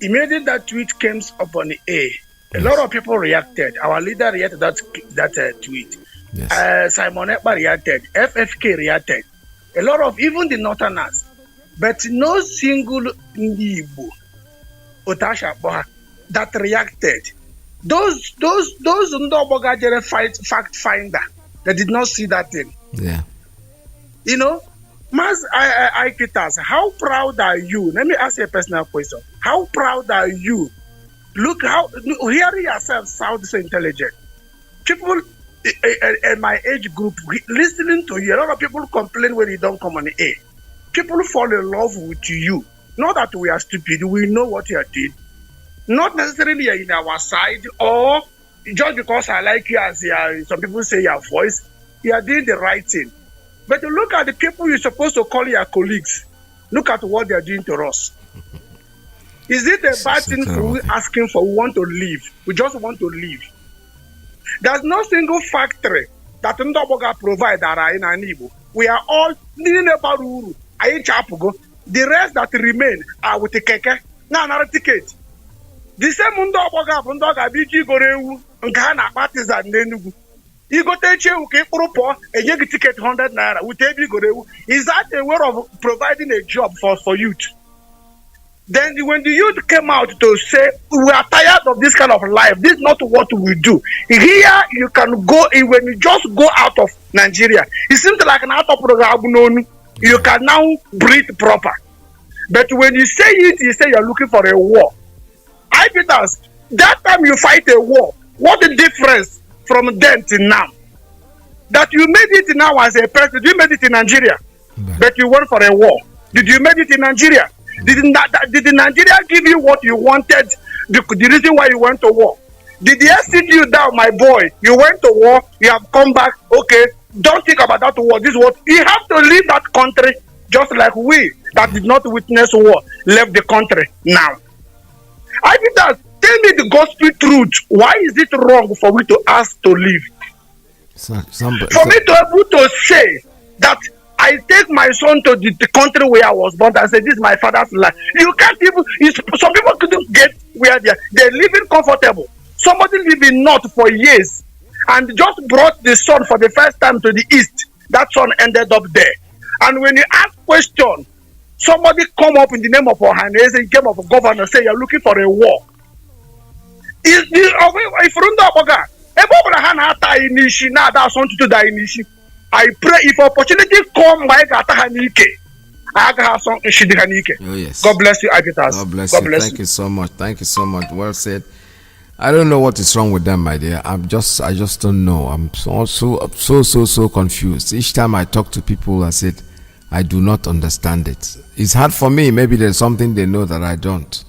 Immediately that tweet came up on the air, a lot of people reacted. Our leader reacted that tweet. Yes. Simon Ekpa reacted. FFK reacted. A lot of even the Northerners. But no single Igbo Otasha Boha that reacted. Those Ndobogajere fact finder that did not see that thing. Yeah. You know, PETERS, how proud are you? Let me ask you a personal question. How proud are you? Look hearing yourself sound so intelligent. People in my age group listening to you, a lot of people complain when you don't come on the air. People fall in love with you. Not that we are stupid, we know what you are doing. Not necessarily you're in our side, or just because I like you as some people say your voice, you are doing the right thing. But look at the people you're supposed to call your colleagues. Look at what they're doing to us. Is it a bad thing for we asking for we want to leave? We just want to leave. There's no single factory that Ndoboga provide that are in Anibo. We are all needing about Uru. The rest that remain are with the keke. Now another ticket. The same Ndoboga BG Gorewu Nkana partisan Nenugu. You go take a ticket 100 naira with every Gorewu. Is that a way of providing a job for youth? Then when the youth came out to say, we are tired of this kind of life, this is not what we do. Here you can go, when you just go out of Nigeria, it seems like an out of program, you can now breathe proper. But when you say it, you say you're looking for a war. PETERS, that time you fight a war, what the difference from then to now? That you made it now as a president, you made it in Nigeria, but you went for a war. Did you make it in Nigeria? Did Nigeria give you what you wanted, the reason why you went to war? Did they sit you down, my boy? You went to war, you have come back, okay, don't think about that war. This is what, you have to leave that country, just like we that did not witness war, left the country now. PETERS, tell me the gospel truth. Why is it wrong for me to ask to leave? For me to be able to say that I take my son to the country where I was born and say, this is my father's land. You can't even, some people couldn't get where they're living comfortable. Somebody living north for years and just brought the son for the first time to the east. That son ended up there. And when you ask question. Somebody come up in the name of Ohanese, in the name of a governor, say you're looking for a war. If you don't I pray if opportunity come, Oh, yes. God bless you, Agitas. God bless you. Thank you so much. Thank you so much. Well said. I don't know what is wrong with them, my dear. I just don't know. I'm so confused. Each time I talk to people, I said, I do not understand it. It's hard for me. Maybe there's something they know that I don't.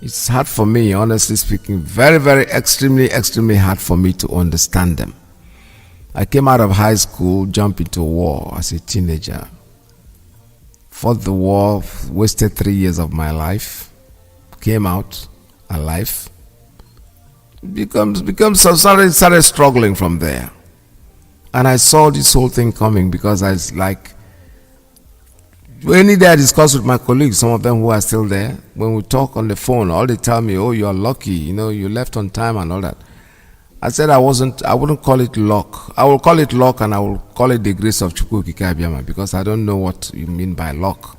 It's hard for me, honestly speaking. Very, very, extremely hard for me to understand them. I came out of high school, jumped into war as a teenager. Fought the war, wasted 3 years of my life. Came out alive. Started struggling from there. And I saw this whole thing coming because I was like, any day I discuss with my colleagues, some of them who are still there, when we talk on the phone, all they tell me, oh, you're lucky, you left on time and all that. I said I wouldn't call it luck. I will call it luck and I will call it the grace of Chukwu Okike Abiama because I don't know what you mean by luck.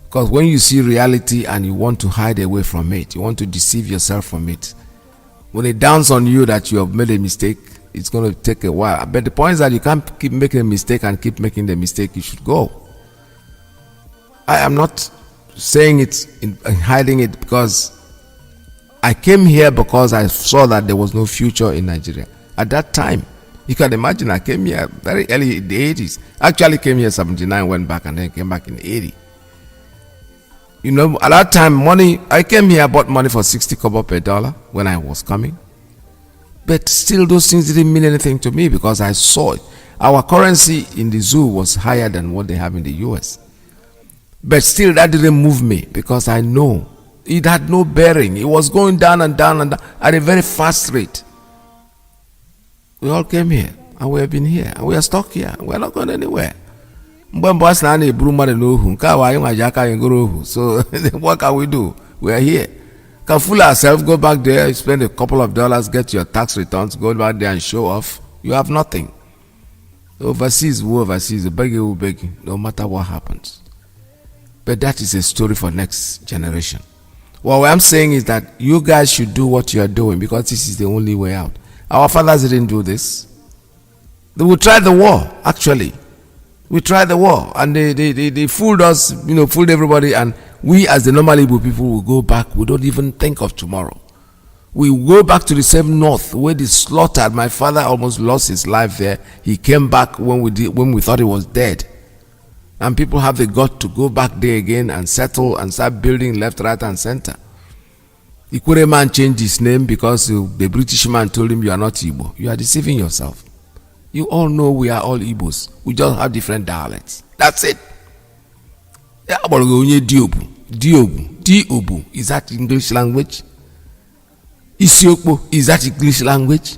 Because when you see reality and you want to hide away from it, you want to deceive yourself from it, when it dawns on you that you have made a mistake, it's going to take a while. But the point is that you can't keep making a mistake and keep making the mistake. You should go. I am not saying it in hiding it because I came here because I saw that there was no future in Nigeria. At that time, you can imagine I came here very early in the 80s. Actually came here 79, went back and then came back in 80. At that time, I came here, bought money for 60 kobo per dollar when I was coming. But still those things didn't mean anything to me because I saw it. Our currency in the zoo was higher than what they have in the US. But still that didn't move me because I know it had no bearing. It was going down and down and down at a very fast rate. We all came here and we have been here and we are stuck here. We are not going anywhere. So what can we do? We are here. Can fool ourselves, go back there, spend a couple of dollars, get your tax returns, go back there and show off. You have nothing. Overseas, begging, no matter what happens. But that is a story for next generation. What I'm saying is that you guys should do what you are doing because this is the only way out. Our fathers didn't do this. We tried the war, actually. We tried the war and they fooled us, fooled everybody, and we as the normal Igbo people will go back. We don't even think of tomorrow. We go back to the same north where they slaughtered. My father almost lost his life there. He came back when we thought he was dead. And people have the gut to go back there again and settle and start building left, right, and center. Ikure man changed his name because the British man told him you are not Igbo. You are deceiving yourself. You all know we are all Igbos. We just have different dialects. That's it. Diobu. Is that English language? Isiokpo, is that English language?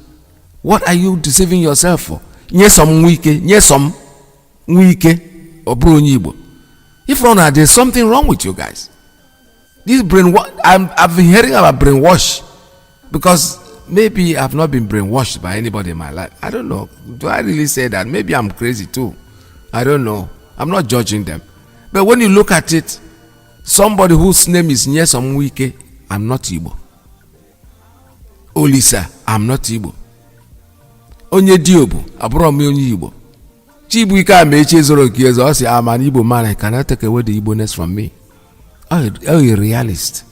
What are you deceiving yourself for? If not, there's something wrong with you guys. This I've been hearing about brainwash because maybe I've not been brainwashed by anybody in my life. I don't know. Do I really say that? Maybe I'm crazy too. I don't know. I'm not judging them. But when you look at it, somebody whose name is Nyesom Wike, I'm not Igbo. Olisa, I'm not Igbo. Onye Diobu, Abromi Onye Igbo. Chibuika Meche Zoro Kiezo, I say, I'm an Igbo man. I cannot take away the Igbo-ness from me. I'm a realist.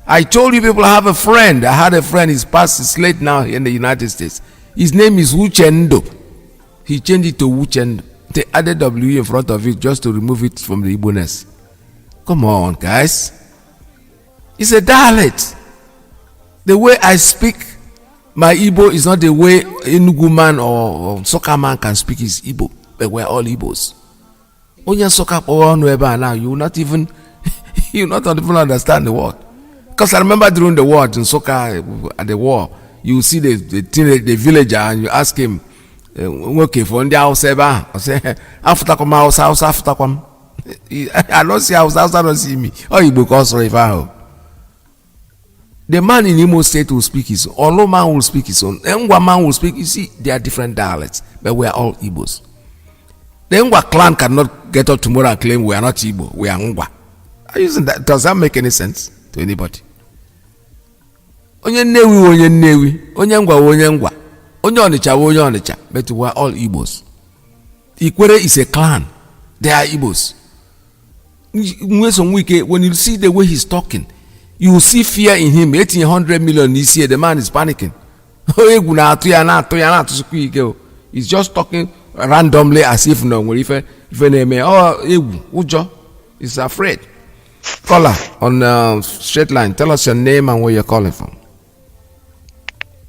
I told you people I have a friend. I had a friend, he's passed, he's late now in the United States. His name is Uchendo. He changed it to Uchendo. They added W in front of it just to remove it from the Igbo-ness. Come on, guys. It's a dialect. The way I speak, my Igbo is not the way Enugu man or Soka man can speak his Igbo. But we're all Igbos. When you're Soka now, you will not even understand the word. Because I remember during the war in Soka, at the war, you see the villager and you ask him, okay, for the house, I don't see house, I don't see me. Oh, you because if I the man in Imo State will speak his own. Olo man will speak his own. Engwa man will speak. You see, they are different dialects, but we are all Igbos. The Ngwa clan cannot get up tomorrow and claim we are not Igbo, we are Ngwa. Are you using that? Does that make any sense to anybody? Onye Nnewi, onye Ngwa, onye Onitsha, but we are all Igbos. Ikwere is a clan. They are Igbos. When you see the way he's talking, you will see fear in him. 1,800 million this year, the man is panicking. He's just talking randomly as if no. He's afraid. Caller on straight line. Tell us your name and where you're calling from.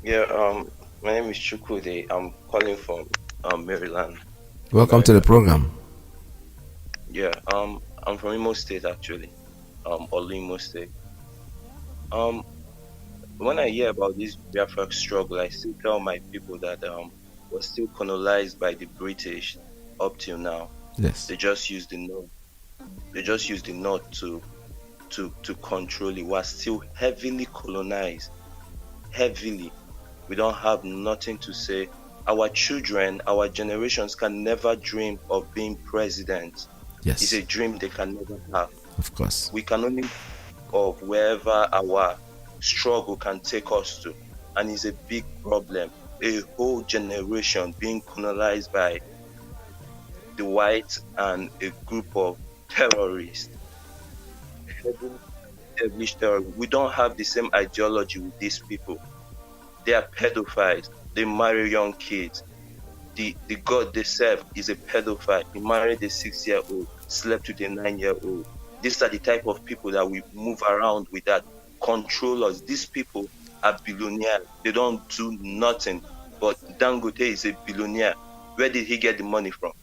Yeah, my name is Chukwude. I'm calling from Maryland. Welcome to the program. Yeah, I'm from Imo State actually. Imo State. When I hear about this Biafra struggle, I still tell my people that we're still colonized by the British up till now. Yes. They just use the north. They just use the north to control it. We're still heavily colonized. Heavily. We don't have nothing to say. Our children, our generations can never dream of being president. Yes. It's a dream they can never have. Of course. We can only of wherever our struggle can take us to. And it's a big problem. A whole generation being colonized by the whites and a group of terrorists. We don't have the same ideology with these people. They are pedophiles. They marry young kids. The God they serve is a pedophile. He married a 6-year-old, slept with a 9-year-old. These are the type of people that we move around with that control us. These people are billionaires. They don't do nothing. But Dangote is a billionaire. Where did he get the money from?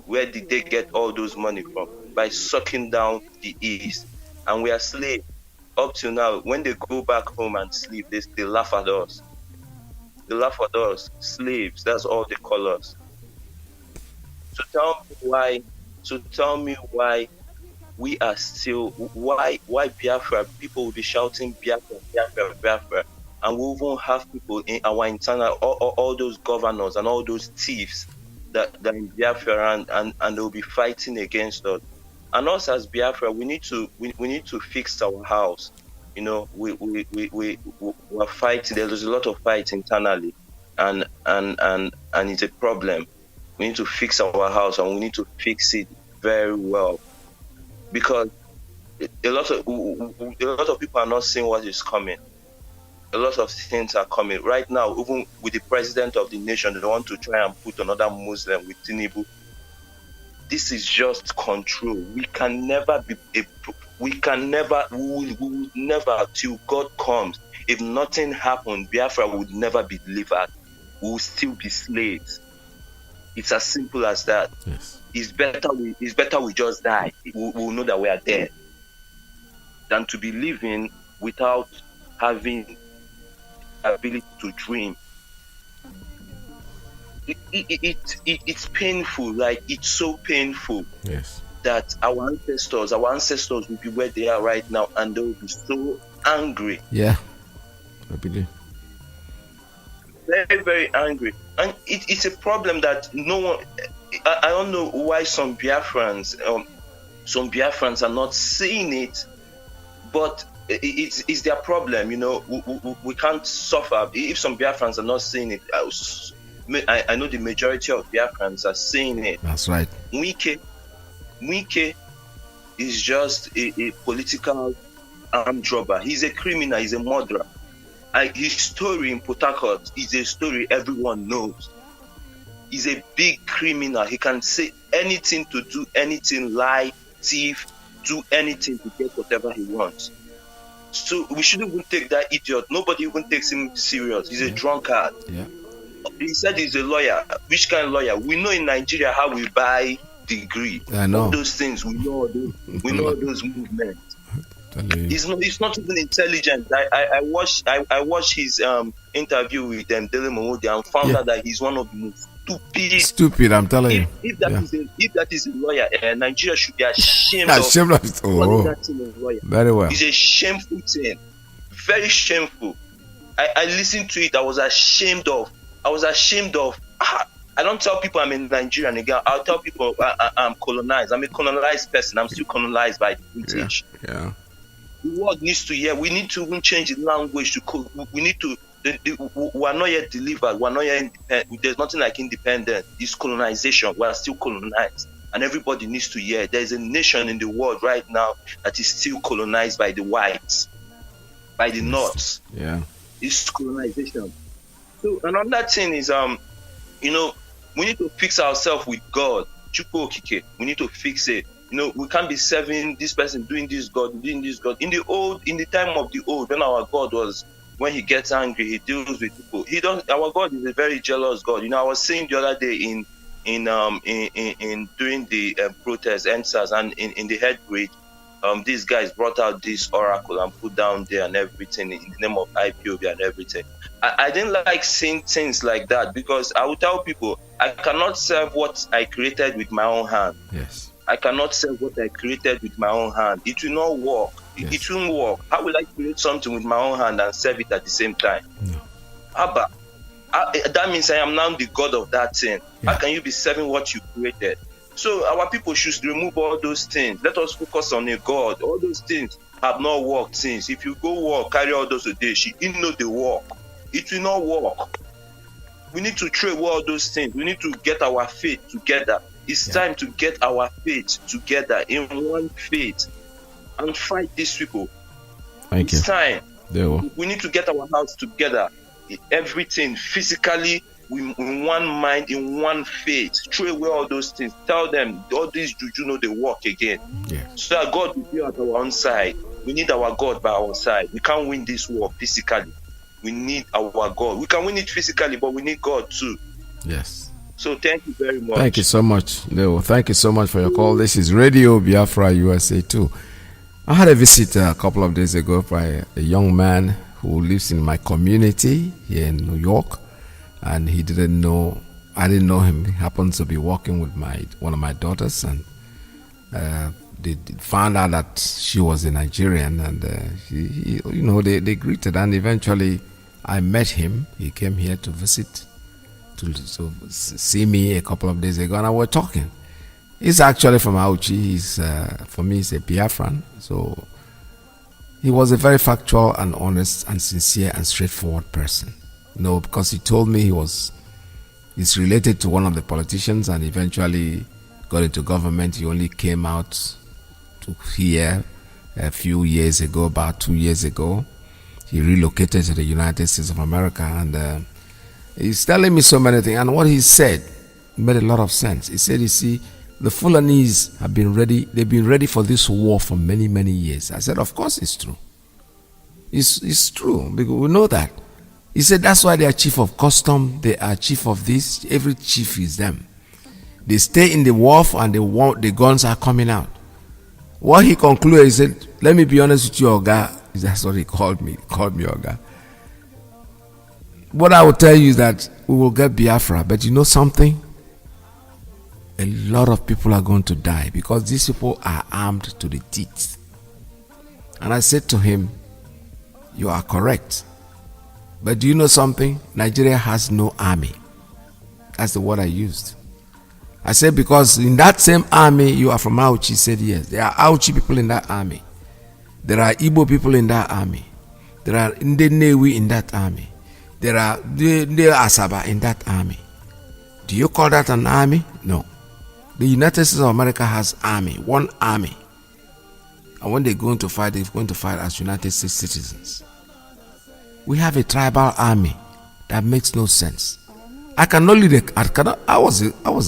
Where did they get all those money from? By sucking down the East. And we are slaves. Up till now, when they go back home and sleep, they laugh at us. They laugh at us. Slaves, that's all they call us. So tell me why we are still, why Biafra, people will be shouting Biafra, Biafra, Biafra, and we won't have people in our internal, all those governors and all those thieves that are in Biafra and they'll be fighting against us. And us as Biafra, we need to fix our house. You know, we're fighting. There's a lot of fight internally, and it's a problem. We need to fix our house, and we need to fix it very well, because a lot of people are not seeing what is coming. A lot of things are coming right now. Even with the president of the nation, they want to try and put another Muslim with Tinubu. This is just control. We will never, till God comes. If nothing happened, Biafra would never be delivered. We will still be slaves. It's as simple as that. Yes. It's better we just die. We'll know that we are dead, than to be living without having ability to dream. It's painful. Like, it's so painful. Yes. That our ancestors will be where they are right now, and they will be so angry. Yeah, I believe. Very, very angry. And it's a problem that no one, I don't know why some Biafrans are not seeing it, but it's their problem. You know, we can't suffer if some Biafrans are not seeing it. I know the majority of Biafrans are seeing it. That's right. IYKE is just a political armed robber. He's a criminal. He's a murderer. His story in Port Harcourt is a story everyone knows. He's a big criminal. He can say anything to do anything, lie, thief, do anything to get whatever he wants. So we shouldn't even take that idiot. Nobody even takes him serious. He's a drunkard. Yeah. He said he's a lawyer. Which kind of lawyer? We know in Nigeria how we buy degree. I know. All those things. We know those movements. He's not even intelligent. I watched his interview with Dele Momodu and found out that he's one of the most stupid. I'm telling you. If that is a lawyer, Nigeria should be ashamed of that thing of lawyer. Very well. It's a shameful thing. Very shameful. I listened to it. I was ashamed of I don't tell people I'm a Nigerian again. I'll tell people I'm colonized. I'm a colonized person. I'm still colonized by the British. Yeah. The world needs to hear. We need to even change the language to. We need to. We are not yet delivered. We are not yet independent. There's nothing like independent. It's colonization. We are still colonized, and everybody needs to hear. There's a nation in the world right now that is still colonized by the whites, by the North. Yeah. It's colonization. So another thing is we need to fix ourselves with God. Chukwu Okike. We need to fix it. We can't be serving this person, doing this God, doing this God. In the time of the old, when our God was, when he gets angry, he deals with people. Our God is a very jealous God. I was saying the other day in during the protest, EndSARS, and in the headbridge, these guys brought out this oracle and put down there and everything in the name of IPOB and everything. I didn't like seeing things like that, because I would tell people I cannot serve what I created with my own hand. Yes. I cannot serve what I created with my own hand. It will not work. Yes. It won't work. How will I create something with my own hand and serve it at the same time? No. That means I am now the God of that thing. Yeah. How can you be serving what you created? So our people should remove all those things. Let us focus on a God. All those things have not worked since. If you go work, carry all those today, she didn't know the work. It will not work. We need to throw away all those things. We need to get our faith together. It's time to get our faith together in one faith and fight these people. It's time. We need to get our house together. Everything physically, in one mind, in one faith. Throw away all those things. Tell them all these juju know they work again. Yeah. So that God will be at our own side. We need our God by our side. We can't win this war physically. We need our God. We can win it physically, but we need God too. Yes. So thank you very much. Thank you so much, Leo. Thank you so much for your call. This is Radio Biafra USA 2. I had a visit a couple of days ago by a young man who lives in my community here in New York, and he didn't know, I didn't know him. He happens to be working with one of my daughters, and they found out that she was a Nigerian, and they greeted, and eventually I met him. He came here to visit, to see me a couple of days ago, and I was talking. He's actually from Auchi. For me, he's a Biafran. So he was a very factual and honest and sincere and straightforward person. Because he told me he's related to one of the politicians and eventually got into government. He only came out to here a few years ago, about 2 years ago. He relocated to the United States of America, and he's telling me so many things. And what he said made a lot of sense. He said, you see, the Fulanese have been ready. They've been ready for this war for many, many years. I said, of course it's true. It's true, because we know that. He said, that's why they are chief of custom. They are chief of this. Every chief is them. They stay in the wharf and the guns are coming out. What he concluded, he said, let me be honest with you, Oga. That's what he called me. He called me Oga. What I will tell you is that we will get Biafra. But you know something? A lot of people are going to die because these people are armed to the teeth. And I said to him, you are correct. But do you know something? Nigeria has no army. That's the word I used. I said, because in that same army, you are from Auchi. He said, yes. There are Auchi people in that army. There are Igbo people in that army. There are Ndenewi in that army. There are the Asaba in that army. Do you call that an army? No. The United States of America has army, one army. And when they're going to fight, they're going to fight as United States citizens. We have a tribal army. That makes no sense. I cannot lead I was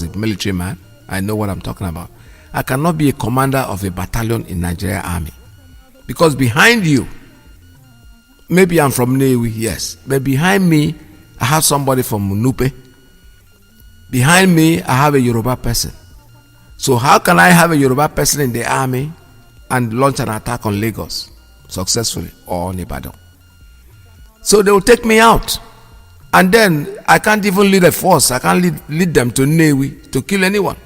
a military man. I know what I'm talking about. I cannot be a commander of a battalion in Nigeria army. Because behind you, maybe I'm from Newi, yes. But behind me, I have somebody from Munupe. Behind me, I have a Yoruba person. So how can I have a Yoruba person in the army and launch an attack on Lagos successfully or on Ibadan? So they will take me out. And then I can't even lead a force. I can't lead them to Newi to kill anyone.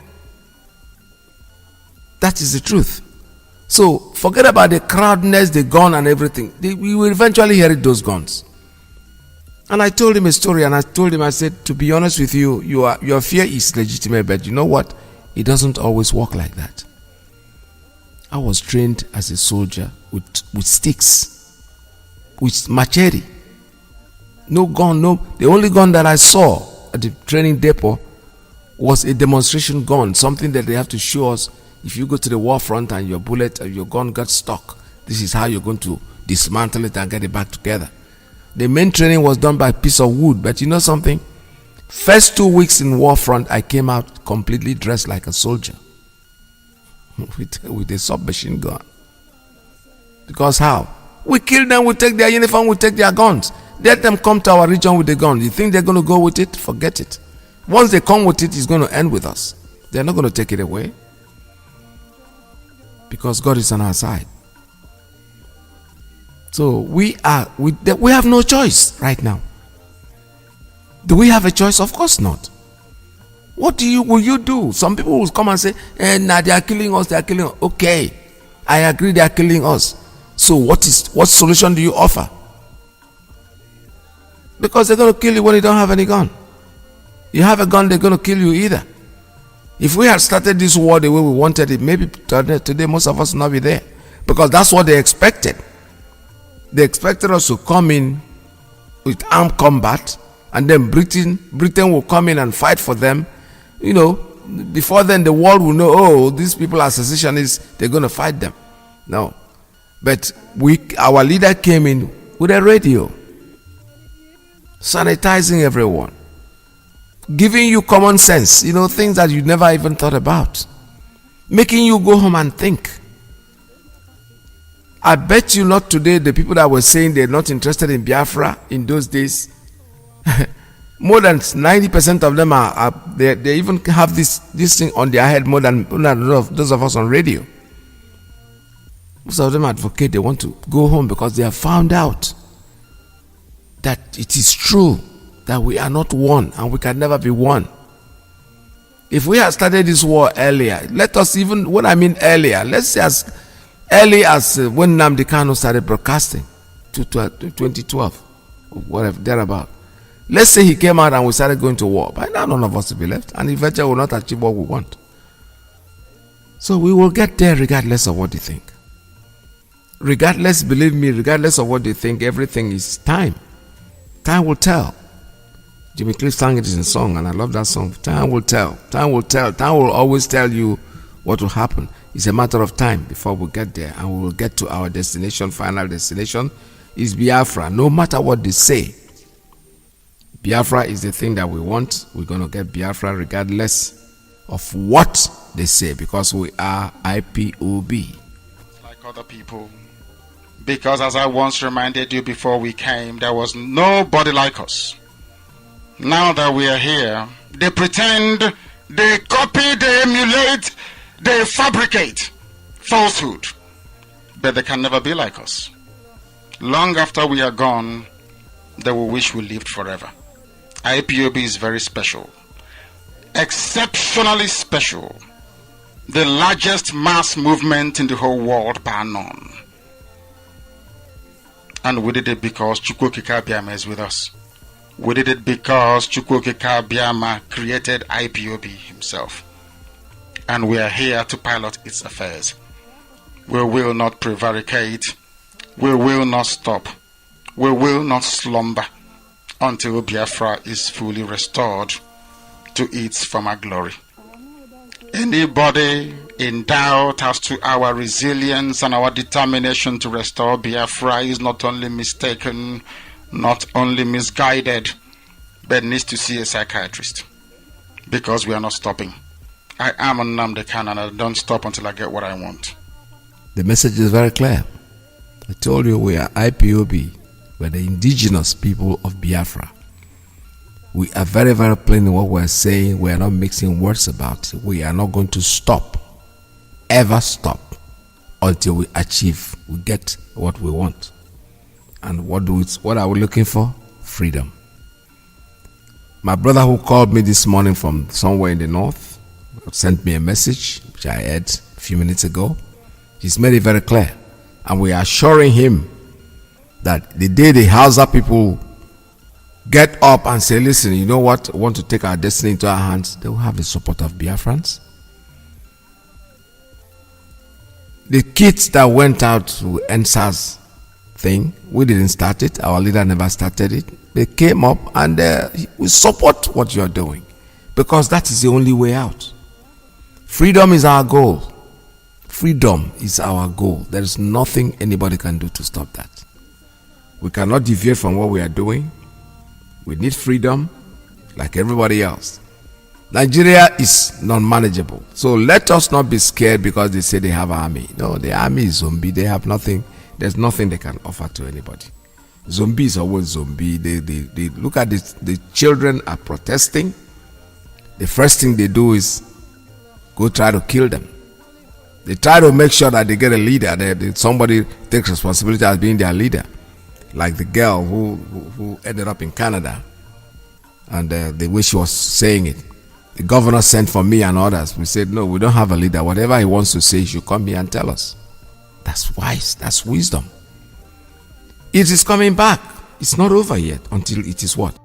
That is the truth. So forget about the crowdness, the gun and everything. We will eventually inherit those guns. And I told him a story, and I told him, I said, to be honest with you, your fear is legitimate, but you know what? It doesn't always work like that. I was trained as a soldier with sticks, with machete. No gun, the only gun that I saw at the training depot was a demonstration gun, something that they have to show us. If you go to the war front and your bullet or your gun got stuck, this is how you're going to dismantle it and get it back together. The main training was done by a piece of wood, but you know something? First 2 weeks in war front, I came out completely dressed like a soldier with a submachine gun. Because how? We kill them, we take their uniform, we take their guns. Let them come to our region with the gun. You think they're going to go with it? Forget it. Once they come with it, it's going to end with us. They're not going to take it away. Because God is on our side. So we have no choice right now. Do we have a choice? Of course not. What will you do? Some people will come and say, nah, they are killing us, they are killing us. Okay, I agree they are killing us. So what solution do you offer? Because they're going to kill you when you don't have any gun. You have a gun, they're going to kill you either. If we had started this war the way we wanted it, maybe today most of us will not be there. Because that's what they expected. They expected us to come in with armed combat, and then Britain will come in and fight for them. You know, before then the world will know, oh, these people are secessionists, they're going to fight them. No. But our leader came in with a radio, sanitizing everyone, giving you common sense, you know, things that you never even thought about, making you go home and think. I bet you not today, the people that were saying they're not interested in Biafra in those days, more than 90% of them they even have this thing on their head more than those of us on radio. Most of them advocate they want to go home because they have found out that it is true that we are not one and we can never be one. If we had started this war earlier, let us even, when I mean earlier, let's say as early as when Nnamdi Kanu started broadcasting, 2012, whatever, thereabout. Let's say he came out and we started going to war. By now, none of us will be left, and eventually we will not achieve what we want. So we will get there regardless of what they think. Regardless, believe me, regardless of what they think, everything is time. Time will tell. Jimmy Cliff sang it in a song, and I love that song. Time will tell. Time will tell. Time will always tell you what will happen. It's a matter of time before we get there, and we will get to our destination. Final destination is Biafra. No matter what they say, Biafra is the thing that we want. We're going to get Biafra regardless of what they say, because we are IPOB. Like other people. Because as I once reminded you before we came, there was nobody like us. Now that we are here, they pretend, they copy, they emulate, they fabricate falsehood. But they can never be like us. Long after we are gone, they will wish we lived forever. IPOB is very special. Exceptionally special. The largest mass movement in the whole world, bar none. And we did it because Chukwuokike Abiama is with us. We did it because Chukwuokike Abiama created IPOB himself. And we are here to pilot its affairs. We will not prevaricate. We will not stop. We will not slumber until Biafra is fully restored to its former glory. Anybody in doubt as to our resilience and our determination to restore Biafra is not only mistaken, not only misguided, but needs to see a psychiatrist. Because we are not stopping. I am on Nnamdi Kanu and I don't stop until I get what I want. The message is very clear. I told you we are IPOB. We're the indigenous people of Biafra. We are very, very plain in what we're saying. We are not mixing words about it. We are not going to stop, ever stop, until we get what we want. And what are we looking for? Freedom. My brother who called me this morning from somewhere in the north sent me a message, which I heard a few minutes ago. He's made it very clear. And we are assuring him that the day the Hausa people get up and say, listen, you know what, we want to take our destiny into our hands, they will have the support of Biafrans. The kids that went out to NSAS thing, we didn't start it, our leader never started it. They came up and we support what you're doing, because that is the only way out. Freedom is our goal. Freedom is our goal. There is nothing anybody can do to stop that. We cannot deviate from what we are doing. We need freedom like everybody else. Nigeria is non-manageable. So let us not be scared because they say they have army. No, the army is zombie. They have nothing. There's nothing they can offer to anybody. Zombie is always zombie. They look at this. The children are protesting. The first thing they do is go try to kill them. They try to make sure that they get a leader. Somebody takes responsibility as being their leader. Like the girl who ended up in Canada. And the way she was saying it. The governor sent for me and others. We said, no, we don't have a leader. Whatever he wants to say, he should come here and tell us. That's wise. That's wisdom. It is coming back. It's not over yet until it is what?